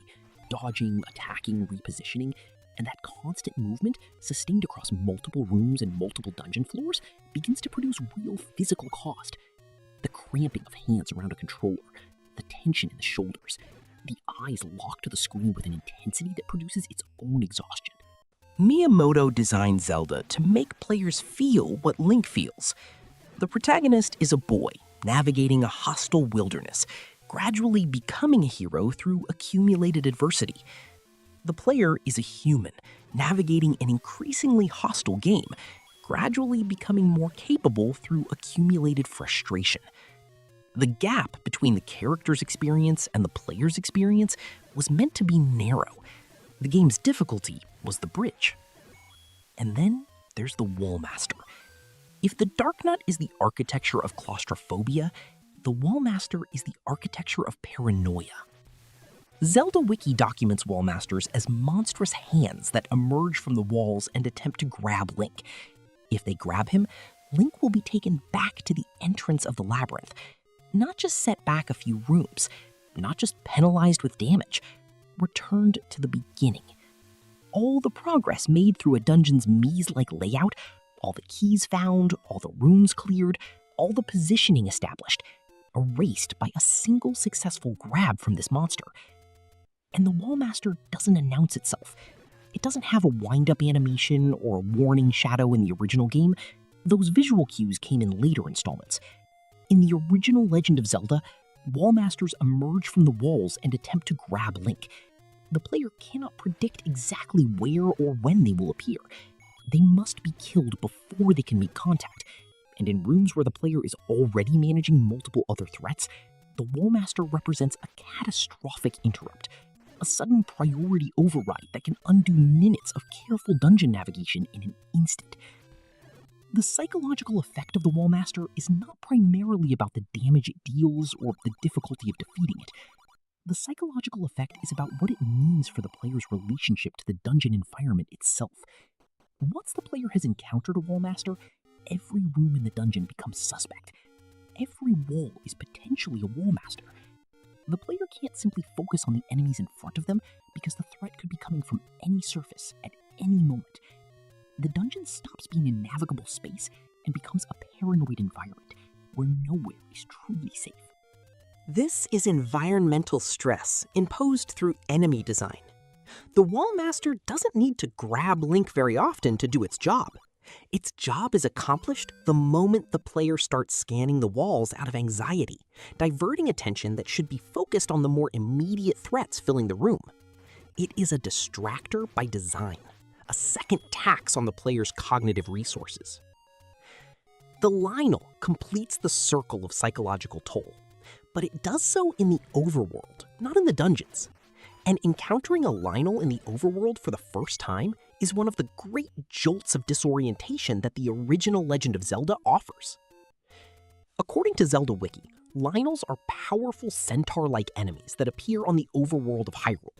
dodging, attacking, repositioning, and that constant movement, sustained across multiple rooms and multiple dungeon floors, begins to produce real physical cost. The cramping of hands around a controller, the tension in the shoulders, the eyes locked to the screen with an intensity that produces its own exhaustion. Miyamoto designed Zelda to make players feel what Link feels. The protagonist is a boy navigating a hostile wilderness, gradually becoming a hero through accumulated adversity. The player is a human navigating an increasingly hostile game, gradually becoming more capable through accumulated frustration. The gap between the character's experience and the player's experience was meant to be narrow. The game's difficulty was the bridge. And then there's the Wallmaster. If the Darknut is the architecture of claustrophobia, the Wallmaster is the architecture of paranoia. Zelda Wiki documents Wallmasters as monstrous hands that emerge from the walls and attempt to grab Link. If they grab him, Link will be taken back to the entrance of the labyrinth, not just set back a few rooms, not just penalized with damage, returned to the beginning. All the progress made through a dungeon's maze-like layout, all the keys found, all the rooms cleared, all the positioning established, erased by a single successful grab from this monster. And the Wallmaster doesn't announce itself. It doesn't have a wind-up animation or a warning shadow in the original game. Those visual cues came in later installments. In the original Legend of Zelda, Wallmasters emerge from the walls and attempt to grab Link. The player cannot predict exactly where or when they will appear. They must be killed before they can make contact. And in rooms where the player is already managing multiple other threats, the Wallmaster represents a catastrophic interrupt, a sudden priority override that can undo minutes of careful dungeon navigation in an instant. The psychological effect of the Wallmaster is not primarily about the damage it deals or the difficulty of defeating it. The psychological effect is about what it means for the player's relationship to the dungeon environment itself. Once the player has encountered a Wallmaster, every room in the dungeon becomes suspect. Every wall is potentially a Wallmaster. The player can't simply focus on the enemies in front of them because the threat could be coming from any surface at any moment. The dungeon stops being a navigable space and becomes a paranoid environment where nowhere is truly safe. This is environmental stress imposed through enemy design. The Wall Master doesn't need to grab Link very often to do its job. Its job is accomplished the moment the player starts scanning the walls out of anxiety, diverting attention that should be focused on the more immediate threats filling the room. It is a distractor by design, a second tax on the player's cognitive resources. The Lionel completes the circle of psychological toll, but it does so in the overworld, not in the dungeons. And encountering a Lionel in the overworld for the first time is one of the great jolts of disorientation that the original Legend of Zelda offers. According to Zelda Wiki, Lionels are powerful centaur-like enemies that appear on the overworld of Hyrule.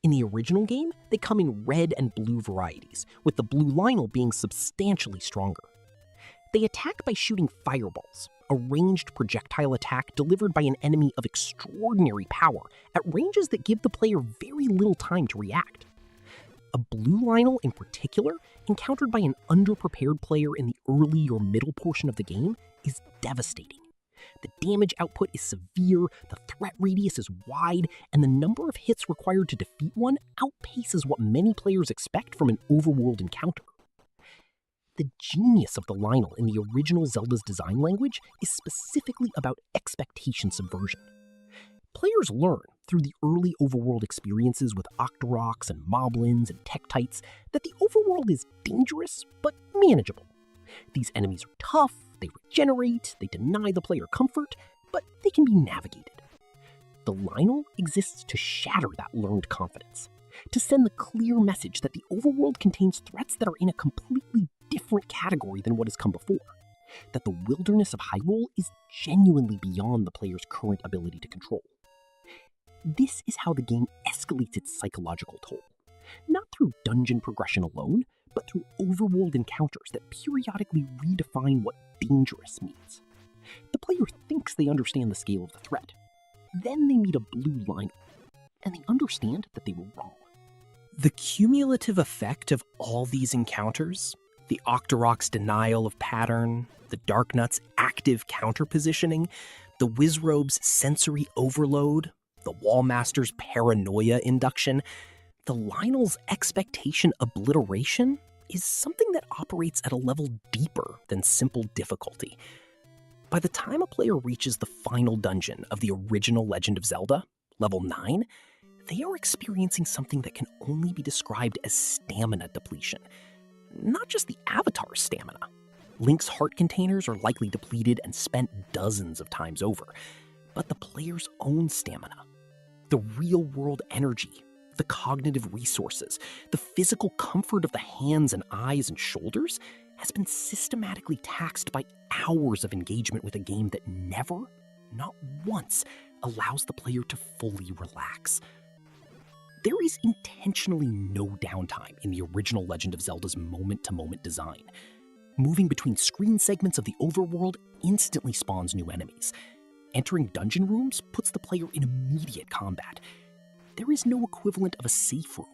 In the original game, they come in red and blue varieties, with the blue Lionel being substantially stronger. They attack by shooting fireballs, a ranged projectile attack delivered by an enemy of extraordinary power at ranges that give the player very little time to react. A blue Lionel in particular, encountered by an underprepared player in the early or middle portion of the game, is devastating. The damage output is severe, the threat radius is wide, and the number of hits required to defeat one outpaces what many players expect from an overworld encounter. The genius of the Lionel in the original Zelda's design language is specifically about expectation subversion. Players learn through the early overworld experiences with Octoroks and Moblins and Tektites that the overworld is dangerous but manageable. These enemies are tough, they regenerate, they deny the player comfort, but they can be navigated. The Lionel exists to shatter that learned confidence, to send the clear message that the overworld contains threats that are in a completely different category than what has come before, that the wilderness of Hyrule is genuinely beyond the player's current ability to control. This is how the game escalates its psychological toll, not through dungeon progression alone, but through overworld encounters that periodically redefine what dangerous means. The player thinks they understand the scale of the threat. Then they meet a blue Lionel, and they understand that they were wrong. The cumulative effect of all these encounters, the Octorok's denial of pattern, the Darknut's active counterpositioning, the Wizrobe's sensory overload, the Wallmaster's paranoia induction, the Lionel's expectation obliteration is something that operates at a level deeper than simple difficulty. By the time a player reaches the final dungeon of the original Legend of Zelda, level 9, they are experiencing something that can only be described as stamina depletion. Not just the Avatar's stamina. Link's heart containers are likely depleted and spent dozens of times over, but the player's own stamina. The real-world energy, the cognitive resources, the physical comfort of the hands and eyes and shoulders has been systematically taxed by hours of engagement with a game that never, not once, allows the player to fully relax. There is intentionally no downtime in the original Legend of Zelda's moment-to-moment design. Moving between screen segments of the overworld instantly spawns new enemies. Entering dungeon rooms puts the player in immediate combat. There is no equivalent of a safe room,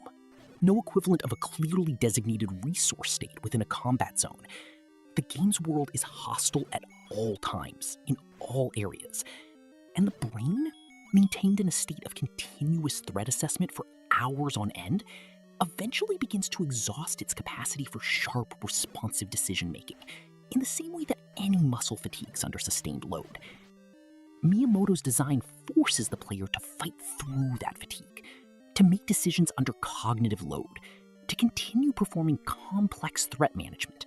no equivalent of a clearly designated resource state within a combat zone. The game's world is hostile at all times, in all areas. And the brain, maintained in a state of continuous threat assessment for hours on end, eventually begins to exhaust its capacity for sharp, responsive decision-making, in the same way that any muscle fatigues under sustained load. Miyamoto's design forces the player to fight through that fatigue, to make decisions under cognitive load, to continue performing complex threat management.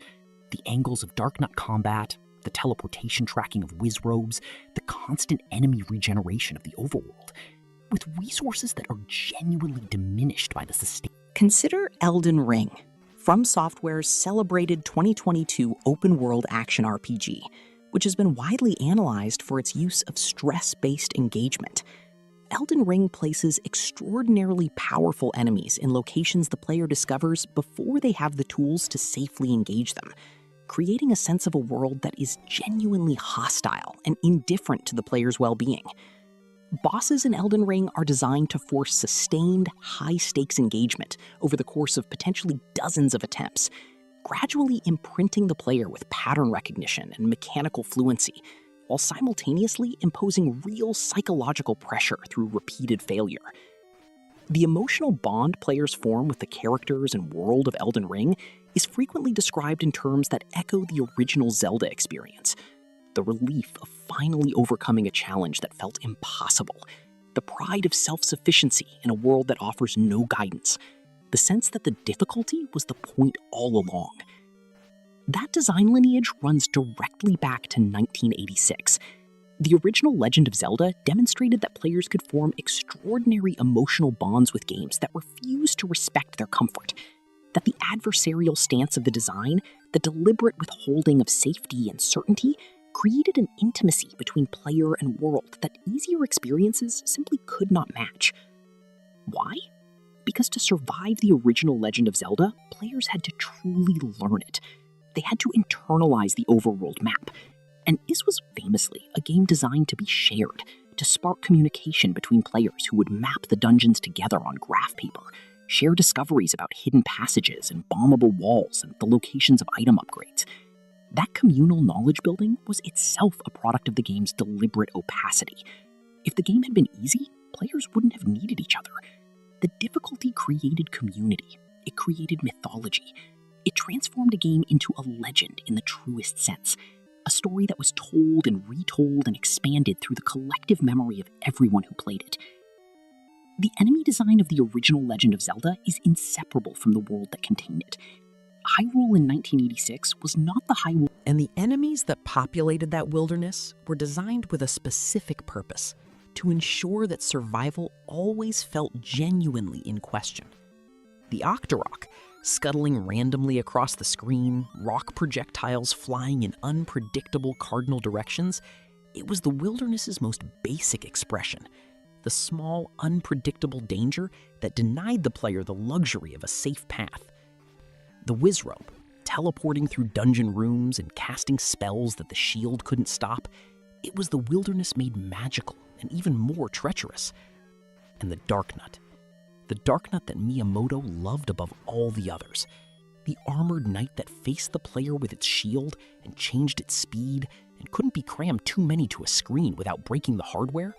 The angles of Darknut combat, the teleportation tracking of Wizrobes, the constant enemy regeneration of the overworld, with resources that are genuinely diminished by the sustain. Consider Elden Ring, From Software's celebrated 2022 open-world action RPG, which has been widely analyzed for its use of stress-based engagement. Elden Ring places extraordinarily powerful enemies in locations the player discovers before they have the tools to safely engage them, creating a sense of a world that is genuinely hostile and indifferent to the player's well-being. Bosses in Elden Ring are designed to force sustained, high-stakes engagement over the course of potentially dozens of attempts, gradually imprinting the player with pattern recognition and mechanical fluency, while simultaneously imposing real psychological pressure through repeated failure. The emotional bond players form with the characters and world of Elden Ring is frequently described in terms that echo the original Zelda experience. The relief of finally overcoming a challenge that felt impossible, the pride of self-sufficiency in a world that offers no guidance, the sense that the difficulty was the point all along. That design lineage runs directly back to 1986. The original Legend of Zelda demonstrated that players could form extraordinary emotional bonds with games that refused to respect their comfort, that the adversarial stance of the design, the deliberate withholding of safety and certainty, created an intimacy between player and world that easier experiences simply could not match. Why? Because to survive the original Legend of Zelda, players had to truly learn it. They had to internalize the overworld map. And this was famously a game designed to be shared, to spark communication between players who would map the dungeons together on graph paper, share discoveries about hidden passages and bombable walls and the locations of item upgrades. That communal knowledge building was itself a product of the game's deliberate opacity. If the game had been easy, players wouldn't have needed each other. The difficulty created community. It created mythology. It transformed a game into a legend in the truest sense. A story that was told and retold and expanded through the collective memory of everyone who played it. The enemy design of the original Legend of Zelda is inseparable from the world that contained it. Hyrule in 1986 was not the Hyrule. And the enemies that populated that wilderness were designed with a specific purpose, to ensure that survival always felt genuinely in question. The Octorok, scuttling randomly across the screen, rock projectiles flying in unpredictable cardinal directions, it was the wilderness's most basic expression, the small, unpredictable danger that denied the player the luxury of a safe path. The Wizrobe, teleporting through dungeon rooms and casting spells that the shield couldn't stop, it was the wilderness made magical and even more treacherous. And the Darknut, the Darknut that Miyamoto loved above all the others. The armored knight that faced the player with its shield and changed its speed and couldn't be crammed too many to a screen without breaking the hardware,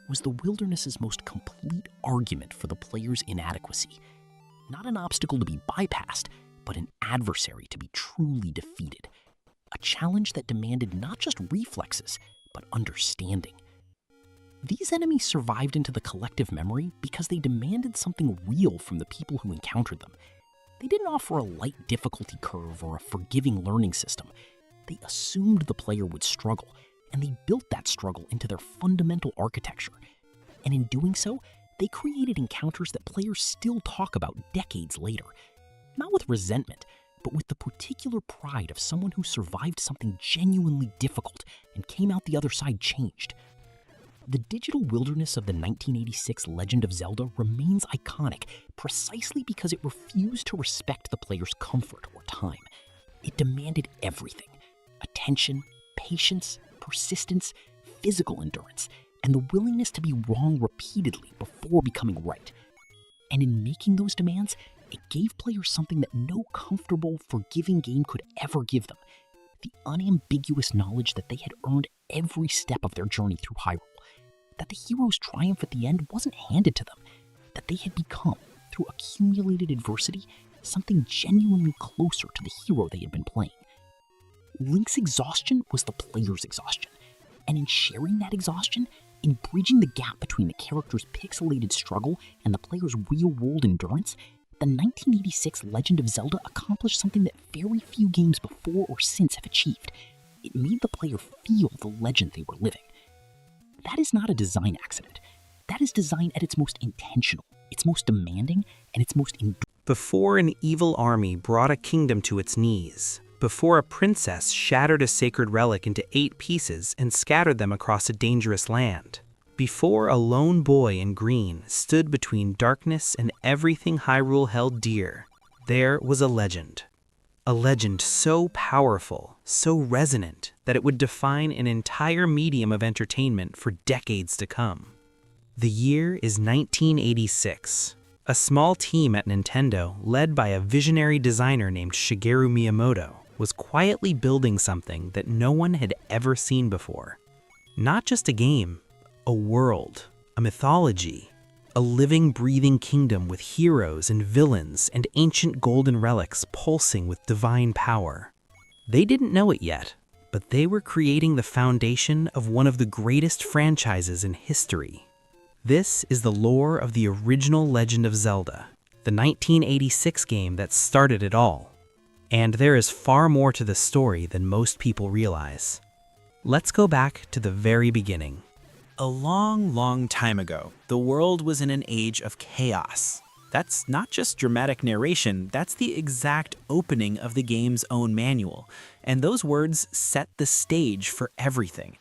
was the wilderness's most complete argument for the player's inadequacy. Not an obstacle to be bypassed, but an adversary to be truly defeated. A challenge that demanded not just reflexes, but understanding. These enemies survived into the collective memory because they demanded something real from the people who encountered them. They didn't offer a light difficulty curve or a forgiving learning system. They assumed the player would struggle, and they built that struggle into their fundamental architecture. And in doing so, they created encounters that players still talk about decades later. Not with resentment, but with the particular pride of someone who survived something genuinely difficult and came out the other side changed. The digital wilderness of the 1986 Legend of Zelda remains iconic precisely because it refused to respect the player's comfort or time. It demanded everything: attention, patience, persistence, physical endurance, and the willingness to be wrong repeatedly before becoming right. And in making those demands, it gave players something that no comfortable, forgiving game could ever give them: the unambiguous knowledge that they had earned every step of their journey through Hyrule. That the hero's triumph at the end wasn't handed to them, that they had become, through accumulated adversity, something genuinely closer to the hero they had been playing. Link's exhaustion was the player's exhaustion, and in sharing that exhaustion, in bridging the gap between the character's pixelated struggle and the player's real-world endurance, the 1986 Legend of Zelda accomplished something that very few games before or since have achieved. It made the player feel the legend they were living. That is not a design accident. That is design at its most intentional, its most demanding, and its most Before an evil army brought a kingdom to its knees, before a princess shattered a sacred relic into 8 pieces and scattered them across a dangerous land, before a lone boy in green stood between darkness and everything Hyrule held dear, there was a legend. A legend so powerful, so resonant, that it would define an entire medium of entertainment for decades to come. The year is 1986. A small team at Nintendo, led by a visionary designer named Shigeru Miyamoto, was quietly building something that no one had ever seen before. Not just a game, a world, a mythology, a living, breathing kingdom with heroes and villains and ancient golden relics pulsing with divine power. They didn't know it yet, but they were creating the foundation of one of the greatest franchises in history. This is the lore of the original Legend of Zelda, the 1986 game that started it all. And there is far more to the story than most people realize. Let's go back to the very beginning. A long, long time ago, the world was in an age of chaos. That's not just dramatic narration, that's the exact opening of the game's own manual. And those words set the stage for everything.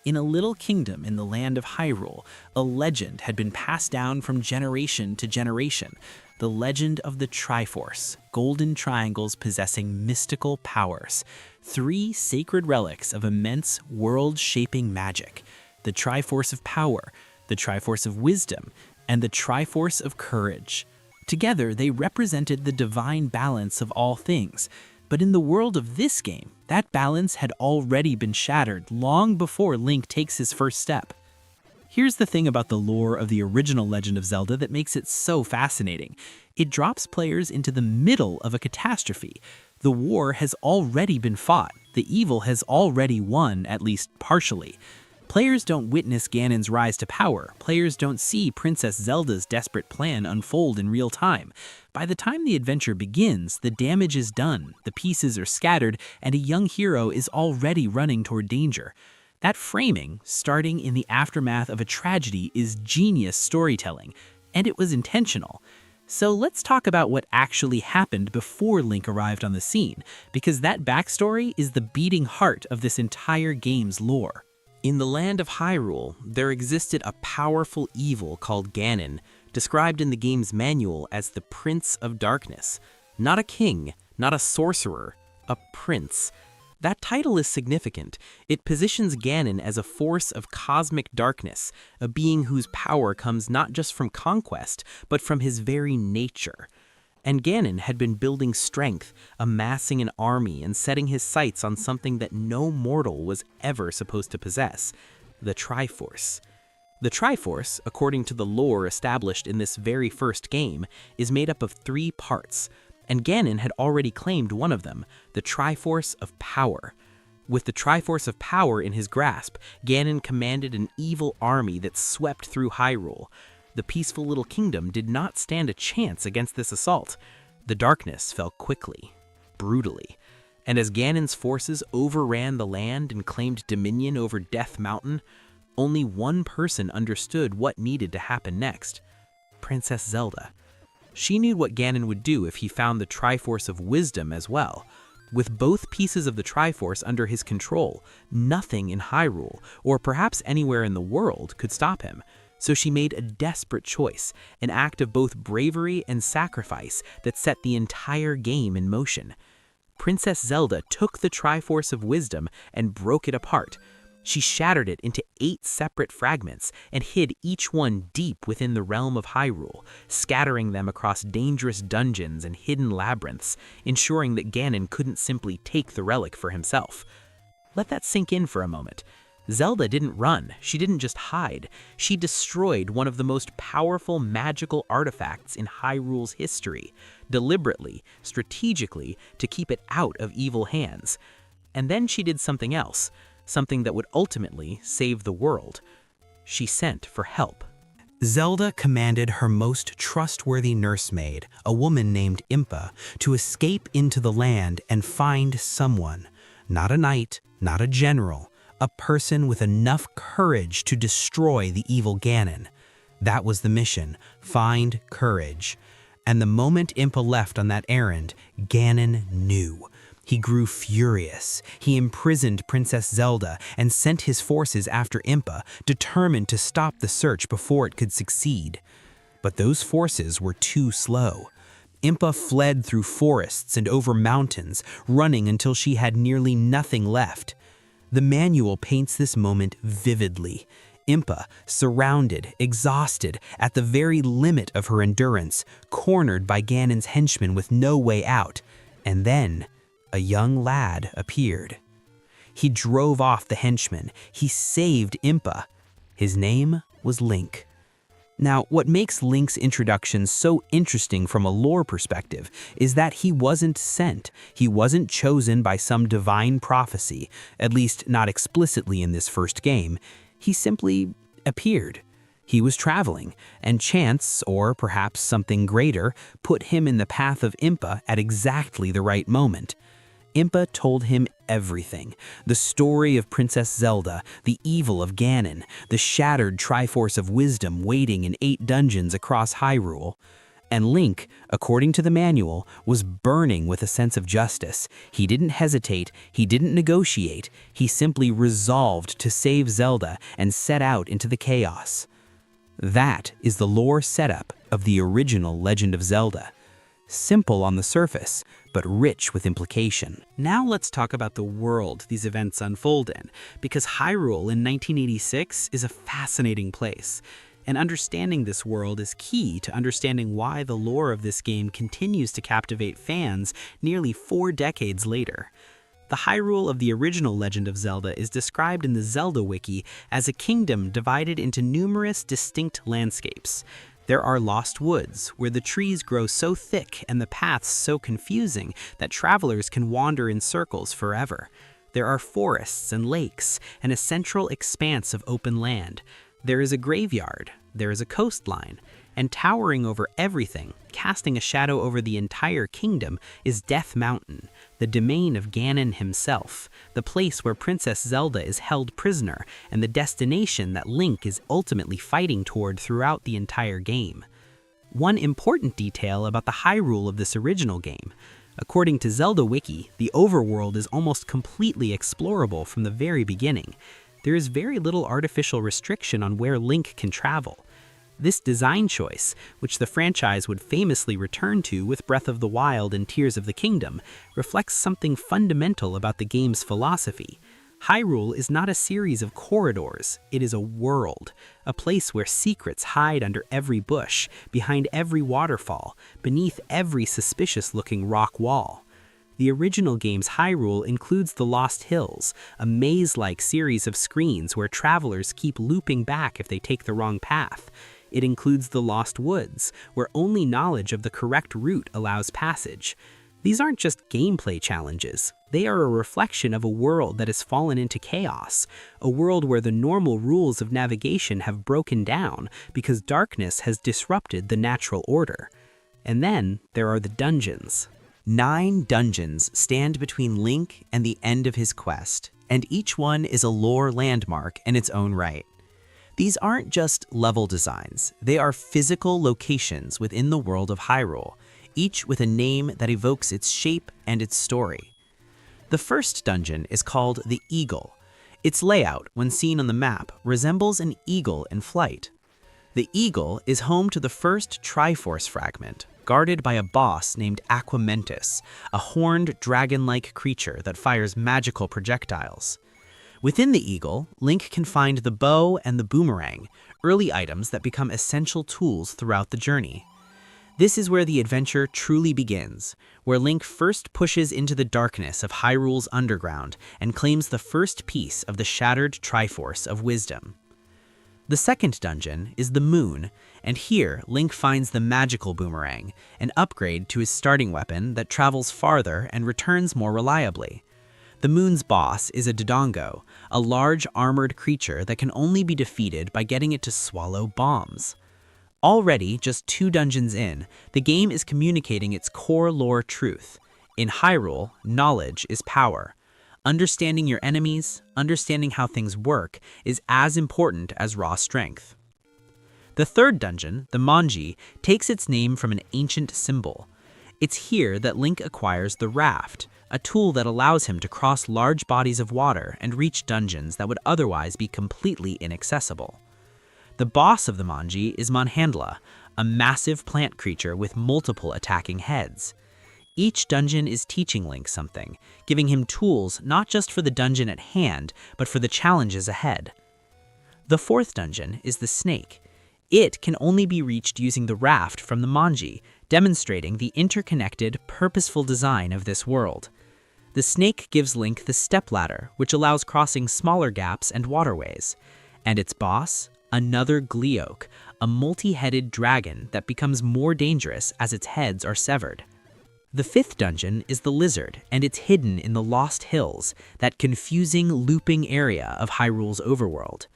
In a little kingdom in the land of Hyrule, a legend had been passed down from generation to generation. The legend of the Triforce, golden triangles possessing mystical powers. 3 sacred relics of immense world-shaping magic. The Triforce of Power, the Triforce of Wisdom, and the Triforce of Courage. Together, they represented the divine balance of all things. But in the world of this game, that balance had already been shattered long before Link takes his first step. Here's the thing about the lore of the original Legend of Zelda that makes it so fascinating. It drops players into the middle of a catastrophe. The war has already been fought. The evil has already won, at least partially. Players don't witness Ganon's rise to power. Players don't see Princess Zelda's desperate plan unfold in real time. By the time the adventure begins, the damage is done, the pieces are scattered, and a young hero is already running toward danger. That framing, starting in the aftermath of a tragedy, is genius storytelling, and it was intentional. So let's talk about what actually happened before Link arrived on the scene, because that backstory is the beating heart of this entire game's lore. In the land of Hyrule, there existed a powerful evil called Ganon, described in the game's manual as the Prince of Darkness. Not a king, not a sorcerer, a prince. That title is significant. It positions Ganon as a force of cosmic darkness, a being whose power comes not just from conquest, but from his very nature. And Ganon had been building strength, amassing an army, and setting his sights on something that no mortal was ever supposed to possess, the Triforce. The Triforce, according to the lore established in this very first game, is made up of 3 parts, and Ganon had already claimed one of them, the Triforce of Power. With the Triforce of Power in his grasp, Ganon commanded an evil army that swept through Hyrule. The peaceful little kingdom did not stand a chance against this assault. The darkness fell quickly, brutally, and as Ganon's forces overran the land and claimed dominion over Death Mountain, only one person understood what needed to happen next: Princess Zelda. She knew what Ganon would do if he found the Triforce of Wisdom as well. With both pieces of the Triforce under his control, nothing in Hyrule, or perhaps anywhere in the world, could stop him. So she made a desperate choice, an act of both bravery and sacrifice that set the entire game in motion. Princess Zelda took the Triforce of Wisdom and broke it apart. She shattered it into 8 separate fragments and hid each one deep within the realm of Hyrule, scattering them across dangerous dungeons and hidden labyrinths, ensuring that Ganon couldn't simply take the relic for himself. Let that sink in for a moment. Zelda didn't run, she didn't just hide, she destroyed one of the most powerful magical artifacts in Hyrule's history, deliberately, strategically, to keep it out of evil hands. And then she did something else, something that would ultimately save the world. She sent for help. Zelda commanded her most trustworthy nursemaid, a woman named Impa, to escape into the land and find someone, not a knight, not a general, a person with enough courage to destroy the evil Ganon. That was the mission, find courage. And the moment Impa left on that errand, Ganon knew. He grew furious. He imprisoned Princess Zelda and sent his forces after Impa, determined to stop the search before it could succeed. But those forces were too slow. Impa fled through forests and over mountains, running until she had nearly nothing left. The manual paints this moment vividly. Impa, surrounded, exhausted, at the very limit of her endurance, cornered by Ganon's henchmen with no way out. And then, a young lad appeared. He drove off the henchmen. He saved Impa. His name was Link. Now, what makes Link's introduction so interesting from a lore perspective is that he wasn't sent. He wasn't chosen by some divine prophecy, at least not explicitly in this first game. He simply appeared. He was traveling, and chance, or perhaps something greater, put him in the path of Impa at exactly the right moment. Impa told him everything. The story of Princess Zelda, the evil of Ganon, the shattered Triforce of Wisdom waiting in 8 dungeons across Hyrule. And Link, according to the manual, was burning with a sense of justice. He didn't hesitate, he didn't negotiate, he simply resolved to save Zelda and set out into the chaos. That is the lore setup of the original Legend of Zelda. Simple on the surface, but rich with implication. Now let's talk about the world these events unfold in, because Hyrule in 1986 is a fascinating place. And understanding this world is key to understanding why the lore of this game continues to captivate fans nearly 4 decades later. The Hyrule of the original Legend of Zelda is described in the Zelda Wiki as a kingdom divided into numerous distinct landscapes. There are lost woods, where the trees grow so thick and the paths so confusing that travelers can wander in circles forever. There are forests and lakes, and a central expanse of open land. There is a graveyard, there is a coastline, and towering over everything, casting a shadow over the entire kingdom, is Death Mountain, the domain of Ganon himself, the place where Princess Zelda is held prisoner, and the destination that Link is ultimately fighting toward throughout the entire game. One important detail about the Hyrule of this original game: according to Zelda Wiki, the overworld is almost completely explorable from the very beginning. There is very little artificial restriction on where Link can travel. This design choice, which the franchise would famously return to with Breath of the Wild and Tears of the Kingdom, reflects something fundamental about the game's philosophy. Hyrule is not a series of corridors, it is a world, a place where secrets hide under every bush, behind every waterfall, beneath every suspicious-looking rock wall. The original game's Hyrule includes the Lost Hills, a maze-like series of screens where travelers keep looping back if they take the wrong path. It includes the Lost Woods, where only knowledge of the correct route allows passage. These aren't just gameplay challenges. They are a reflection of a world that has fallen into chaos, a world where the normal rules of navigation have broken down because darkness has disrupted the natural order. And then there are the dungeons. 9 dungeons stand between Link and the end of his quest, and each one is a lore landmark in its own right. These aren't just level designs, they are physical locations within the world of Hyrule, each with a name that evokes its shape and its story. The first dungeon is called the Eagle. Its layout, when seen on the map, resembles an eagle in flight. The Eagle is home to the first Triforce fragment, guarded by a boss named Aquamentus, a horned dragon-like creature that fires magical projectiles. Within the Eagle, Link can find the bow and the boomerang, early items that become essential tools throughout the journey. This is where the adventure truly begins, where Link first pushes into the darkness of Hyrule's underground and claims the first piece of the shattered Triforce of Wisdom. The second dungeon is the Moon, and here Link finds the magical boomerang, an upgrade to his starting weapon that travels farther and returns more reliably. The Moon's boss is a Dodongo, a large armored creature that can only be defeated by getting it to swallow bombs. Already, just 2 dungeons in, the game is communicating its core lore truth. In Hyrule, knowledge is power. Understanding your enemies, understanding how things work, is as important as raw strength. The third dungeon, the Manji, takes its name from an ancient symbol. It's here that Link acquires the Raft, a tool that allows him to cross large bodies of water and reach dungeons that would otherwise be completely inaccessible. The boss of the Manji is Monhandla, a massive plant creature with multiple attacking heads. Each dungeon is teaching Link something, giving him tools not just for the dungeon at hand, but for the challenges ahead. The fourth dungeon is the snake. It can only be reached using the raft from the Manji, demonstrating the interconnected, purposeful design of this world. The snake gives Link the stepladder, which allows crossing smaller gaps and waterways. And its boss? Another Gleeok, a multi-headed dragon that becomes more dangerous as its heads are severed. The fifth dungeon is the lizard, and it's hidden in the Lost Hills, that confusing, looping area of Hyrule's overworld.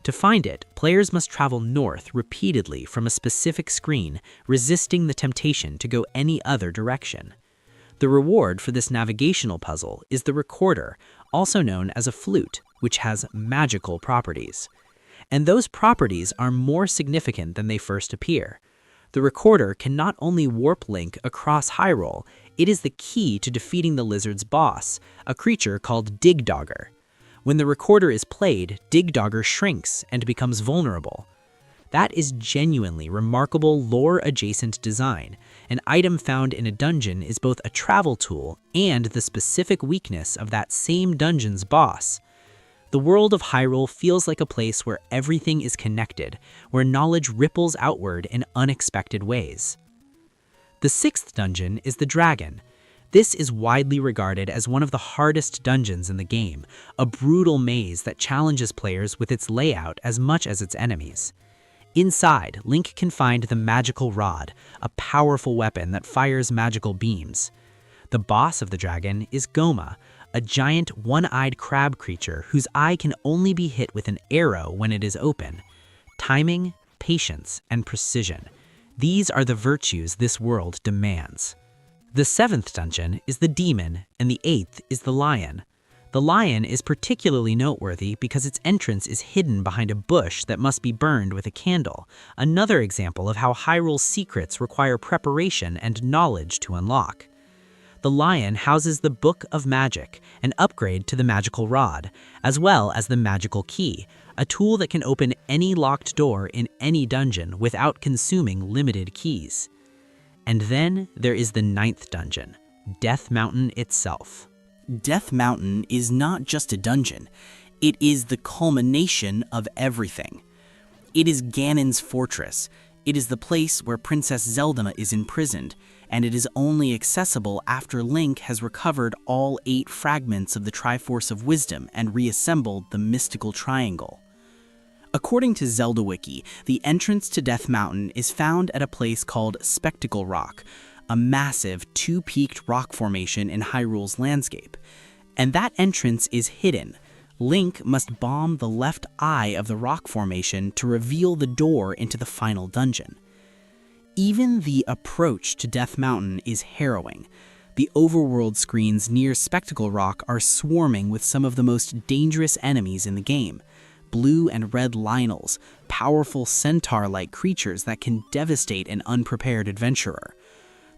To find it, players must travel north repeatedly from a specific screen, resisting the temptation to go any other direction. The reward for this navigational puzzle is the recorder, also known as a flute, which has magical properties. And those properties are more significant than they first appear. The recorder can not only warp Link across Hyrule, it is the key to defeating the lizard's boss, a creature called Digdogger. When the recorder is played, Digdogger shrinks and becomes vulnerable. That is genuinely remarkable lore-adjacent design. An item found in a dungeon is both a travel tool and the specific weakness of that same dungeon's boss. The world of Hyrule feels like a place where everything is connected, where knowledge ripples outward in unexpected ways. The sixth dungeon is the Dragon. This is widely regarded as one of the hardest dungeons in the game, a brutal maze that challenges players with its layout as much as its enemies. Inside, Link can find the magical rod, a powerful weapon that fires magical beams. The boss of the dragon is Goma, a giant one-eyed crab creature whose eye can only be hit with an arrow when it is open. Timing, patience, and precision. These are the virtues this world demands. The seventh dungeon is the demon, and the eighth is the lion. The lion is particularly noteworthy because its entrance is hidden behind a bush that must be burned with a candle, another example of how Hyrule's secrets require preparation and knowledge to unlock. The lion houses the Book of Magic, an upgrade to the magical rod, as well as the magical key, a tool that can open any locked door in any dungeon without consuming limited keys. And then there is the ninth dungeon, Death Mountain itself. Death Mountain is not just a dungeon, it is the culmination of everything. It is Ganon's fortress. It is the place where Princess Zelda is imprisoned, and it is only accessible after Link has recovered all 8 fragments of the Triforce of Wisdom and reassembled the mystical triangle. According to Zelda Wiki, the entrance to Death Mountain is found at a place called Spectacle Rock, a massive 2-peaked rock formation in Hyrule's landscape. And that entrance is hidden. Link must bomb the left eye of the rock formation to reveal the door into the final dungeon. Even the approach to Death Mountain is harrowing. The overworld screens near Spectacle Rock are swarming with some of the most dangerous enemies in the game. Blue and red Lynels, powerful centaur-like creatures that can devastate an unprepared adventurer.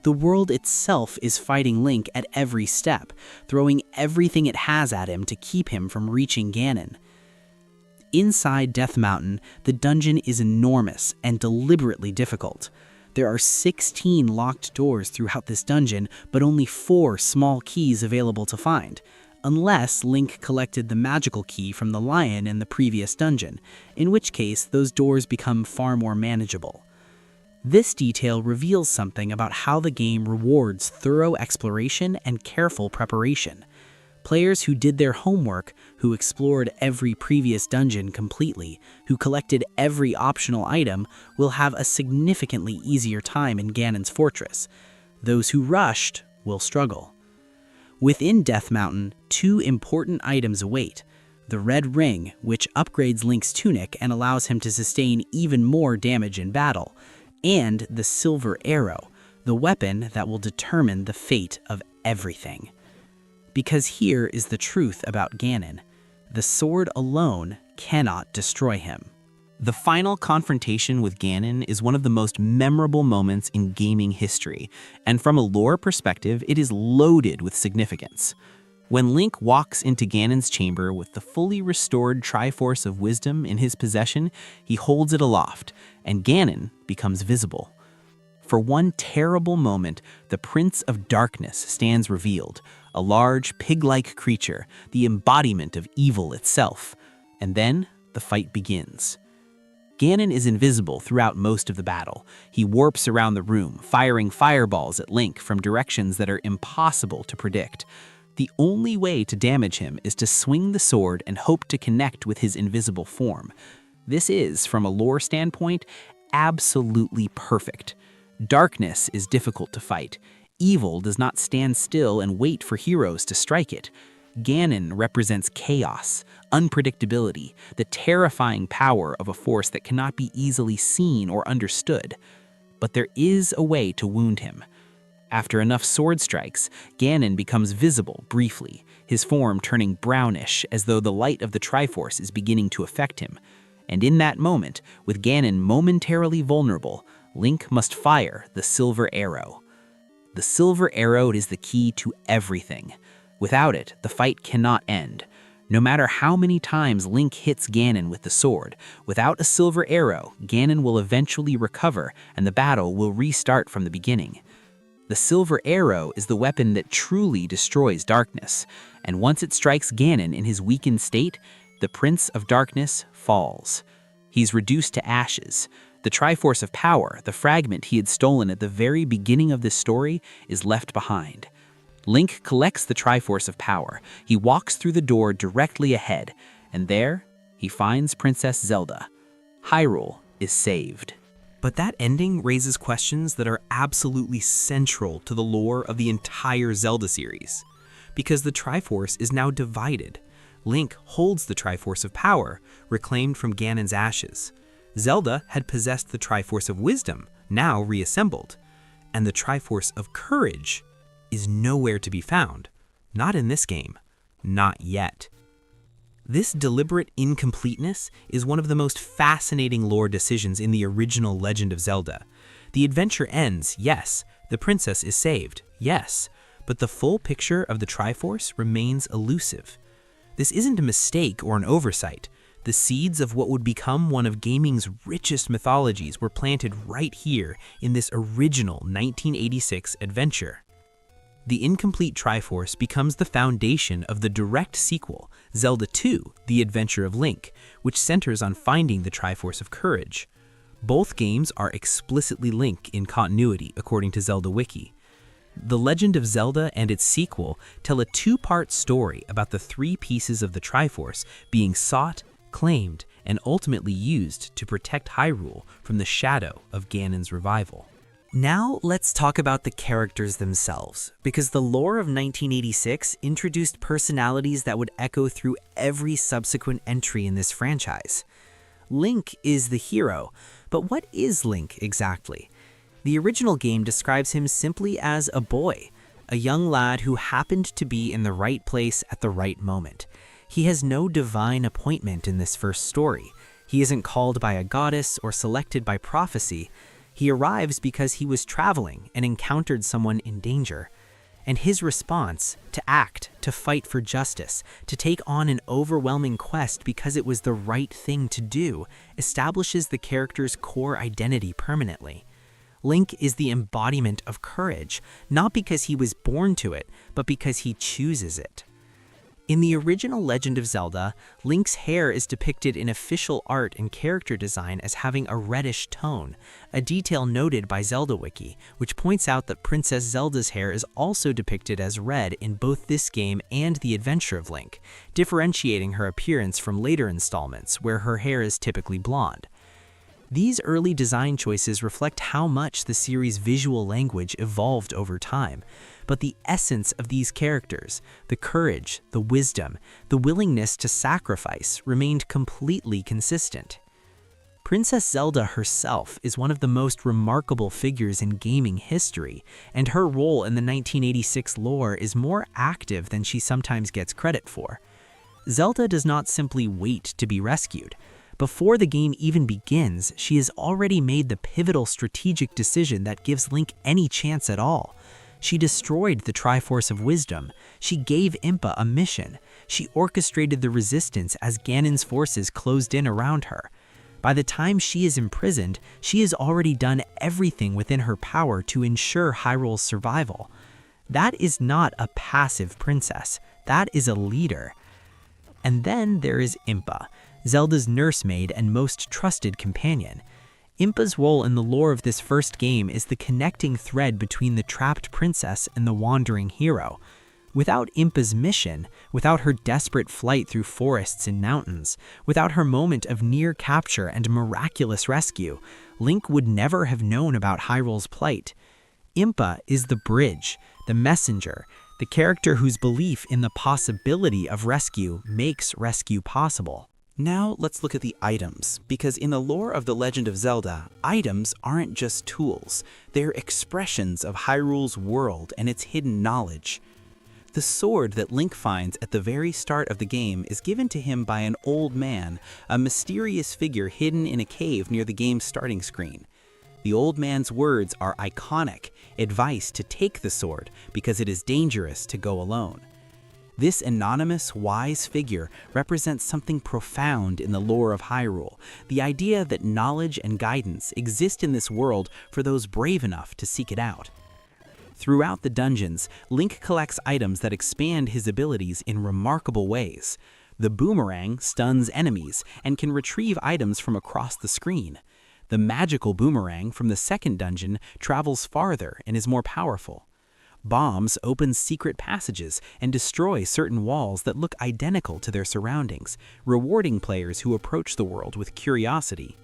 The world itself is fighting Link at every step, throwing everything it has at him to keep him from reaching Ganon. Inside Death Mountain, the dungeon is enormous and deliberately difficult. There are 16 locked doors throughout this dungeon, but only 4 small keys available to find, unless Link collected the magical key from the lion in the previous dungeon, in which case those doors become far more manageable. This detail reveals something about how the game rewards thorough exploration and careful preparation. Players who did their homework, who explored every previous dungeon completely, who collected every optional item, will have a significantly easier time in Ganon's fortress. Those who rushed will struggle. Within Death Mountain, 2 important items await. The Red Ring, which upgrades Link's tunic and allows him to sustain even more damage in battle, and the Silver Arrow, the weapon that will determine the fate of everything. Because here is the truth about Ganon. The sword alone cannot destroy him. The final confrontation with Ganon is one of the most memorable moments in gaming history, and from a lore perspective, it is loaded with significance. When Link walks into Ganon's chamber with the fully restored Triforce of Wisdom in his possession, he holds it aloft, and Ganon becomes visible. For one terrible moment, the Prince of Darkness stands revealed, a large, pig-like creature, the embodiment of evil itself. And then, the fight begins. Ganon is invisible throughout most of the battle. He warps around the room, firing fireballs at Link from directions that are impossible to predict. The only way to damage him is to swing the sword and hope to connect with his invisible form. This is, from a lore standpoint, absolutely perfect. Darkness is difficult to fight. Evil does not stand still and wait for heroes to strike it. Ganon represents chaos, unpredictability, the terrifying power of a force that cannot be easily seen or understood. But there is a way to wound him. After enough sword strikes, Ganon becomes visible briefly, his form turning brownish as though the light of the Triforce is beginning to affect him. And in that moment, with Ganon momentarily vulnerable, Link must fire the Silver Arrow. The Silver Arrow is the key to everything. Without it, the fight cannot end. No matter how many times Link hits Ganon with the sword, without a Silver Arrow, Ganon will eventually recover and the battle will restart from the beginning. The Silver Arrow is the weapon that truly destroys darkness, and once it strikes Ganon in his weakened state, the Prince of Darkness falls. He's reduced to ashes. The Triforce of Power, the fragment he had stolen at the very beginning of this story, is left behind. Link collects the Triforce of Power. He walks through the door directly ahead, and there, he finds Princess Zelda. Hyrule is saved. But that ending raises questions that are absolutely central to the lore of the entire Zelda series. Because the Triforce is now divided. Link holds the Triforce of Power, reclaimed from Ganon's ashes. Zelda had possessed the Triforce of Wisdom, now reassembled. And the Triforce of Courage is nowhere to be found. Not in this game. Not yet. This deliberate incompleteness is one of the most fascinating lore decisions in the original Legend of Zelda. The adventure ends, yes. The princess is saved, yes. But the full picture of the Triforce remains elusive. This isn't a mistake or an oversight. The seeds of what would become one of gaming's richest mythologies were planted right here in this original 1986 adventure. The incomplete Triforce becomes the foundation of the direct sequel, Zelda 2: The Adventure of Link, which centers on finding the Triforce of Courage. Both games are explicitly linked in continuity, according to Zelda Wiki. The Legend of Zelda and its sequel tell a two-part story about the three pieces of the Triforce being sought, claimed, and ultimately used to protect Hyrule from the shadow of Ganon's revival. Now let's talk about the characters themselves, because the lore of 1986 introduced personalities that would echo through every subsequent entry in this franchise. Link is the hero, but what is Link exactly? The original game describes him simply as a boy, a young lad who happened to be in the right place at the right moment. He has no divine appointment in this first story. He isn't called by a goddess or selected by prophecy. He arrives because he was traveling and encountered someone in danger. And his response, to act, to fight for justice, to take on an overwhelming quest because it was the right thing to do, establishes the character's core identity permanently. Link is the embodiment of courage, not because he was born to it, but because he chooses it. In the original Legend of Zelda, Link's hair is depicted in official art and character design as having a reddish tone, a detail noted by Zelda Wiki, which points out that Princess Zelda's hair is also depicted as red in both this game and The Adventure of Link, differentiating her appearance from later installments, where her hair is typically blonde. These early design choices reflect how much the series' visual language evolved over time, but the essence of these characters, the courage, the wisdom, the willingness to sacrifice, remained completely consistent. Princess Zelda herself is one of the most remarkable figures in gaming history, and her role in the 1986 lore is more active than she sometimes gets credit for. Zelda does not simply wait to be rescued. Before the game even begins, she has already made the pivotal strategic decision that gives Link any chance at all. She destroyed the Triforce of Wisdom. She gave Impa a mission. She orchestrated the resistance as Ganon's forces closed in around her. By the time she is imprisoned, she has already done everything within her power to ensure Hyrule's survival. That is not a passive princess. That is a leader. And then there is Impa, Zelda's nursemaid and most trusted companion. Impa's role in the lore of this first game is the connecting thread between the trapped princess and the wandering hero. Without Impa's mission, without her desperate flight through forests and mountains, without her moment of near capture and miraculous rescue, Link would never have known about Hyrule's plight. Impa is the bridge, the messenger, the character whose belief in the possibility of rescue makes rescue possible. Now let's look at the items, because in the lore of The Legend of Zelda, items aren't just tools, they're expressions of Hyrule's world and its hidden knowledge. The sword that Link finds at the very start of the game is given to him by an old man, a mysterious figure hidden in a cave near the game's starting screen. The old man's words are iconic, advice to take the sword because it is dangerous to go alone. This anonymous, wise figure represents something profound in the lore of Hyrule, the idea that knowledge and guidance exist in this world for those brave enough to seek it out. Throughout the dungeons, Link collects items that expand his abilities in remarkable ways. The boomerang stuns enemies and can retrieve items from across the screen. The magical boomerang from the second dungeon travels farther and is more powerful. Bombs open secret passages and destroy certain walls that look identical to their surroundings, rewarding players who approach the world with curiosity.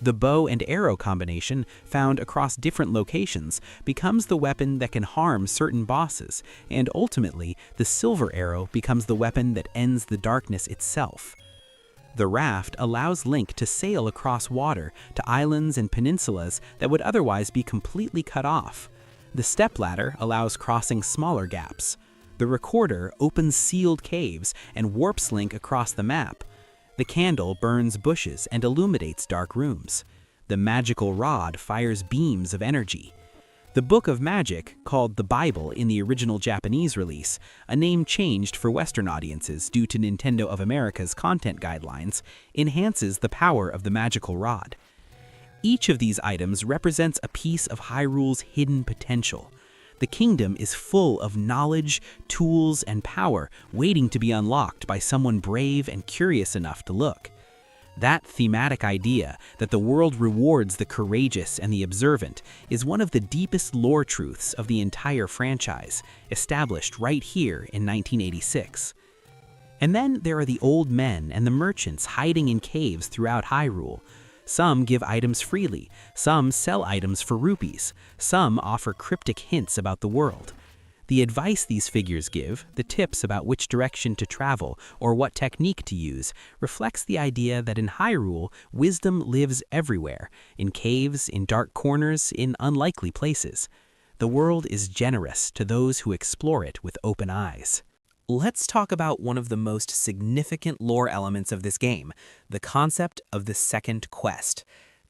The bow and arrow combination, found across different locations, becomes the weapon that can harm certain bosses, and ultimately, the silver arrow becomes the weapon that ends the darkness itself. The raft allows Link to sail across water to islands and peninsulas that would otherwise be completely cut off. The stepladder allows crossing smaller gaps. The recorder opens sealed caves and warps Link across the map. The candle burns bushes and illuminates dark rooms. The magical rod fires beams of energy. The Book of Magic, called the Bible in the original Japanese release, a name changed for Western audiences due to Nintendo of America's content guidelines, enhances the power of the magical rod. Each of these items represents a piece of Hyrule's hidden potential. The kingdom is full of knowledge, tools, and power waiting to be unlocked by someone brave and curious enough to look. That thematic idea that the world rewards the courageous and the observant is one of the deepest lore truths of the entire franchise, established right here in 1986. And then there are the old men and the merchants hiding in caves throughout Hyrule. Some give items freely, some sell items for rupees, some offer cryptic hints about the world. The advice these figures give, the tips about which direction to travel or what technique to use, reflects the idea that in Hyrule, wisdom lives everywhere, in caves, in dark corners, in unlikely places. The world is generous to those who explore it with open eyes. Let's talk about one of the most significant lore elements of this game, the concept of the second quest.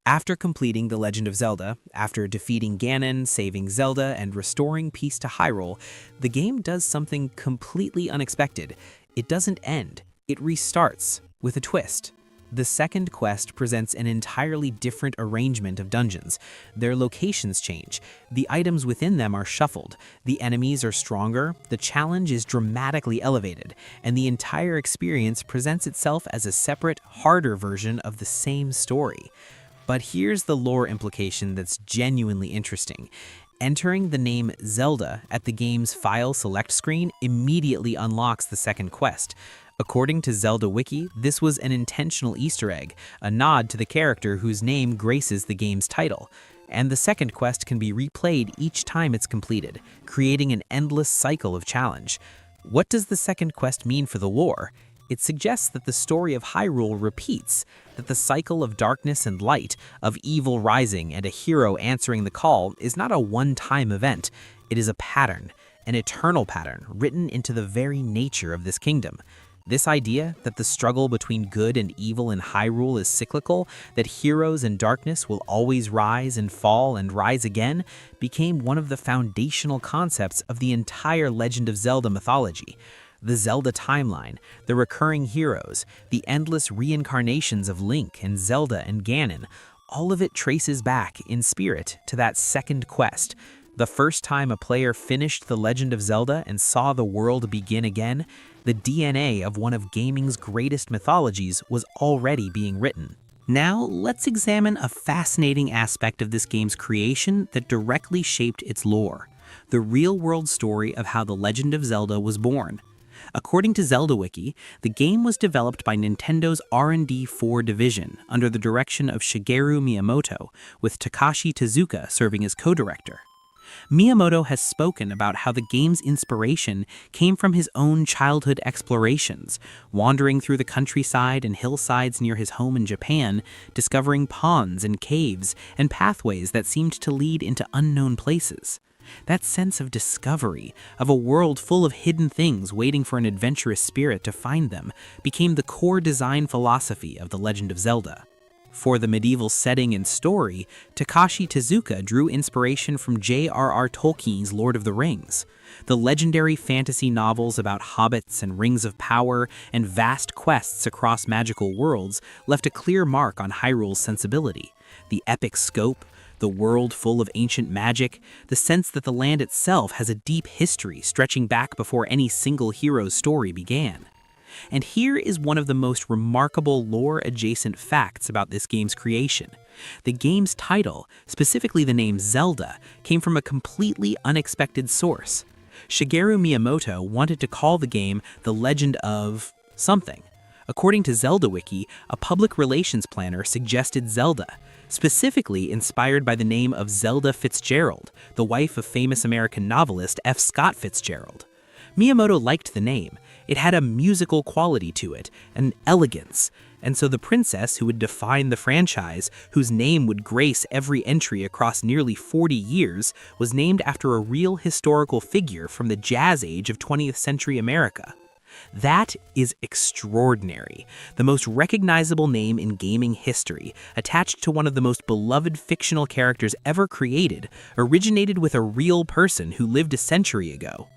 After completing The Legend of Zelda, after defeating Ganon, saving Zelda, and restoring peace to Hyrule, the game does something completely unexpected. It doesn't end, it restarts with a twist. The second quest presents an entirely different arrangement of dungeons. Their locations change, the items within them are shuffled, the enemies are stronger, the challenge is dramatically elevated, and the entire experience presents itself as a separate, harder version of the same story. But here's the lore implication that's genuinely interesting. Entering the name Zelda at the game's file select screen immediately unlocks the second quest. According to Zelda Wiki, this was an intentional Easter egg, a nod to the character whose name graces the game's title. And the second quest can be replayed each time it's completed, creating an endless cycle of challenge. What does the second quest mean for the lore? It suggests that the story of Hyrule repeats, that the cycle of darkness and light, of evil rising and a hero answering the call is not a one-time event. It is a pattern, an eternal pattern written into the very nature of this kingdom. This idea that the struggle between good and evil in Hyrule is cyclical, that heroes in darkness will always rise and fall and rise again, became one of the foundational concepts of the entire Legend of Zelda mythology. The Zelda timeline, the recurring heroes, the endless reincarnations of Link and Zelda and Ganon, all of it traces back in spirit to that second quest. The first time a player finished The Legend of Zelda and saw the world begin again, the DNA of one of gaming's greatest mythologies was already being written. Now, let's examine a fascinating aspect of this game's creation that directly shaped its lore: the real-world story of how The Legend of Zelda was born. According to Zelda Wiki, the game was developed by Nintendo's R&D 4 division under the direction of Shigeru Miyamoto, with Takashi Tezuka serving as co-director. Miyamoto has spoken about how the game's inspiration came from his own childhood explorations, wandering through the countryside and hillsides near his home in Japan, discovering ponds and caves and pathways that seemed to lead into unknown places. That sense of discovery, of a world full of hidden things waiting for an adventurous spirit to find them, became the core design philosophy of The Legend of Zelda. For the medieval setting and story, Takashi Tezuka drew inspiration from J.R.R. Tolkien's Lord of the Rings. The legendary fantasy novels about hobbits and rings of power and vast quests across magical worlds left a clear mark on Hyrule's sensibility. The epic scope, the world full of ancient magic, the sense that the land itself has a deep history stretching back before any single hero's story began. And here is one of the most remarkable lore-adjacent facts about this game's creation. The game's title, specifically the name Zelda, came from a completely unexpected source. Shigeru Miyamoto wanted to call the game The Legend of something. According to Zelda Wiki, a public relations planner suggested Zelda, specifically inspired by the name of Zelda Fitzgerald, the wife of famous American novelist F. Scott Fitzgerald. Miyamoto liked the name. It had a musical quality to it, an elegance, and so the princess who would define the franchise, whose name would grace every entry across nearly 40 years, was named after a real historical figure from the jazz age of 20th century America. That is extraordinary. The most recognizable name in gaming history, attached to one of the most beloved fictional characters ever created, originated with a real person who lived a century ago.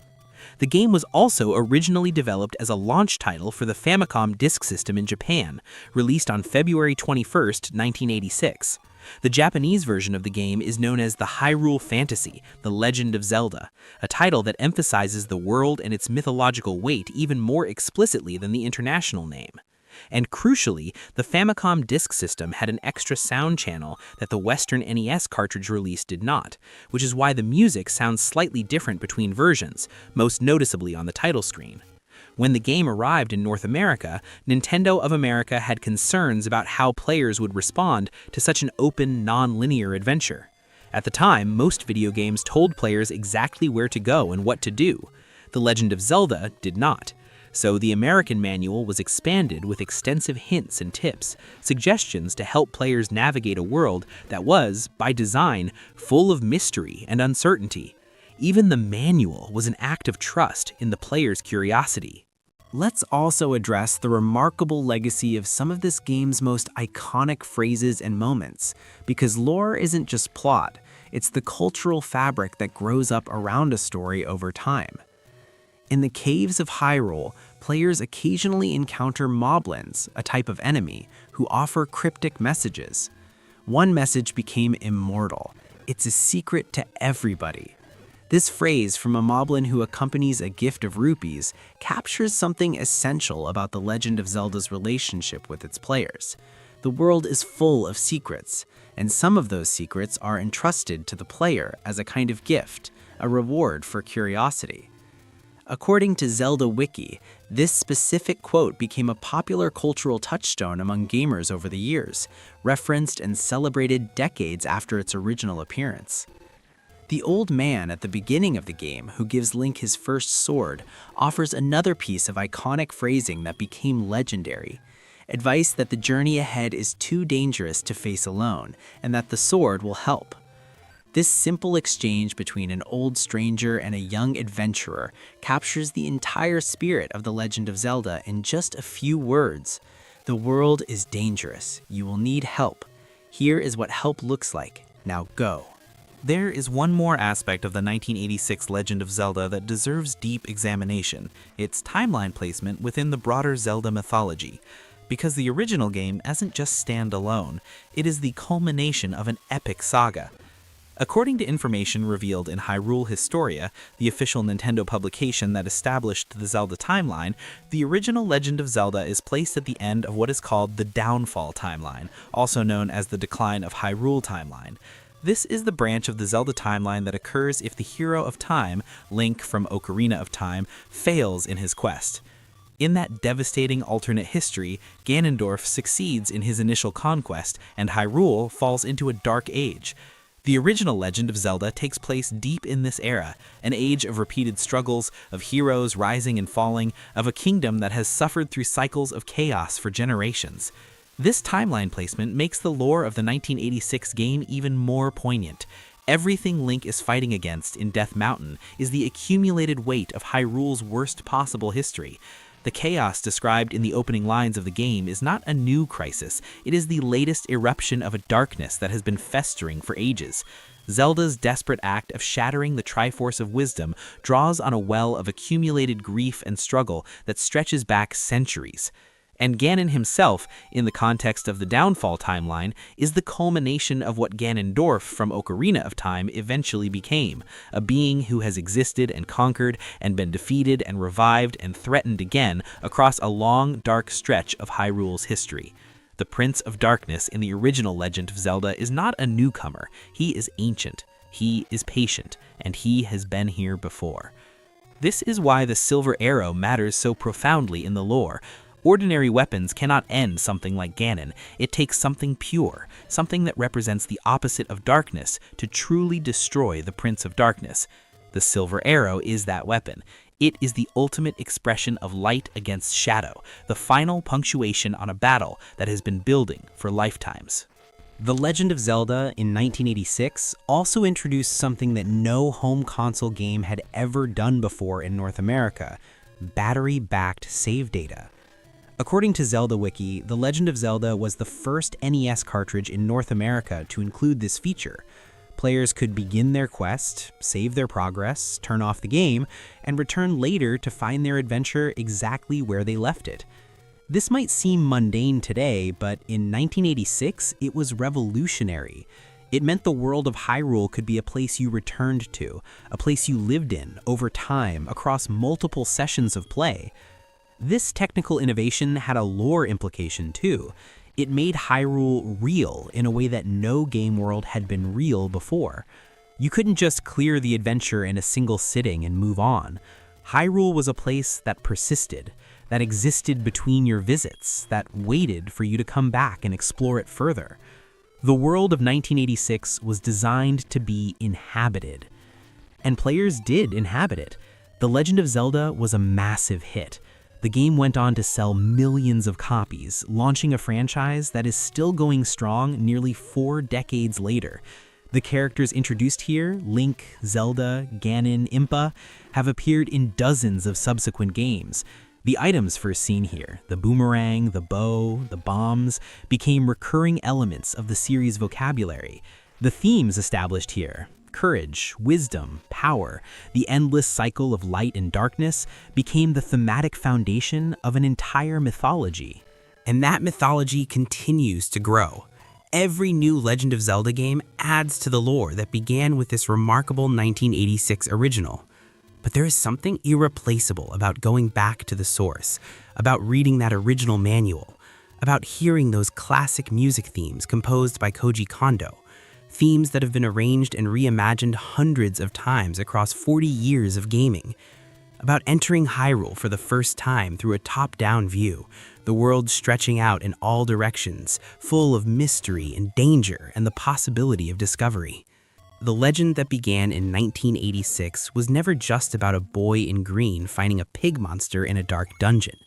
The game was also originally developed as a launch title for the Famicom Disk System in Japan, released on February 21, 1986. The Japanese version of the game is known as the Hyrule Fantasy: The Legend of Zelda, a title that emphasizes the world and its mythological weight even more explicitly than the international name. And crucially, the Famicom Disk System had an extra sound channel that the Western NES cartridge release did not, which is why the music sounds slightly different between versions, most noticeably on the title screen. When the game arrived in North America, Nintendo of America had concerns about how players would respond to such an open, non-linear adventure. At the time, most video games told players exactly where to go and what to do. The Legend of Zelda did not. So the American manual was expanded with extensive hints and tips, suggestions to help players navigate a world that was, by design, full of mystery and uncertainty. Even the manual was an act of trust in the player's curiosity. Let's also address the remarkable legacy of some of this game's most iconic phrases and moments, because lore isn't just plot, it's the cultural fabric that grows up around a story over time. In the caves of Hyrule, players occasionally encounter moblins, a type of enemy, who offer cryptic messages. One message became immortal. It's a secret to everybody. This phrase from a moblin who accompanies a gift of rupees captures something essential about The Legend of Zelda's relationship with its players. The world is full of secrets, and some of those secrets are entrusted to the player as a kind of gift, a reward for curiosity. According to Zelda Wiki, this specific quote became a popular cultural touchstone among gamers over the years, referenced and celebrated decades after its original appearance. The old man at the beginning of the game, who gives Link his first sword, offers another piece of iconic phrasing that became legendary: advice that the journey ahead is too dangerous to face alone, and that the sword will help. This simple exchange between an old stranger and a young adventurer captures the entire spirit of The Legend of Zelda in just a few words. The world is dangerous. You will need help. Here is what help looks like. Now go. There is one more aspect of the 1986 Legend of Zelda that deserves deep examination: its timeline placement within the broader Zelda mythology. Because the original game isn't just standalone, it is the culmination of an epic saga. According to information revealed in Hyrule Historia, the official Nintendo publication that established the Zelda timeline, the original Legend of Zelda is placed at the end of what is called the Downfall timeline, also known as the Decline of Hyrule timeline. This is the branch of the Zelda timeline that occurs if the hero of time, Link from Ocarina of Time, fails in his quest. In that devastating alternate history, Ganondorf succeeds in his initial conquest, and Hyrule falls into a dark age. The original Legend of Zelda takes place deep in this era, an age of repeated struggles, of heroes rising and falling, of a kingdom that has suffered through cycles of chaos for generations. This timeline placement makes the lore of the 1986 game even more poignant. Everything Link is fighting against in Death Mountain is the accumulated weight of Hyrule's worst possible history. The chaos described in the opening lines of the game is not a new crisis, it is the latest eruption of a darkness that has been festering for ages. Zelda's desperate act of shattering the Triforce of Wisdom draws on a well of accumulated grief and struggle that stretches back centuries. And Ganon himself, in the context of the Downfall timeline, is the culmination of what Ganondorf from Ocarina of Time eventually became, a being who has existed and conquered and been defeated and revived and threatened again across a long, dark stretch of Hyrule's history. The Prince of Darkness in the original Legend of Zelda is not a newcomer. He is ancient, he is patient, and he has been here before. This is why the Silver Arrow matters so profoundly in the lore. Ordinary weapons cannot end something like Ganon. It takes something pure, something that represents the opposite of darkness, to truly destroy the Prince of Darkness. The Silver Arrow is that weapon. It is the ultimate expression of light against shadow, the final punctuation on a battle that has been building for lifetimes. The Legend of Zelda in 1986 also introduced something that no home console game had ever done before in North America: battery-backed save data. According to Zelda Wiki, The Legend of Zelda was the first NES cartridge in North America to include this feature. Players could begin their quest, save their progress, turn off the game, and return later to find their adventure exactly where they left it. This might seem mundane today, but in 1986, it was revolutionary. It meant the world of Hyrule could be a place you returned to, a place you lived in over time across multiple sessions of play. This technical innovation had a lore implication too. It made Hyrule real in a way that no game world had been real before. You couldn't just clear the adventure in a single sitting and move on. Hyrule was a place that persisted, that existed between your visits, that waited for you to come back and explore it further. The world of 1986 was designed to be inhabited. And players did inhabit it. The Legend of Zelda was a massive hit. The game went on to sell millions of copies, launching a franchise that is still going strong nearly 4 decades later. The characters introduced here, Link, Zelda, Ganon, Impa, have appeared in dozens of subsequent games. The items first seen here, the boomerang, the bow, the bombs, became recurring elements of the series' vocabulary. The themes established here, courage, wisdom, power, the endless cycle of light and darkness, became the thematic foundation of an entire mythology. And that mythology continues to grow. Every new Legend of Zelda game adds to the lore that began with this remarkable 1986 original. But there is something irreplaceable about going back to the source, about reading that original manual, about hearing those classic music themes composed by Koji Kondo, themes that have been arranged and reimagined hundreds of times across 40 years of gaming. About entering Hyrule for the first time through a top-down view, the world stretching out in all directions, full of mystery and danger and the possibility of discovery. The legend that began in 1986 was never just about a boy in green finding a pig monster in a dark dungeon.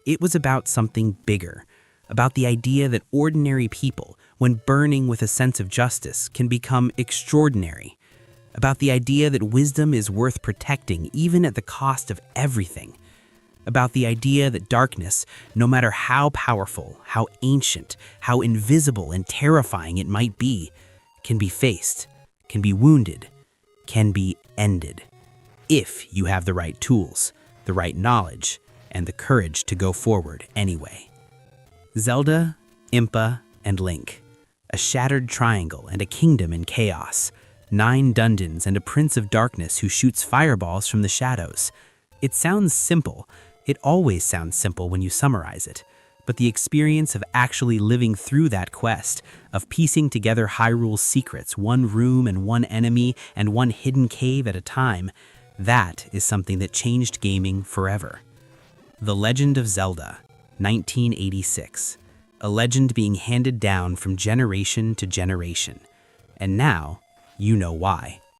It was about something bigger, about the idea that ordinary people, when burning with a sense of justice, can become extraordinary. About the idea that wisdom is worth protecting even at the cost of everything. About the idea that darkness, no matter how powerful, how ancient, how invisible and terrifying it might be, can be faced, can be wounded, can be ended, if you have the right tools, the right knowledge, and the courage to go forward anyway. Zelda, Impa, and Link. A shattered triangle and a kingdom in chaos. 9 dungeons and a prince of darkness who shoots fireballs from the shadows. It sounds simple. It always sounds simple when you summarize it. But the experience of actually living through that quest, of piecing together Hyrule's secrets, one room and one enemy and one hidden cave at a time, that is something that changed gaming forever. The Legend of Zelda, 1986. A legend being handed down from generation to generation. And now, you know why.